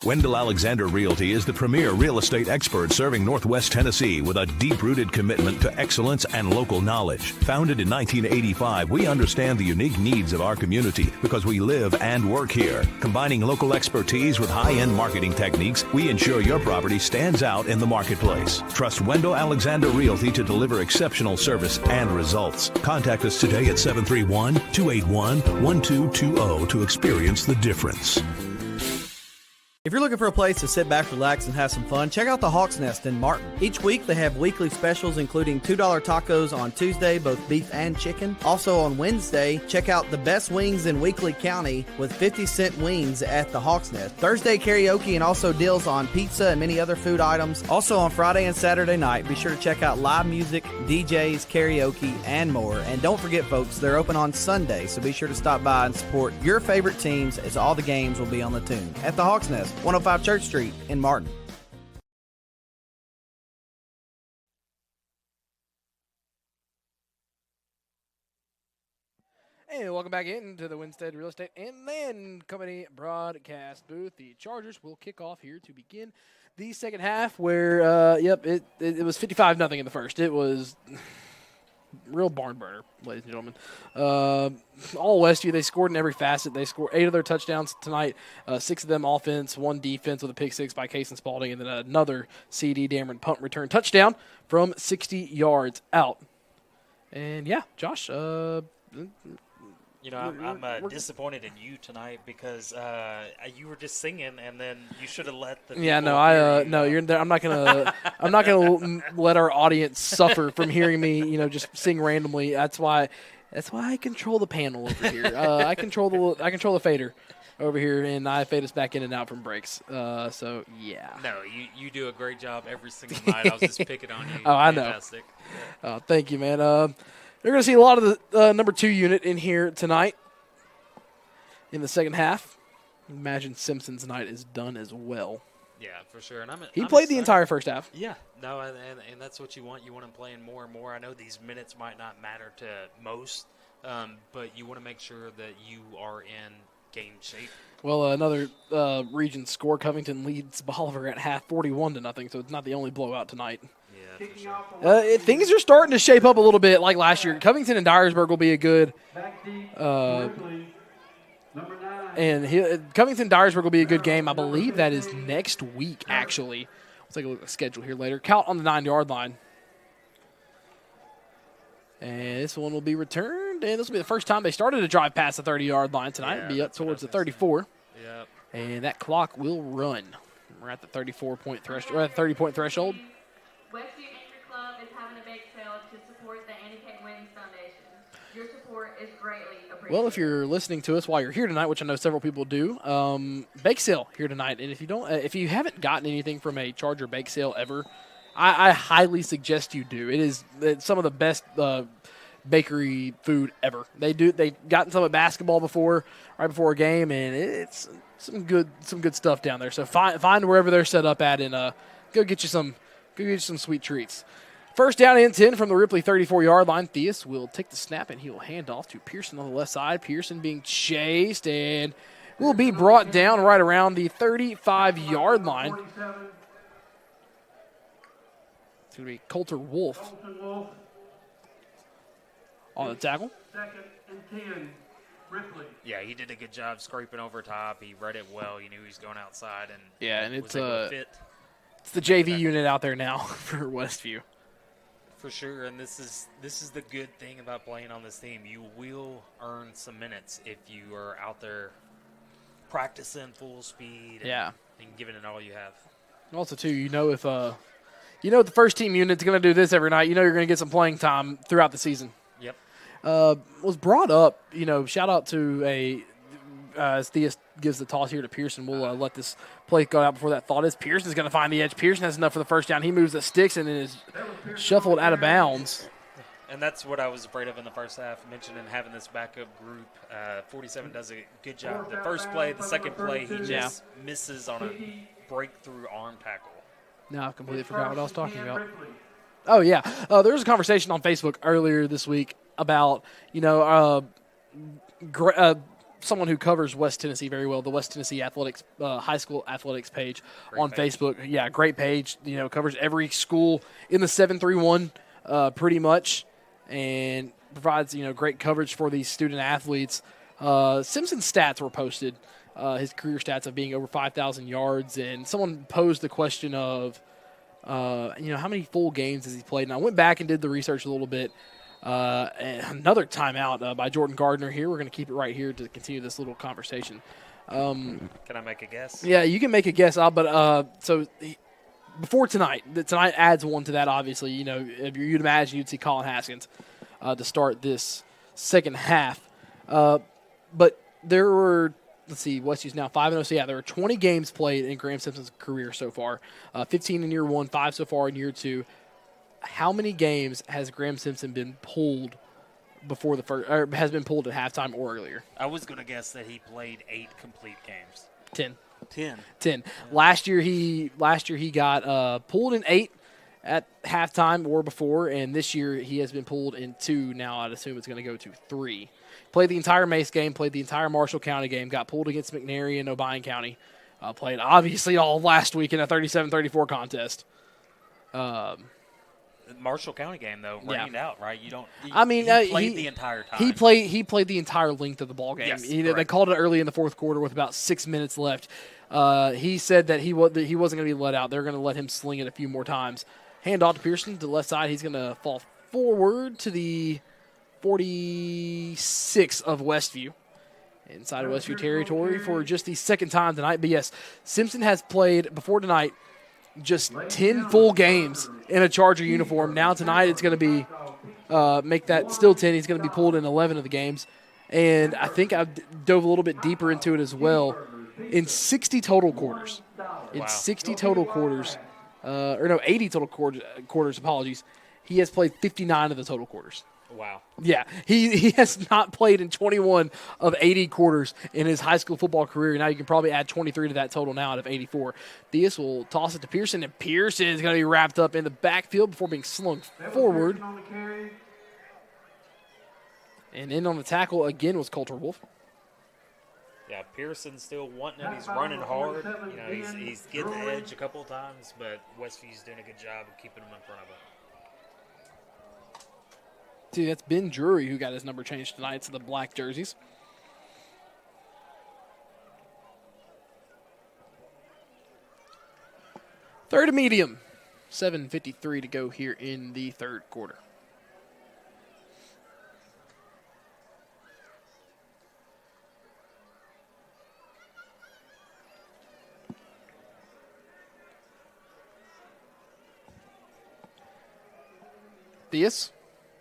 Wendell Alexander Realty is the premier real estate expert serving Northwest Tennessee with a deep-rooted commitment to excellence and local knowledge. Founded in 1985, we understand the unique needs of our community because we live and work here. Combining local expertise with high-end marketing techniques, we ensure your property stands out in the marketplace. Trust Wendell Alexander Realty to deliver exceptional service and results. Contact us today at 731-281-1220 to experience the difference. If you're looking for a place to sit back, relax, and have some fun, check out the Hawk's Nest in Martin. Each week they have weekly specials including $2 tacos on Tuesday, both beef and chicken. Also on Wednesday, check out the best wings in Weakley County with 50-cent wings at the Hawk's Nest. Thursday karaoke and also deals on pizza and many other food items. Also on Friday and Saturday night, be sure to check out live music, DJs, karaoke, and more. And don't forget, folks, they're open on Sunday, so be sure to stop by and support your favorite teams as all the games will be on the tune at the Hawk's Nest. 105 Church Street in Martin. And welcome back into the Winstead Real Estate and Land Company broadcast booth. The Chargers will kick off here to begin the second half where, it was 55-0 in the first. It was real barn burner, ladies and gentlemen. All Westview, they scored in every facet. They scored 8 of their touchdowns tonight, 6 of them offense, 1 defense with a pick six by Cason Spalding, and then another CD Dameron punt return touchdown from 60 yards out. And, yeah, Josh, I'm disappointed in you tonight because you were just singing, and then you should have let the you're there. I'm not gonna let our audience suffer from hearing me, just sing randomly. That's why I control the panel over here. I control the fader over here, and I fade us back in and out from breaks. So yeah. No, you do a great job every single night. I was just picking on you. Oh, I know. Fantastic. Thank you, man. You're going to see a lot of the number 2 unit in here tonight in the second half. Imagine Simpson's night is done as well. Yeah, for sure. And he played the entire first half. Yeah, no, and that's what you want. You want him playing more and more. I know these minutes might not matter to most, but you want to make sure that you are in game shape. Well, another region score. Covington leads Bolivar at half 41-0, so it's not the only blowout tonight. Yeah, for sure. Things are starting to shape up a little bit like last year. Covington and Dyersburg will be a good Covington-Dyersburg will be a good game. I believe that is next week, actually. We'll take a look at the schedule here later. Count on the 9-yard line. And this one will be returned, and this will be the first time they started to drive past the 30-yard line tonight. It'll be up towards the 34. Yep. And that clock will run. We're at the 30-point threshold. Westview Entry Club is having a bake sale to support the Annie K. Winnings Foundation. Your support is greatly appreciated. Well, if you're listening to us while you're here tonight, which I know several people do, bake sale here tonight. And if you haven't gotten anything from a Charger bake sale ever, I highly suggest you do. It's some of the best bakery food ever. They've gotten some at basketball right before a game, and it's some good stuff down there. So find wherever they're set up at, and go get you some sweet treats. First down and 10 from the Ripley 34-yard line. Theus will take the snap, and he will hand off to Pearson on the left side. Pearson being chased and will be brought down right around the 35-yard line. It's going to be Coulter Wolf on the tackle. Second and 10, Ripley. Yeah, he did a good job scraping over top. He read it well. He knew he was going outside, and it's fit. It's the JV unit out there now for Westview. For sure, and this is the good thing about playing on this team. You will earn some minutes if you are out there practicing full speed and giving it all you have. Also, too, if the first team unit's going to do this every night, you're going to get some playing time throughout the season. Yep. Was brought up, shout out to as Theus gives the toss here to Pearson. We'll let this play go out before that thought is. Pearson's going to find the edge. Pearson has enough for the first down. He moves the sticks and is shuffled out of bounds. And that's what I was afraid of in the first half, mentioning having this backup group. 47 does a good job. The first play, the second play, he just misses on a breakthrough arm tackle. No, I completely forgot what I was talking about. Oh, yeah. There was a conversation on Facebook earlier this week about, someone who covers West Tennessee very well, the West Tennessee Athletics high school athletics page on Facebook. Yeah, great page. Covers every school in the 731 pretty much, and provides great coverage for these student athletes. Simpson's stats were posted. His career stats of being over 5,000 yards, and someone posed the question of, how many full games has he played? And I went back and did the research a little bit. And another timeout by Jordan Gardner here. We're going to keep it right here to continue this little conversation. Can I make a guess? Yeah, you can make a guess, before tonight adds one to that, obviously. You'd imagine you'd see Colin Haskins to start this second half. But there were, Westview's now 5-0. So, there were 20 games played in Graham Simpson's career so far. 15 in year 1, 5 so far in year 2. How many games has Graham Simpson been pulled before the first, or has been pulled at halftime or earlier? I was going to guess that he played 8 complete games. 10. 10. Last year he got pulled in 8 at halftime or before, and this year he has been pulled in 2. Now I'd assume it's going to go to 3. Played the entire Mace game, played the entire Marshall County game, got pulled against McNary and O'Brien County. Played obviously all of last week in a 37-34 contest. Marshall County game, though, rained out, right? He played the entire time. He played the entire length of the ball game. Yes, they called it early in the fourth quarter with about 6 minutes left. He said that he wasn't going to be let out. They're going to let him sling it a few more times. Hand off to Pearson to the left side. He's going to fall forward to the 46 of Westview. Inside of Westview territory for just the second time tonight. But, yes, Simpson has played before tonight just 10 full games in a Charger uniform. Now tonight it's going to be make that still 10. He's going to be pulled in 11 of the games. And I think I dove a little bit deeper into it as well. In 60 total quarters. In 60 total quarters. 80 total quarters, apologies. He has played 59 of the total quarters. Wow. Yeah, he has not played in 21 of 80 quarters in his high school football career. Now you can probably add 23 to that total now out of 84. Diaz will toss it to Pearson, and Pearson is going to be wrapped up in the backfield before being slung forward. And in on the tackle again was Coulter Wolf. Yeah, Pearson's still wanting it. He's running hard. He's getting the edge a couple of times, but Westview's doing a good job of keeping him in front of him. See, that's Ben Drury who got his number changed tonight to the black jerseys. Third and medium. 7:53 to go here in the third quarter. Diaz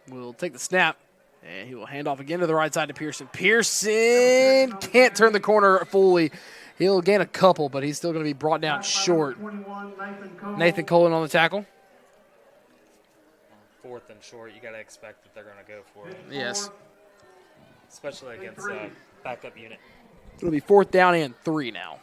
will take the snap, and he will hand off again to the right side to Pearson. Pearson can't turn the corner fully. He'll gain a couple, but he's still going to be brought down short. Nathan Colon on the tackle. 4th and short, you got to expect that they're going to go for it. Yes. Especially against a backup unit. It'll be 4th down and 3 now.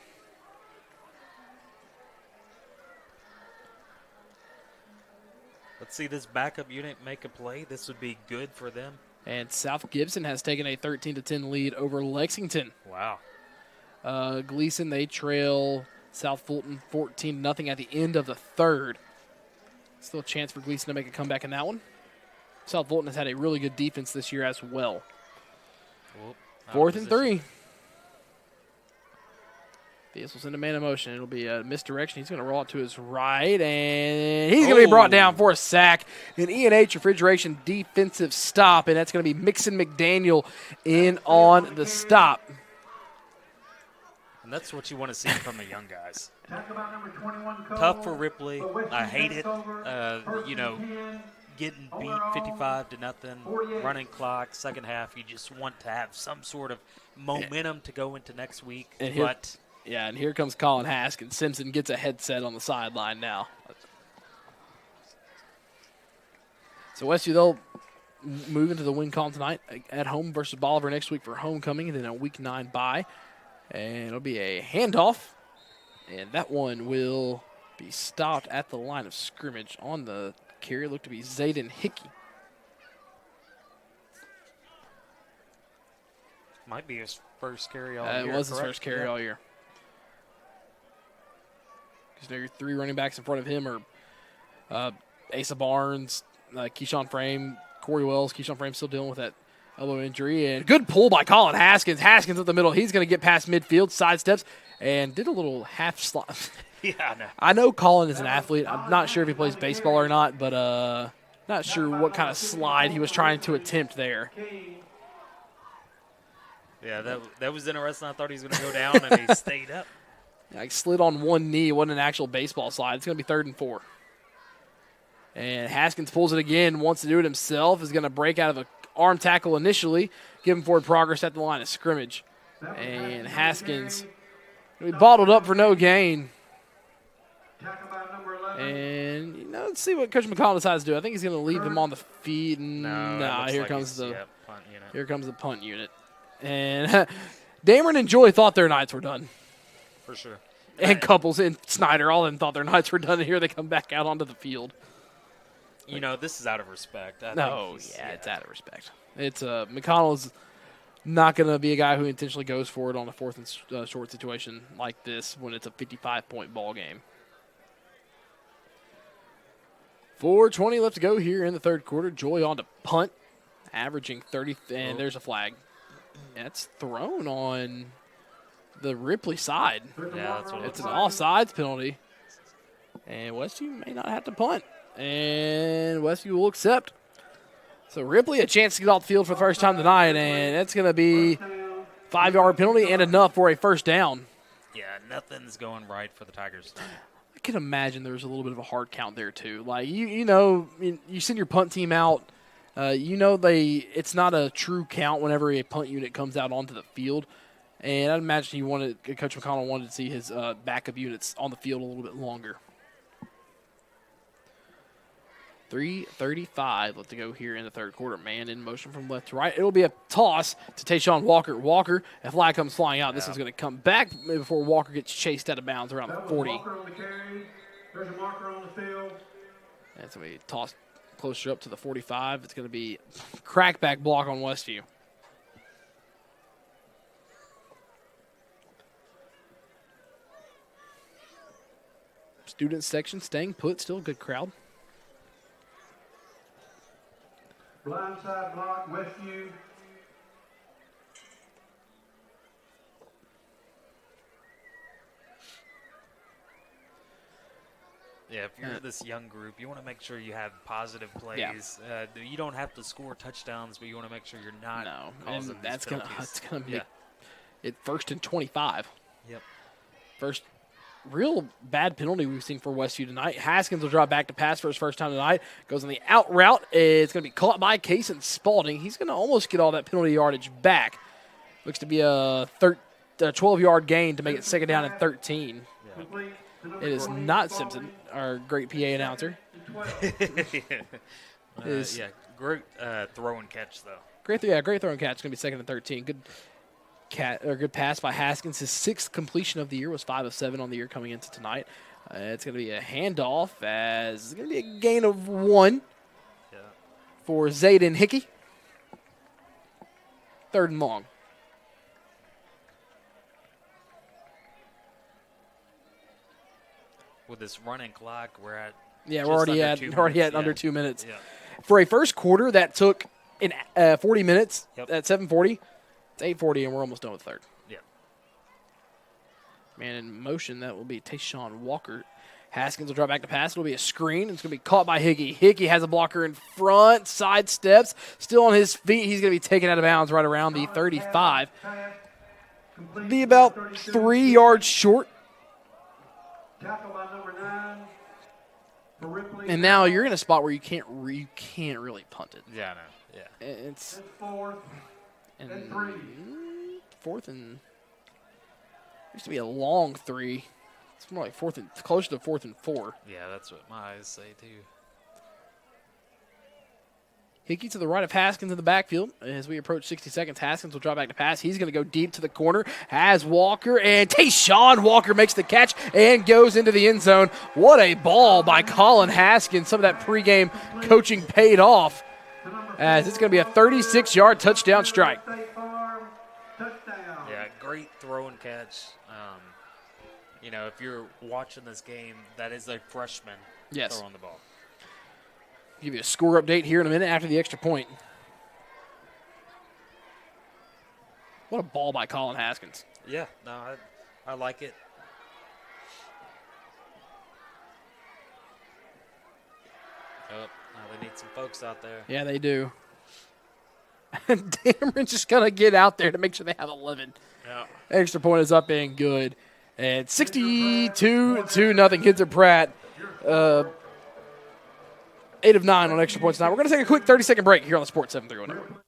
Let's see this backup unit make a play. This would be good for them. And South Gibson has taken a 13-10 lead over Lexington. Wow. Gleason, they trail South Fulton 14-0 at the end of the third. Still a chance for Gleason to make a comeback in that one. South Fulton has had a really good defense this year as well. 4th and 3. This will send a man in motion. It'll be a misdirection. He's going to roll it to his right, and he's going to be brought down for a sack. An E&H Refrigeration defensive stop, and that's going to be Mixon McDaniel in on the stop. And that's what you want to see from the young guys. Tough for Ripley. I hate it. Getting beat 55-0, running clock, second half. You just want to have some sort of momentum to go into next week. And here comes Colin Haskins. Simpson gets a headset on the sideline now. So Westview, they'll move into the win column tonight at home versus Bolivar next week for homecoming, and then a Week 9 bye. And it'll be a handoff, and that one will be stopped at the line of scrimmage. On the carry, looked to be Zayden Hickey. Might be his first carry all year. It was his first carry all year. Because your 3 running backs in front of him are Asa Barnes, Keyshawn Frame, Corey Wells. Keyshawn Frame still dealing with that elbow injury. And good pull by Colin Haskins. Haskins up the middle. He's going to get past midfield, sidesteps, and did a little half slide. Yeah, I know. I know Colin is an athlete. I'm not sure if he plays baseball or not, but not sure what kind of slide he was trying to attempt there. Yeah, that was interesting. I thought he was going to go down, and he stayed up. Yeah, he slid on one knee. It wasn't an actual baseball slide. It's going to be 3rd and 4. And Haskins pulls it again, wants to do it himself, is going to break out of an arm tackle initially, give him forward progress at the line of scrimmage. And Haskins will be bottled up for no gain. And, let's see what Coach McConnell decides to do. I think he's going to leave him on the feet. No, here comes the punt unit. And Dameron and Joy thought their nights were done. For sure. And Couples and Snyder, all of them thought their nights were done, and here they come back out onto the field. This is out of respect. It's out of respect. It's McConnell's not going to be a guy who intentionally goes for it on a 4th and short situation like this when it's a 55-point ball game. 4:20 left to go here in the 3rd quarter. Joy on to punt, averaging 30, and there's a flag. That's thrown on the Ripley side. Yeah, that's what it's an offsides penalty. And Westview may not have to punt. And Westview will accept. So Ripley a chance to get off the field for the first time tonight, and it's going to be 5-yard penalty and enough for a first down. Yeah, nothing's going right for the Tigers tonight. I can imagine there's a little bit of a hard count there too. Like you send your punt team out. It's not a true count whenever a punt unit comes out onto the field. And I'd imagine Coach McConnell wanted to see his backup units on the field a little bit longer. 3:35 left to go here in the 3rd quarter. Man in motion from left to right. It'll be a toss to Tayshawn Walker. Walker, a flag comes flying out. This is going to come back before Walker gets chased out of bounds around the 40. Walker on the carry. There's a marker on the field. That's going to be tossed closer up to the 45. It's going to be crackback block on Westview. Student section staying put. Still a good crowd. Blindside block, Westview. Yeah, if you're this young group, you want to make sure you have positive plays. Yeah. You don't have to score touchdowns, but you want to make sure you're not causing these that's penalties. Gonna make it 1st and 25. Yep. First real bad penalty we've seen for Westview tonight. Haskins will drop back to pass for his first time tonight. Goes on the out route. It's going to be caught by Kaysen Spalding. He's going to almost get all that penalty yardage back. Looks to be a 12-yard gain to make it 2nd down and 13. Yeah. It is not Simpson, our great PA announcer. Great throw and catch, though. Great throw and catch. It's going to be 2nd and 13. Good pass by Haskins. His 6th completion of the year was 5 of 7 on the year coming into tonight. It's going to be a handoff as it's going to be a gain of 1 for Zayden Hickey. 3rd and long. With this running clock, we're at we're already at under 2 minutes. Yeah. For a first quarter that took 40 minutes at 7:40. It's 8:40, and we're almost done with 3rd. Yeah. Man in motion, that will be Tayshawn Walker. Haskins will drop back to pass. It'll be a screen. It's going to be caught by Hickey. Hickey has a blocker in front, side steps, still on his feet. He's going to be taken out of bounds right around the 35. Be about 3 yards short. Tackle by number 9 for Ripley. And now you're in a spot where you can't really punt it. Yeah, I know. Yeah. It's 4th and 3. 4th and used to be a long 3. It's more like closer to 4th and 4. Yeah, that's what my eyes say too. Hickey to the right of Haskins in the backfield. As we approach 60 seconds, Haskins will drop back to pass. He's going to go deep to the corner. Has Walker, and Tayshawn Walker makes the catch and goes into the end zone. What a ball by Colin Haskins. Some of that pregame coaching paid off, as it's going to be a 36-yard touchdown strike. great throw and catch. If you're watching this game, that is a freshman throwing the ball. Give you a score update here in a minute after the extra point. What a ball by Colin Haskins. Yeah, no, I like it. Oh, now they need some folks out there. Yeah, they do. Dameron's just going to get out there to make sure they have 11. Yeah. Extra point is up and good. And 62-0, Kidser Pratt. 8 of 9 on extra points now. We're going to take a quick 30-second break here on the Sports 730 Network.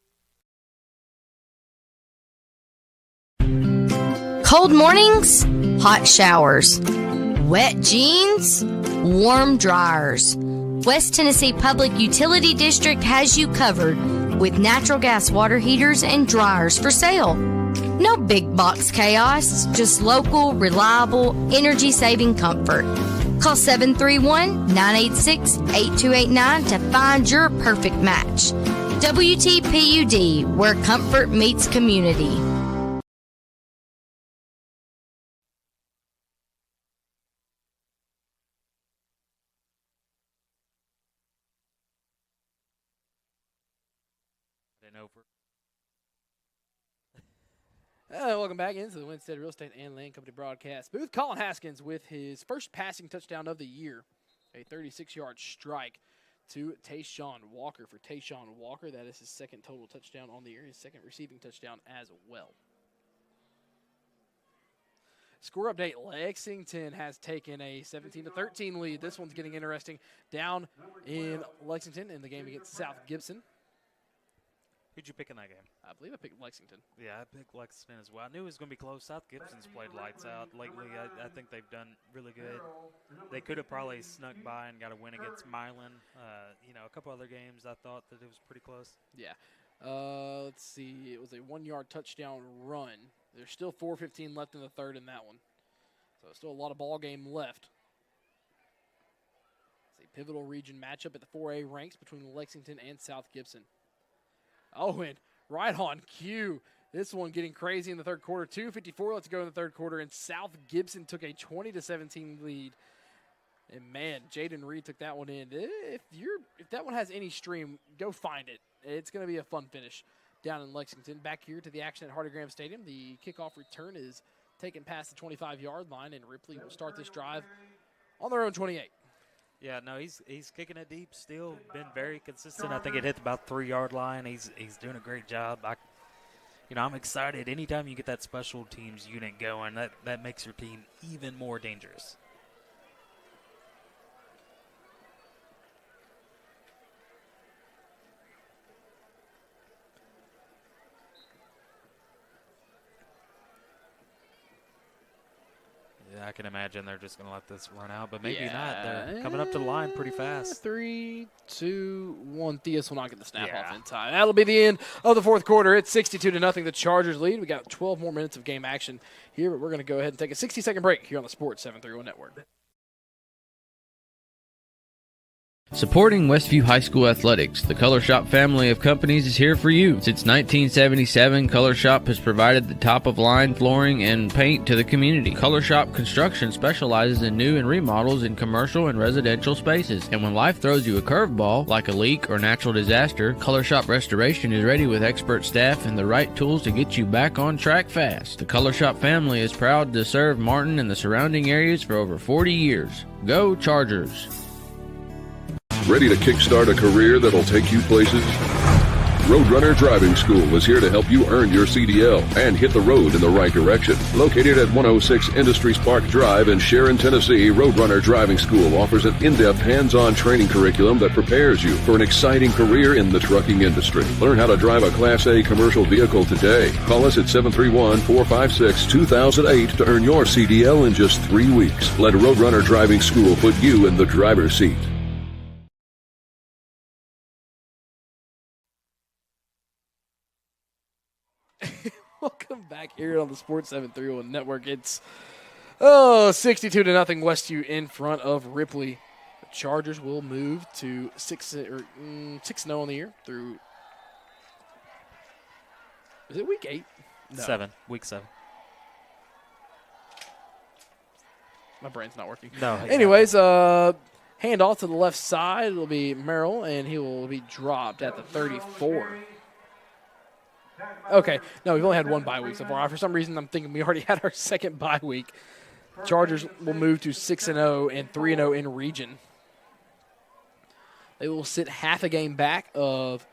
Cold mornings, hot showers, wet jeans, warm dryers. West Tennessee Public Utility District has you covered with natural gas water heaters and dryers for sale. No big box chaos, just local, reliable, energy-saving comfort. Call 731-986-8289 to find your perfect match. WTPUD, where comfort meets community. Welcome back into the Winstead Real Estate and Land Company broadcast booth. Colin Haskins with his first passing touchdown of the year, a 36-yard strike to Tayshawn Walker. For Tayshawn Walker, that is his second total touchdown on the year, his second receiving touchdown as well. Score update, Lexington has taken a 17-13 lead. This one's getting interesting down in Lexington in the game against South Gibson. Who'd you pick in that game? I believe I picked Lexington. Yeah, I picked Lexington as well. I knew it was going to be close. South Gibson's played lights out lately. I think they've done really good. They could have probably snuck by and got a win against Milan. A couple other games, I thought that it was pretty close. Yeah. Let's see. It was a 1-yard touchdown run. There's still 4:15 left in the third in that one. So still a lot of ball game left. It's a pivotal region matchup at the 4A ranks between Lexington and South Gibson. Oh, and right on cue. This one getting crazy in the third quarter. 2:54 left to go in the third quarter, and South Gibson took a 20-17 lead. And, man, Jaden Reed took that one in. If that one has any stream, go find it. It's going to be a fun finish down in Lexington. Back here to the action at Hardy Graham Stadium. The kickoff return is taken past the 25-yard line, and Ripley will start this drive on their own 28. Yeah, no, he's kicking it deep still, been very consistent. I think it hit about 3-yard line. He's doing a great job. I'm excited. Anytime you get that special teams unit going, that makes your team even more dangerous. I can imagine they're just going to let this run out, but maybe not. They're coming up to the line pretty fast. 3, 2, 1. Theus will not get the snap off in time. That'll be the end of the fourth quarter. It's 62-0. The Chargers lead. We got 12 more minutes of game action here, but we're going to go ahead and take a 60-second break here on the Sports 730 Network. Supporting Westview High School athletics, the Color Shop family of companies is here for you. Since 1977, Color Shop has provided the top-of-line flooring and paint to the community. Color Shop Construction specializes in new and remodels in commercial and residential spaces. And when life throws you a curveball, like a leak or natural disaster, Color Shop Restoration is ready with expert staff and the right tools to get you back on track fast. The Color Shop family is proud to serve Martin and the surrounding areas for over 40 years. Go Chargers! Ready to kickstart a career that'll take you places? Roadrunner Driving School is here to help you earn your CDL and hit the road in the right direction. Located at 106 Industries Park Drive in Sharon, Tennessee, Roadrunner Driving School offers an in-depth hands-on training curriculum that prepares you for an exciting career in the trucking industry. Learn how to drive a Class A commercial vehicle today. Call us at 731-456-2008 to earn your CDL in just 3 weeks. Let Roadrunner Driving School put you in the driver's seat. Welcome back here on the Sports 731 Network. It's 62-0 Westview in front of Ripley. The Chargers will move to 6-0 on the year through. Is it week 8? No. 7. Week 7. My brain's not working. No. Exactly. Anyways, handoff to the left side. It'll be Merrill, and he will be dropped at the 34. Okay. No, we've only had one bye week so far. For some reason, I'm thinking we already had our second bye week. Chargers will move to 6-0 and 3-0 in region. They will sit half a game back of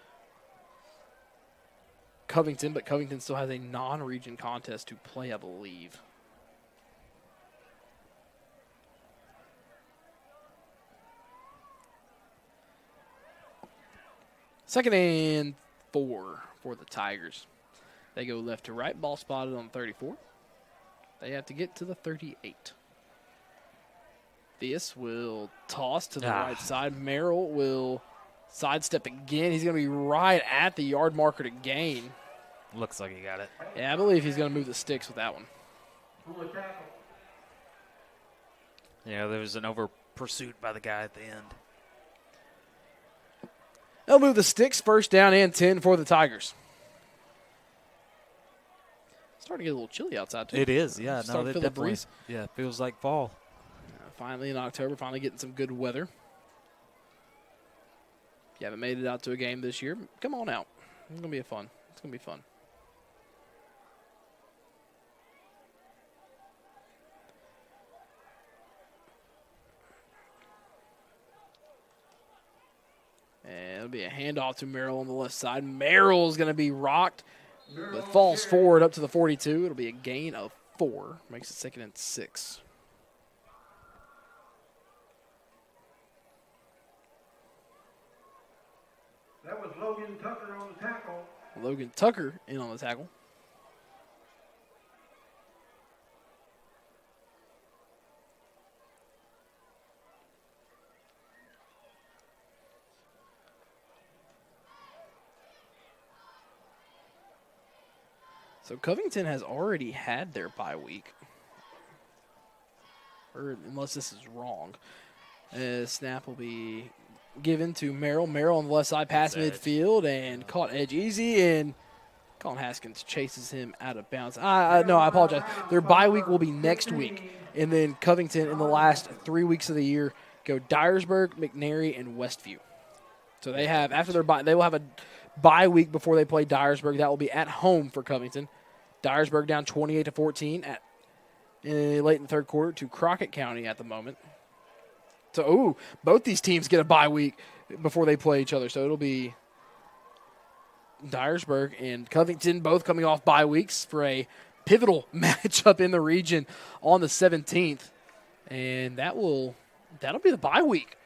Covington, but Covington still has a non-region contest to play, I believe. Second and 4 for the Tigers. They go left to right, ball spotted on 34. They have to get to the 38. This will toss to the right side. Merrill will sidestep again. He's going to be right at the yard marker to gain. Looks like he got it. Yeah, I believe he's going to move the sticks with that one. Yeah, there was an over pursuit by the guy at the end. They'll move the sticks, first down and 10 for the Tigers. Starting to get a little chilly outside, too. It is, yeah. Starting to feel the breeze. Yeah, it feels like fall. Finally in October, finally getting some good weather. If you haven't made it out to a game this year, come on out. It's going to be fun. It's going to be fun. And it'll be a handoff to Merrill on the left side. Merrill's going to be rocked, but falls forward up to the 42. It'll be a gain of 4. Makes it 2nd and 6. That was Logan Tucker on the tackle. Logan Tucker in on the tackle. So Covington has already had their bye week. Or unless this is wrong. Snap will be given to Merrill. Merrill on the left side, pass midfield, and caught edge easy, and Colin Haskins chases him out of bounds. No, I apologize. Their bye week will be next week, and then Covington in the last 3 weeks of the year go Dyersburg, McNary, and Westview. So they have, after their bye, they will have a bye week before they play Dyersburg. That will be at home for Covington. Dyersburg down 28-14 late in the third quarter to Crockett County at the moment. So, both these teams get a bye week before they play each other. So it'll be Dyersburg and Covington both coming off bye weeks for a pivotal matchup in the region on the 17th. And that'll be the bye week.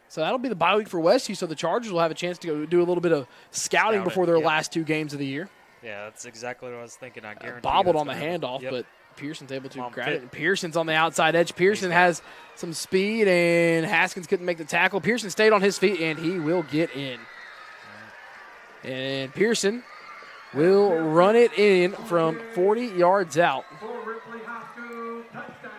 So that'll be the bye week for Westview. So the Chargers will have a chance to go do a little bit of scouting before their last 2 games of the year. Yeah, that's exactly what I was thinking. I guarantee bobbled on the handoff, but Pearson's able to grab it. And Pearson's on the outside edge. Pearson has some speed, and Haskins couldn't make the tackle. Pearson stayed on his feet, and he will get in. And Pearson will run it in from 40 yards out. For Ripley High School, touchdown.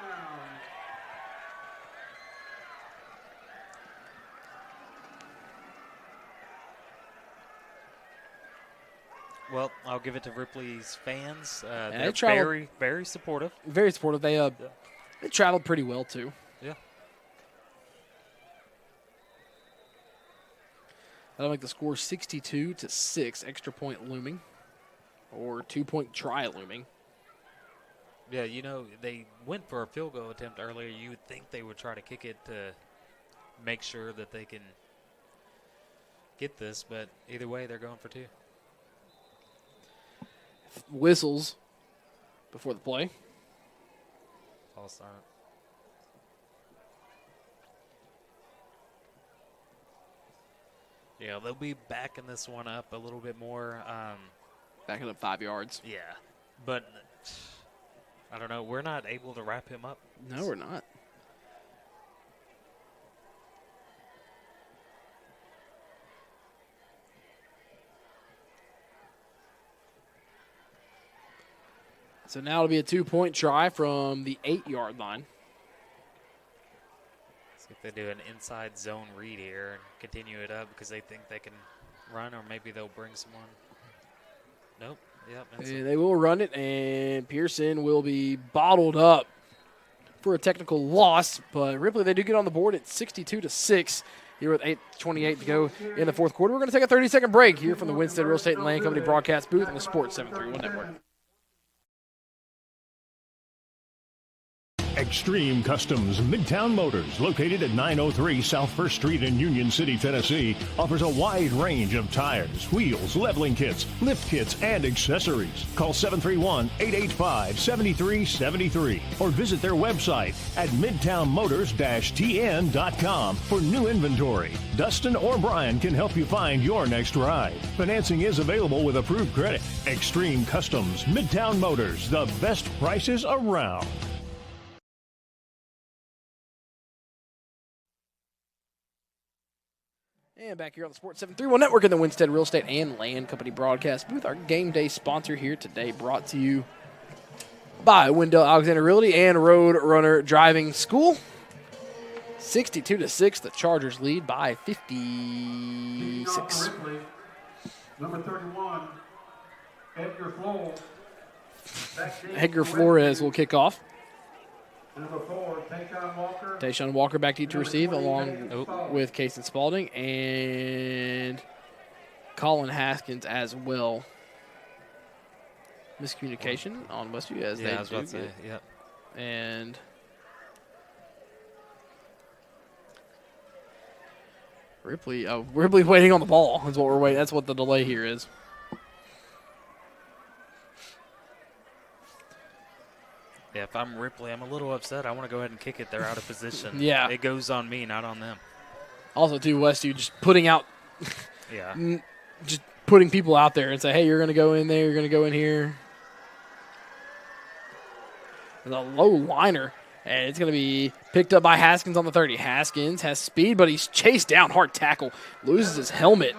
Well, I'll give it to Ripley's fans. They They're very, very supportive. Very supportive. They traveled pretty well, too. Yeah. That'll make the score 62-6, extra point looming, or 2-point try looming. Yeah, you know, they went for a field goal attempt earlier. You would think they would try to kick it to make sure that they can get this, but either way, they're going for 2. Whistles before the play. False start. Yeah, they'll be backing this one up a little bit more. Backing up 5 yards. Yeah, but I don't know. We're not able to wrap him up. No, we're not. So now it'll be a 2-point try from the 8-yard line. See if they do an inside zone read here and continue it up because they think they can run, or maybe they'll bring someone. Nope. Yep. And they will run it, and Pearson will be bottled up for a technical loss. But Ripley, they do get on the board at 62-6 here with 8:28 to go in the fourth quarter. We're going to take a 30-second break here from the Winstead Real Estate and Land Company broadcast booth on the Sports 731 Network. Extreme Customs Midtown Motors, located at 903 South 1st Street in Union City, Tennessee, offers a wide range of tires, wheels, leveling kits, lift kits, and accessories. Call 731-885-7373 or visit their website at midtownmotors-tn.com for new inventory. Dustin or Brian can help you find your next ride. Financing is available with approved credit. Extreme Customs Midtown Motors, the best prices around. And back here on the Sports 731 Network in the Winstead Real Estate and Land Company broadcast booth, our game day sponsor here today, brought to you by Wendell Alexander Realty and Road Runner Driving School. 62-6, the Chargers lead by 56. Ripley, number 31, Edgar Flores. Edgar Flores will kick off. Number 4, Tayshawn Walker. Tayshawn Walker back to receive along with Casey Spalding and Colin Haskins as well. Miscommunication on Westview as they I was about to say, yep. And Ripley waiting on the ball is what we're waiting. That's what the delay here is. Yeah, if I'm Ripley, I'm a little upset. I want to go ahead and kick it. They're out of position. Yeah. It goes on me, not on them. Also, too, Westview just putting out Yeah. just putting people out there and say, hey, you're going to go in there, you're going to go in here. And a low liner, and it's going to be picked up by Haskins on the 30. Haskins has speed, but he's chased down. Hard tackle. Loses his helmet.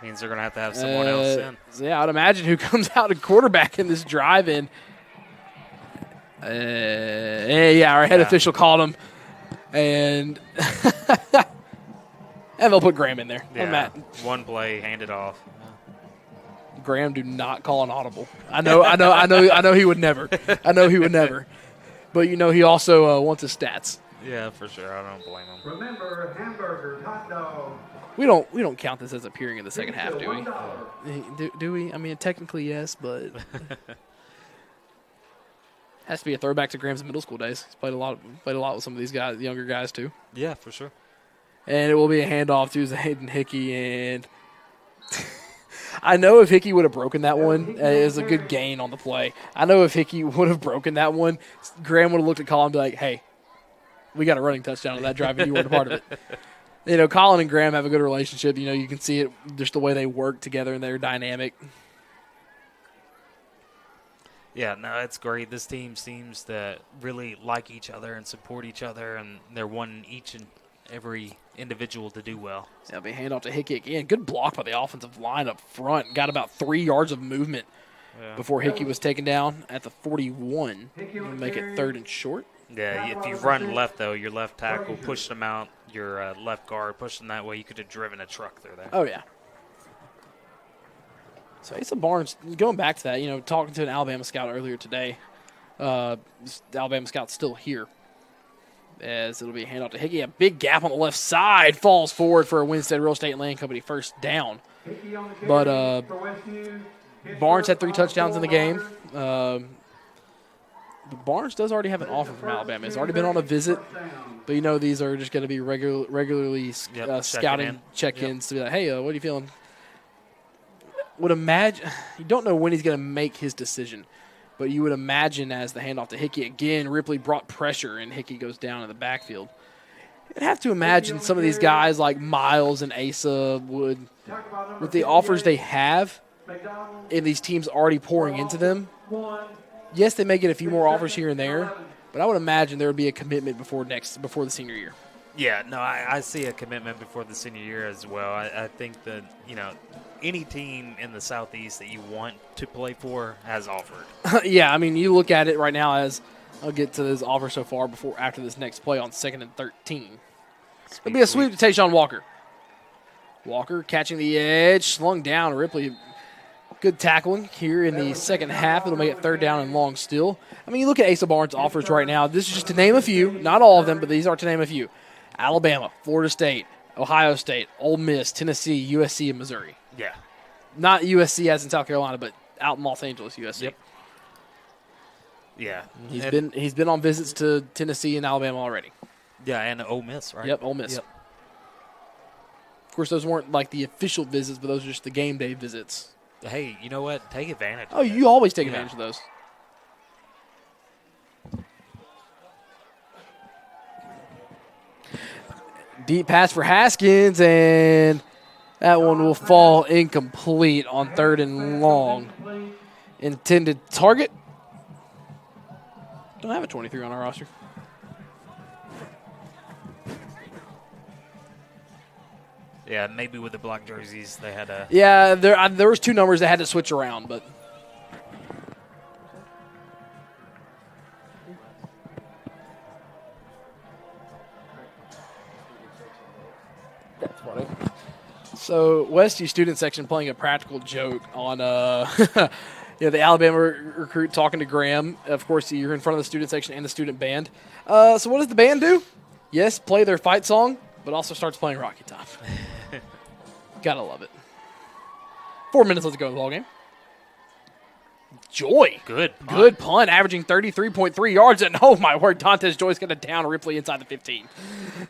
Means they're going to have someone else in. Yeah, I'd imagine who comes out at quarterback in this drive in. Our head official called him, and and they'll put Graham in there. Yeah, one play, hand it off. Graham, do not call an audible. I know he would never. I know he would never. But he also wants his stats. Yeah, for sure. I don't blame him. Remember, hamburgers, hot dogs. We don't count this as appearing in the second half, do we? Do we? I mean, technically yes, but. Has to be a throwback to Graham's middle school days. He's played a lot with some of these guys, younger guys too. Yeah, for sure. And it will be a handoff to Hayden Hickey, and I know if Hickey would have broken that one, it was a good gain on the play. I know if Hickey would have broken that one, Graham would have looked at Colin and be like, "Hey, we got a running touchdown on that drive, and you weren't a part of it." Colin and Graham have a good relationship. You can see it just the way they work together and they're dynamic. Yeah, no, it's great. This team seems to really like each other and support each other, and they're wanting each and every individual to do well. So that'll be a handoff to Hickey again. Good block by the offensive line up front. Got about 3 yards of movement before Hickey was taken down at the 41. He'll make it 3rd and short. Yeah, if you run left, though, your left tackle pushed them out, your left guard pushed them that way, you could have driven a truck through there. Oh, yeah. So Asa Barnes, going back to that, talking to an Alabama scout earlier today, the Alabama scout's still here. As it'll be a handoff to Hickey. A big gap on the left side, falls forward for a Winstead Real Estate and Land Company first down. But Barnes had 3 touchdowns in the game. But Barnes does already have an offer from Alabama. He's already been on a visit. But, these are just going to be regularly scouting check-ins to be like, hey, what are you feeling? Would imagine you don't know when he's going to make his decision, but you would imagine as the handoff to Hickey again, Ripley brought pressure and Hickey goes down in the backfield. You'd have to imagine some of these guys like Miles and Asa would, with the offers they have, and these teams already pouring into them. Yes, they may get a few more offers here and there, but I would imagine there would be a commitment before the senior year. Yeah, no, I see a commitment before the senior year as well. I think that, any team in the Southeast that you want to play for has offered. Yeah, I mean, you look at it right now as I'll get to this offer so far after this next play on 2nd and 13. It'll be a sweep to Tayshawn Walker. Walker catching the edge, slung down. Ripley Good tackling here in the second half. It'll make it third down and long still. I mean, you look at Asa Barnes' offers right now. This is just to name a few. Not all of them, but these are to name a few. Alabama, Florida State, Ohio State, Ole Miss, Tennessee, USC, and Missouri. Yeah. Not USC as in South Carolina, but out in Los Angeles, USC. Yep. Yeah. He's been on visits to Tennessee and Alabama already. Yeah, and Ole Miss, right? Yep, Ole Miss. Yep. Of course, those weren't like the official visits, but those are just the game day visits. Hey, you know what? Take advantage. Oh, you always take advantage of those. Deep pass for Haskins, and that one will fall incomplete on third and long. Intended target. Don't have a 23 on our roster. Yeah, maybe with the black jerseys they had a. Yeah, there was two numbers that had to switch around, but. That's funny. So Westview student section playing a practical joke on the Alabama recruit talking to Graham. Of course, you're in front of the student section and the student band. So what does the band do? Yes, play their fight song, but also starts playing Rocky Top. Gotta love it. 4 minutes left to go in the ballgame. Joy. Good punt, averaging 33.3 yards. And oh my word, Dantes Joy's going to down Ripley inside the 15.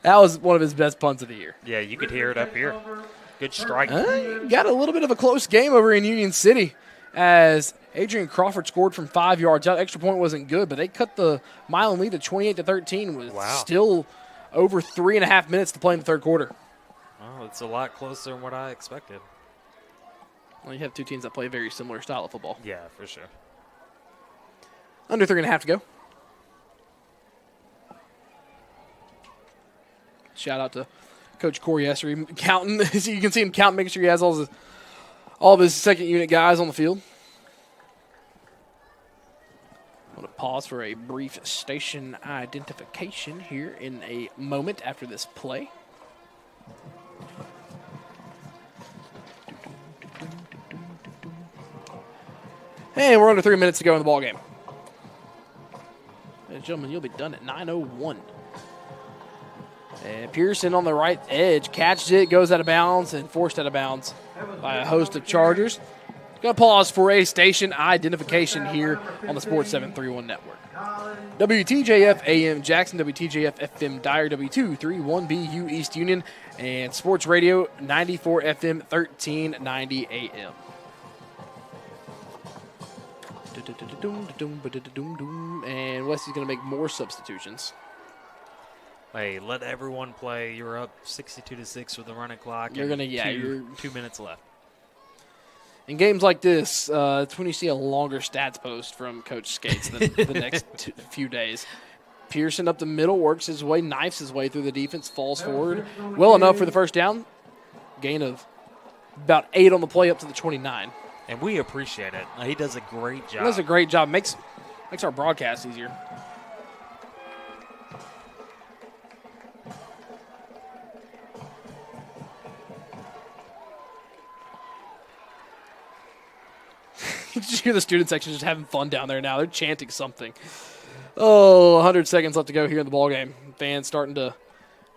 That was one of his best punts of the year. Yeah, you could hear it up here. Good strike. Got a little bit of a close game over in Union City as Adrian Crawford scored from 5 yards out. Extra point wasn't good, but they cut the mile and lead to 28-13 with still over 3.5 minutes to play in the third quarter. Oh, it's a lot closer than what I expected. Well, you have two teams that play a very similar style of football. Yeah, for sure. Under 3.5 to go. Shout out to Coach Corey Essery counting. So you can see him counting, making sure he has all of his second unit guys on the field. I'm going to pause for a brief station identification here in a moment after this play. And we're under 3 minutes to go in the ballgame. Ladies and gentlemen, you'll be done at 9:01. And Pearson on the right edge catches it, goes out of bounds, and forced out of bounds by a host of Chargers. Going to pause for a station identification here on the Sports 731 network. WTJF AM Jackson, WTJF FM Dyer, W231BU East Union, and Sports Radio 94 FM 1390 AM. And Wesley's going to make more substitutions. Hey, let everyone play. You're up 62-6 with the running clock. You're going to, you're 2 minutes left. In games like this, it's when you see a longer stats post from Coach Skates the next few days. Pearson up the middle, works his way, knifes his way through the defense, falls forward well enough for the first down. Gain of about 8 on the play up to the 29. And we appreciate it. He does a great job. He does a great job. Makes our broadcast easier. You just hear the student section just having fun down there now. They're chanting something. 100 seconds left to go here in the ballgame. Fans starting to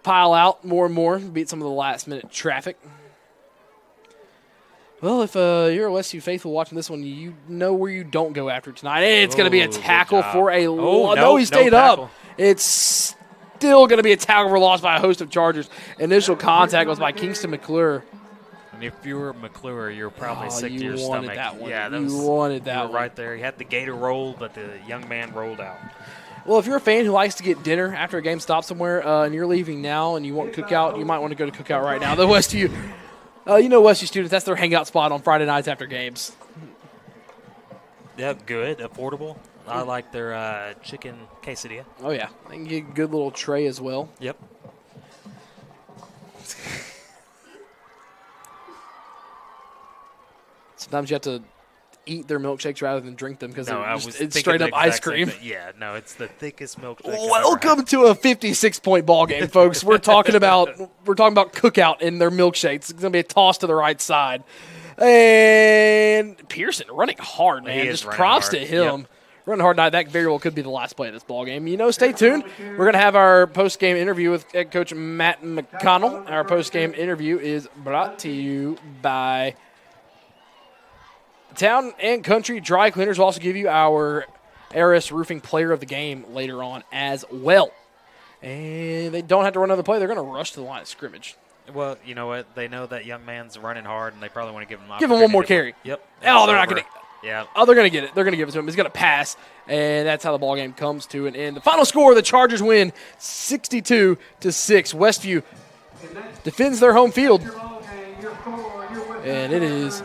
pile out more and more, beat some of the last-minute traffic. Well, if you're a Westview faithful watching this one, you know where you don't go after tonight. It's going to be a tackle for a loss. No, he stayed up. It's still going to be a tackle for loss by a host of Chargers. Initial contact was by Kingston McClure. And if you were McClure, you're probably sick to your stomach. You wanted that one. Yeah, you wanted that one. Right there. He had the gator roll, but the young man rolled out. Well, if you're a fan who likes to get dinner after a game stops somewhere and you're leaving now and you want cookout, you might want to go to cookout right now. The Westview, Westview students, that's their hangout spot on Friday nights after games. Yep, good, affordable. I like their chicken quesadilla. Oh, yeah. They can get a good little tray as well. Yep. Sometimes you have to eat their milkshakes rather than drink them because it's straight up ice cream. Yeah, no, it's the thickest milkshake. Welcome to a 56-point ball game, folks. We're talking about cookout and their milkshakes. It's going to be a toss to the right side. And Pearson running hard, man. He is Just running props hard. to him. Yep. Running hard. Now, that very well could be the last play of this ballgame. You know, stay tuned. We're going to have our post-game interview with head coach Matt McConnell. Our post-game interview is brought to you by Town and Country Dry Cleaners. We'll also give you our ARS Roofing Player of the Game later on as well. And they don't have to run another play. They're going to rush to the line of scrimmage. Well, you know what? They know that young man's running hard, and they probably want to give him one more carry. Yep. Oh, they're not going to. Yeah. Oh, they're going to get it. They're going to give it to him. He's going to pass, and that's how the ball game comes to an end. The final score: the Chargers win 62-6. Westview defends their home field, and it is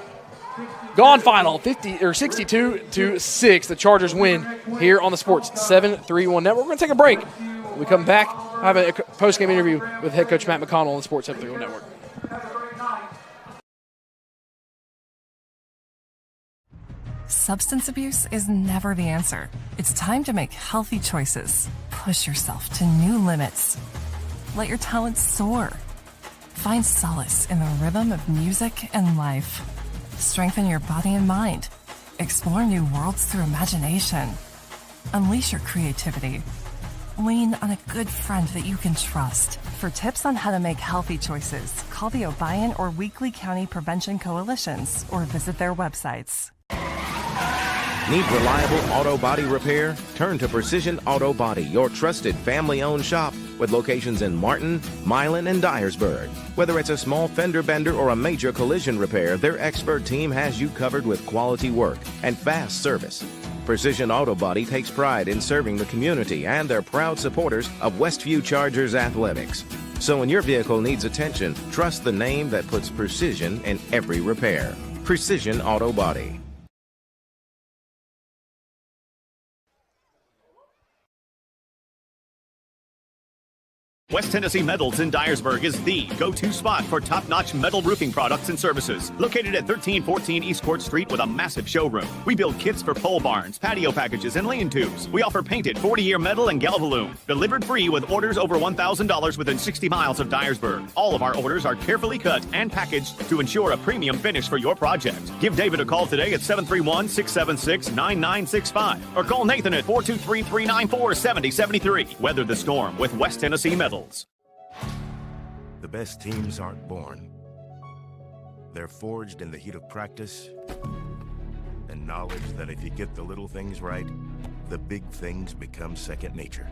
gone final 62-6. The Chargers win here on the Sports 731 Network. We're going to take a break. When we come back, I have a post-game interview with head coach Matt McConnell on the Sports 731 Network. Substance abuse is never the answer. It's time to make healthy choices. Push yourself to new limits. Let your talents soar. Find solace in the rhythm of music and life. Strengthen your body and mind. Explore new worlds through imagination. Unleash your creativity. Lean on a good friend that you can trust. For tips on how to make healthy choices, call the Obion or Weakley County Prevention Coalitions or visit their websites. Need reliable auto body repair? Turn to Precision Auto Body, your trusted family-owned shop with locations in Martin, Milan, and Dyersburg. Whether it's a small fender bender or a major collision repair, their expert team has you covered with quality work and fast service. Precision Auto Body takes pride in serving the community and they're proud supporters of Westview Chargers athletics. So when your vehicle needs attention, trust the name that puts precision in every repair. Precision Auto Body. West Tennessee Metals in Dyersburg is the go-to spot for top-notch metal roofing products and services. Located at 1314 East Court Street with a massive showroom. We build kits for pole barns, patio packages, and lean-tos. We offer painted 40-year metal and Galvalume. Delivered free with orders over $1,000 within 60 miles of Dyersburg. All of our orders are carefully cut and packaged to ensure a premium finish for your project. Give David a call today at 731-676-9965 or call Nathan at 423-394-7073. Weather the storm with West Tennessee Metals. The best teams aren't born. They're forged in the heat of practice and knowledge that if you get the little things right, the big things become second nature.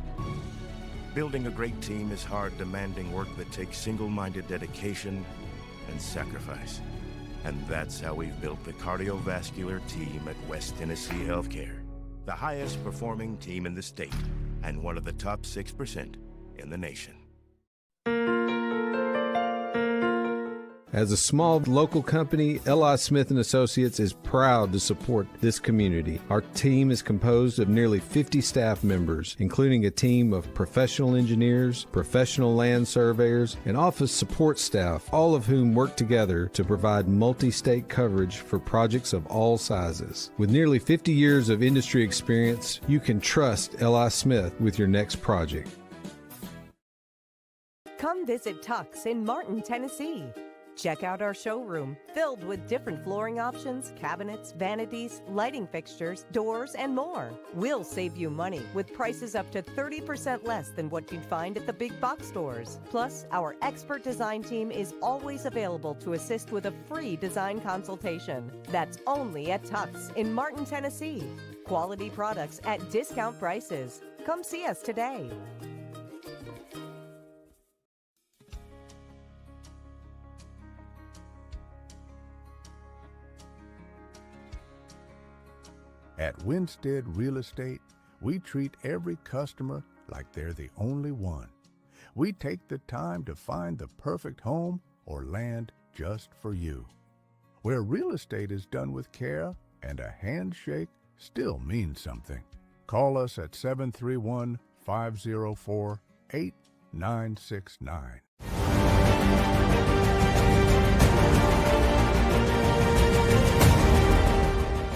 Building a great team is hard, demanding work that takes single-minded dedication and sacrifice. And that's how we've built the cardiovascular team at West Tennessee Healthcare. The highest performing team in the state and one of the top 6% in the nation. As a small local company, L.I. Smith & Associates is proud to support this community. Our team is composed of nearly 50 staff members, including a team of professional engineers, professional land surveyors, and office support staff, all of whom work together to provide multi-state coverage for projects of all sizes. With nearly 50 years of industry experience, you can trust L.I. Smith with your next project. Come visit Tux in Martin, Tennessee. Check out our showroom, filled with different flooring options, cabinets, vanities, lighting fixtures, doors, and more. We'll save you money with prices up to 30% less than what you'd find at the big box stores. Plus, our expert design team is always available to assist with a free design consultation. That's only at Tux in Martin, Tennessee. Quality products at discount prices. Come see us today. At Winstead Real Estate, we treat every customer like they're the only one. We take the time to find the perfect home or land just for you. Where real estate is done with care and a handshake still means something. Call us at 731-504-8969.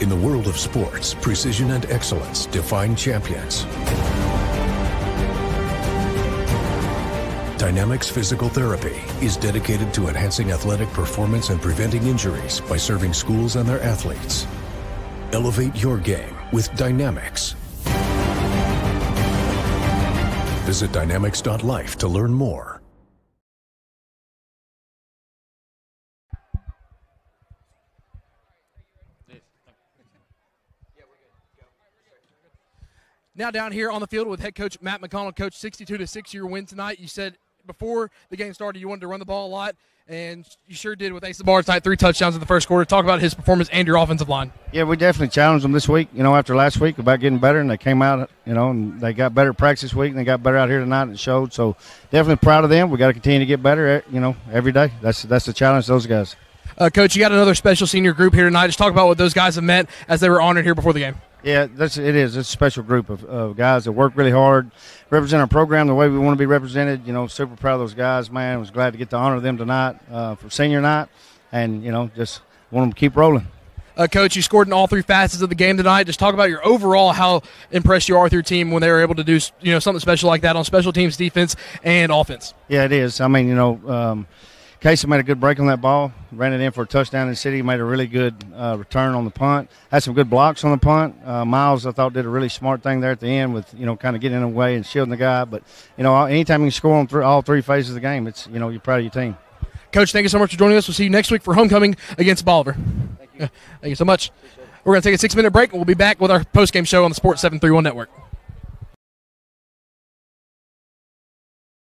In the world of sports, precision and excellence define champions. Dynamics Physical Therapy is dedicated to enhancing athletic performance and preventing injuries by serving schools and their athletes. Elevate your game with Dynamics. Visit dynamics.life to learn more. Now down here on the field with head coach Matt McConnell. Coach, 62-6 your win tonight. You said before the game started you wanted to run the ball a lot, and you sure did with Ace Bar tonight. 3 touchdowns in the first quarter. Talk about his performance and your offensive line. Yeah, we definitely challenged them this week, after last week about getting better, and they came out, and they got better at practice this week, and they got better out here tonight, and it showed. So definitely proud of them. We got to continue to get better, every day. That's the challenge to those guys. Coach, you got another special senior group here tonight. Just talk about what those guys have meant as they were honored here before the game. Yeah, it is. It's a special group of guys that work really hard, represent our program the way we want to be represented. Super proud of those guys, man. Was glad to get to honor them tonight for senior night, and, just want them to keep rolling. Coach, you scored in all 3 facets of the game tonight. Just talk about your overall, how impressed you are with your team when they were able to do something special like that on special teams, defense, and offense. Yeah, it is. I mean, Casey made a good break on that ball, ran it in for a touchdown in the city, made a really good return on the punt, had some good blocks on the punt. Miles, I thought, did a really smart thing there at the end with, kind of getting in the way and shielding the guy. But, anytime you can score on all 3 phases of the game, it's, you're proud of your team. Coach, thank you so much for joining us. We'll see you next week for homecoming against Bolivar. Thank you. Thank you so much. We're going to take a 6-minute break, and we'll be back with our postgame show on the Sports 731 Network.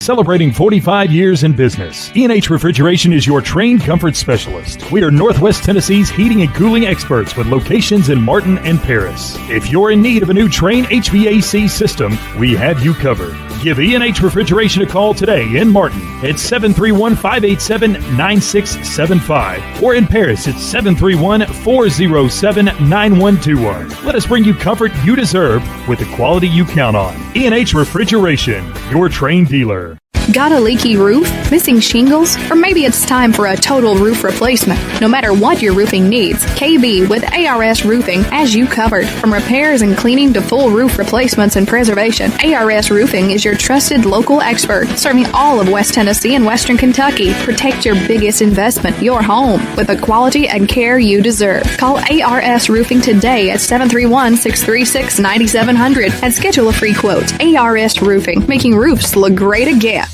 Celebrating 45 years in business, E&H Refrigeration is your trained comfort specialist. We are Northwest Tennessee's heating and cooling experts with locations in Martin and Paris. If you're in need of a new Trane HVAC system, we have you covered. Give E&H Refrigeration a call today in Martin at 731-587-9675 or in Paris at 731-407-9121. Let us bring you comfort you deserve with the quality you count on. E&H Refrigeration, your Trane dealer. Got a leaky roof, missing shingles, or maybe it's time for a total roof replacement? No matter what your roofing needs, KB with ARS Roofing has you covered. From repairs and cleaning to full roof replacements and preservation, ARS Roofing is your trusted local expert, serving all of West Tennessee and Western Kentucky. Protect your biggest investment, your home, with the quality and care you deserve. Call ARS Roofing today at 731-636-9700 and schedule a free quote. ARS Roofing, making roofs look great again.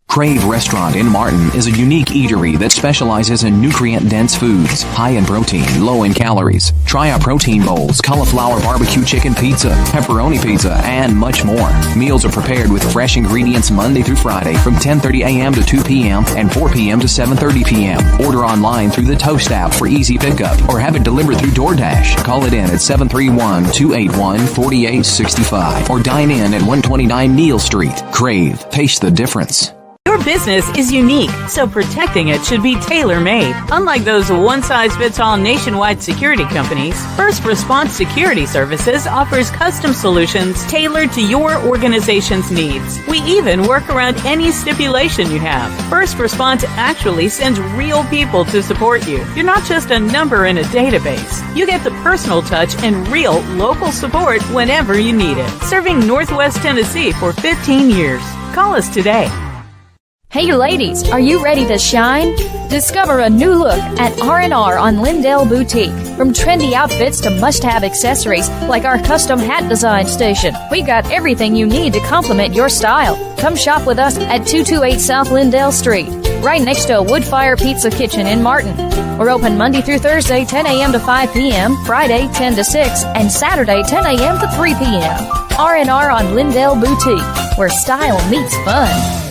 Crave Restaurant in Martin is a unique eatery that specializes in nutrient-dense foods, high in protein, low in calories. Try our protein bowls, cauliflower barbecue chicken pizza, pepperoni pizza, and much more. Meals are prepared with fresh ingredients Monday through Friday from 10:30 a.m. to 2 p.m. and 4 p.m. to 7:30 p.m. Order online through the Toast app for easy pickup or have it delivered through DoorDash. Call it in at 731-281-4865 or dine in at 129 Neal Street. Crave. Taste the difference. Your business is unique, so protecting it should be tailor-made. Unlike those one-size-fits-all nationwide security companies, First Response Security Services offers custom solutions tailored to your organization's needs. We even work around any stipulation you have. First Response actually sends real people to support you. You're not just a number in a database. You get the personal touch and real local support whenever you need it. Serving Northwest Tennessee for 15 years. Call us today. Hey ladies, are you ready to shine? Discover a new look at R&R on Lindell Boutique. From trendy outfits to must-have accessories like our custom hat design station, we got everything you need to complement your style. Come shop with us at 228 South Lindell Street, right next to Woodfire Pizza Kitchen in Martin. We're open Monday through Thursday, 10 a.m. to 5 p.m., Friday, 10 to 6, and Saturday, 10 a.m. to 3 p.m. R&R on Lindell Boutique, where style meets fun.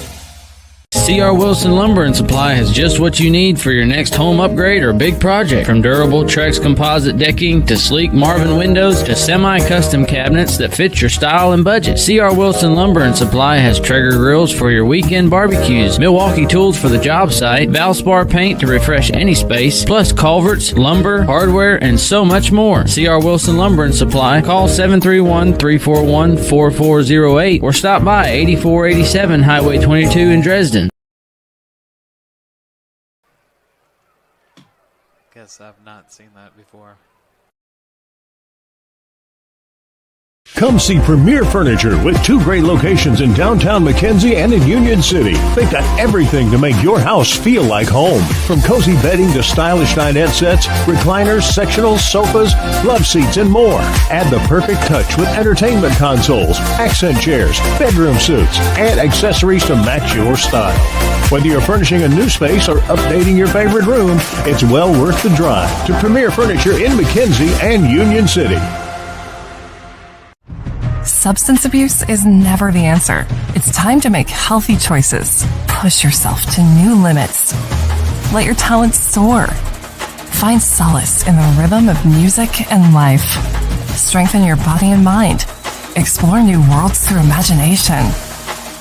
C.R. Wilson Lumber and Supply has just what you need for your next home upgrade or big project. From durable Trex composite decking to sleek Marvin windows to semi-custom cabinets that fit your style and budget. C.R. Wilson Lumber and Supply has Traeger grills for your weekend barbecues, Milwaukee tools for the job site, Valspar paint to refresh any space, plus culverts, lumber, hardware, and so much more. C.R. Wilson Lumber and Supply. Call 731-341-4408 or stop by 8487 Highway 22 in Dresden. I've not seen that before. Come see Premier Furniture with 2 great locations in downtown McKenzie and in Union City. They've got everything to make your house feel like home. From cozy bedding to stylish dinette sets, recliners, sectionals, sofas, love seats, and more. Add the perfect touch with entertainment consoles, accent chairs, bedroom suites, and accessories to match your style. Whether you're furnishing a new space or updating your favorite room, it's well worth the drive to Premier Furniture in McKenzie and Union City. Substance abuse is never the answer. It's time to make healthy choices. Push yourself to new limits. Let your talents soar. Find solace in the rhythm of music and life. Strengthen your body and mind. Explore new worlds through imagination.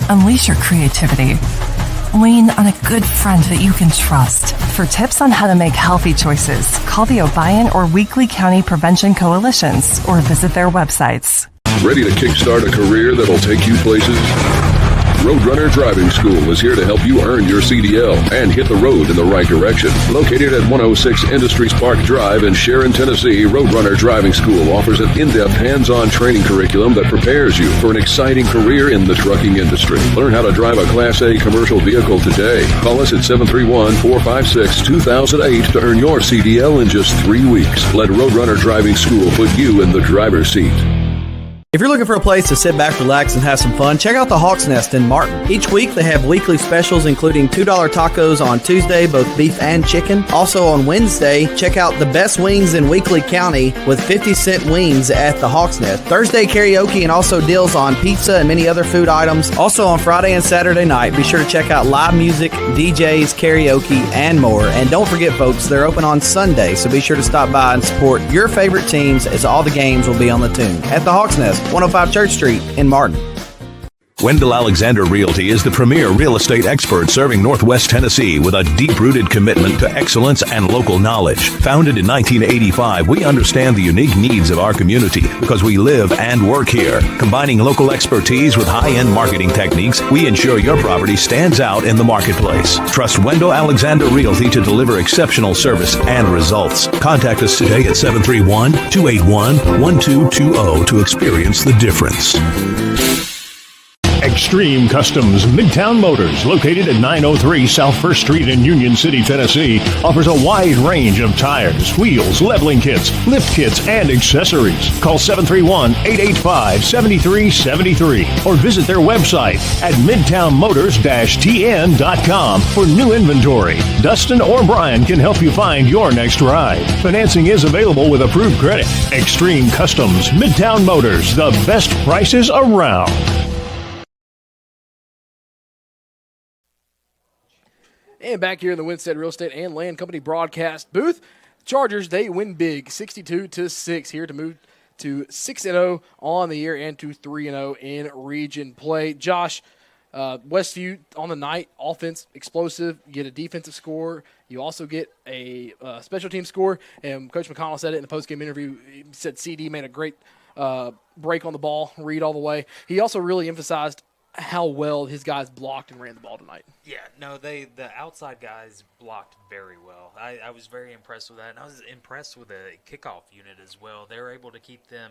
Unleash your creativity. Lean on a good friend that you can trust. For tips on how to make healthy choices, call the Obion or Weakley County Prevention Coalitions or visit their websites. Ready to kickstart a career that'll take you places? Roadrunner Driving School is here to help you earn your CDL and hit the road in the right direction. Located at 106 Industries Park Drive in Sharon, Tennessee, Roadrunner Driving School offers an in-depth hands-on training curriculum that prepares you for an exciting career in the trucking industry. Learn how to drive a Class A commercial vehicle today. Call us at 731-456-2008 to earn your CDL in just 3 weeks. Let Roadrunner Driving School put you in the driver's seat. If you're looking for a place to sit back, relax, and have some fun, check out the Hawk's Nest in Martin. Each week they have weekly specials including $2 tacos on Tuesday, both beef and chicken. Also on Wednesday, check out the best wings in Weakley County with 50-cent wings at the Hawk's Nest. Thursday karaoke and also deals on pizza and many other food items. Also on Friday and Saturday night, be sure to check out live music, DJs, karaoke, and more. And don't forget, folks, they're open on Sunday, so be sure to stop by and support your favorite teams as all the games will be on the tune. At the Hawk's Nest, 105 Church Street in Martin. Wendell Alexander Realty is the premier real estate expert serving Northwest Tennessee with a deep-rooted commitment to excellence and local knowledge. Founded in 1985, we understand the unique needs of our community because we live and work here. Combining local expertise with high-end marketing techniques, we ensure your property stands out in the marketplace. Trust Wendell Alexander Realty to deliver exceptional service and results. Contact us today at 731-281-1220 to experience the difference. Extreme Customs Midtown Motors, located at 903 South 1st Street in Union City, Tennessee, offers a wide range of tires, wheels, leveling kits, lift kits, and accessories. Call 731-885-7373 or visit their website at midtownmotors-tn.com for new inventory. Dustin or Brian can help you find your next ride. Financing is available with approved credit. Extreme Customs Midtown Motors, the best prices around. And back here in the Winstead Real Estate and Land Company broadcast booth, Chargers, they win big, 62-6, here to move to 6-0 on the year and to 3-0 in region play. Josh, Westview on the night, offense explosive. You get a defensive score. You also get a special team score. And Coach McConnell said it in the postgame interview. He said CD made a great break on the ball, read all the way. He also really emphasized how well his guys blocked and ran the ball tonight. Yeah, no, the outside guys blocked very well. I was very impressed with that, and I was impressed with the kickoff unit as well. They were able to keep them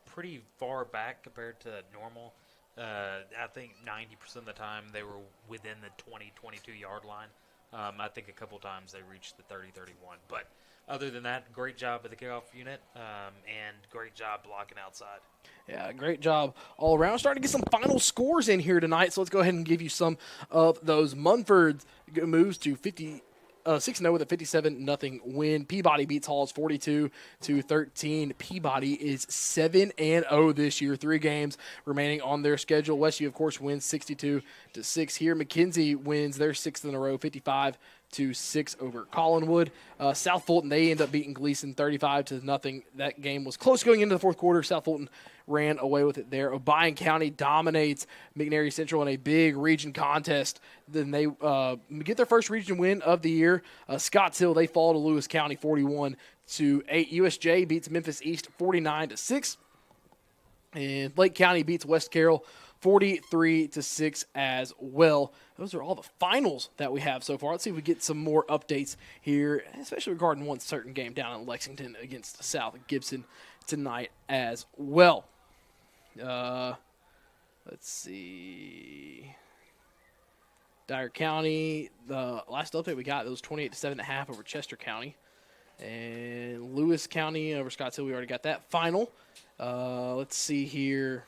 pretty far back compared to normal. I think 90% of the time they were within the 20, 22-yard line. I think a couple times they reached the 30, 31. But other than that, great job of the kickoff unit and great job blocking outside. Yeah, great job all around. Starting to get some final scores in here tonight, so let's go ahead and give you some of those. Munford moves to 6-0 with a 57-0 win. Peabody beats Halls 42-13. Peabody is 7-0 this year. 3 games remaining on their schedule. Westview, of course, wins 62-6 here. McKenzie wins their 6th in a row, 55-6 over Collinwood. South Fulton, they end up beating Gleason 35-0. That game was close going into the fourth quarter. South Fulton ran away with it there. Obion County dominates McNairy Central in a big region contest. Then they get their first region win of the year. Scottsdale, they fall to Lewis County 41-8. USJ beats Memphis East 49-6. And Lake County beats West Carroll 43-6 as well. Those are all the finals that we have so far. Let's see if we get some more updates here, especially regarding one certain game down in Lexington against South Gibson tonight as well. Let's see. Dyer County, the last update we got, it was 28-7.5 over Chester County. And Lewis County over Scotts Hill, we already got that final. Let's see here.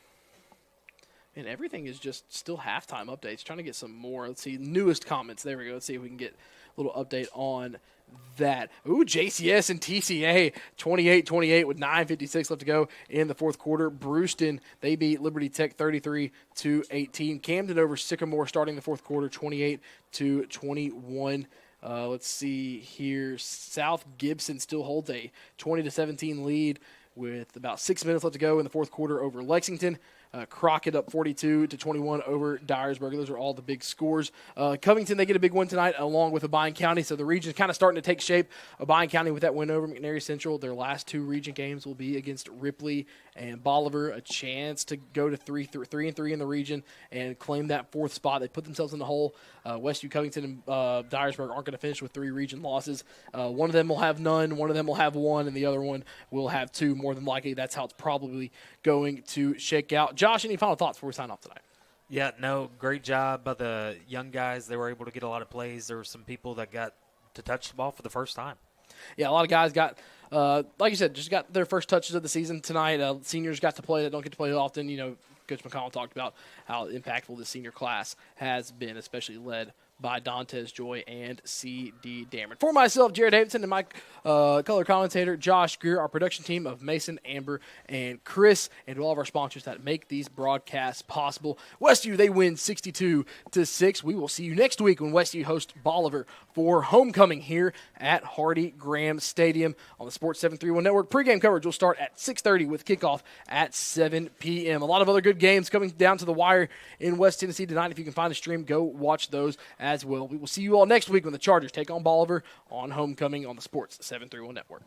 And everything is just still halftime updates. Trying to get some more. Let's see. Newest comments. There we go. Let's see if we can get a little update on that. Ooh, JCS and TCA 28-28 with 9:56 left to go in the fourth quarter. Brewston, they beat Liberty Tech 33-18. Camden over Sycamore starting the fourth quarter 28-21. Let's see here. South Gibson still holds a 20-17 lead with about 6 minutes left to go in the fourth quarter over Lexington. Crockett up 42-21 over Dyersburg. Those are all the big scores. Covington, they get a big win tonight along with Obion County, so the region is kind of starting to take shape. Obion County with that win over McNary Central. Their last two region games will be against Ripley and Bolivar, a chance to go to 3-3 in the region and claim that fourth spot. They put themselves in the hole. Westview, Covington, and Dyersburg aren't going to finish with 3 region losses. One of them will have none, one of them will have 1, and the other one will have 2 more than likely. That's how it's probably going to shake out. Josh, any final thoughts before we sign off tonight? Yeah, no, great job by the young guys. They were able to get a lot of plays. There were some people that got to touch the ball for the first time. Yeah, a lot of guys got, like you said, just got their first touches of the season tonight. Seniors got to play that don't get to play often. You know, Coach McConnell talked about how impactful the senior class has been, especially led by Dantes Joy and C.D. Dameron. For myself, Jared Davidson, and my color commentator, Josh Greer, our production team of Mason, Amber, and Chris, and to all of our sponsors that make these broadcasts possible. Westview, they win 62-6. We will see you next week when Westview hosts Bolivar for homecoming here at Hardy Graham Stadium on the Sports 731 Network. Pregame coverage will start at 6:30 with kickoff at 7 p.m. A lot of other good games coming down to the wire in West Tennessee tonight. If you can find a stream, go watch those as well. We will see you all next week when the Chargers take on Bolivar on homecoming on the Sports 731 Network.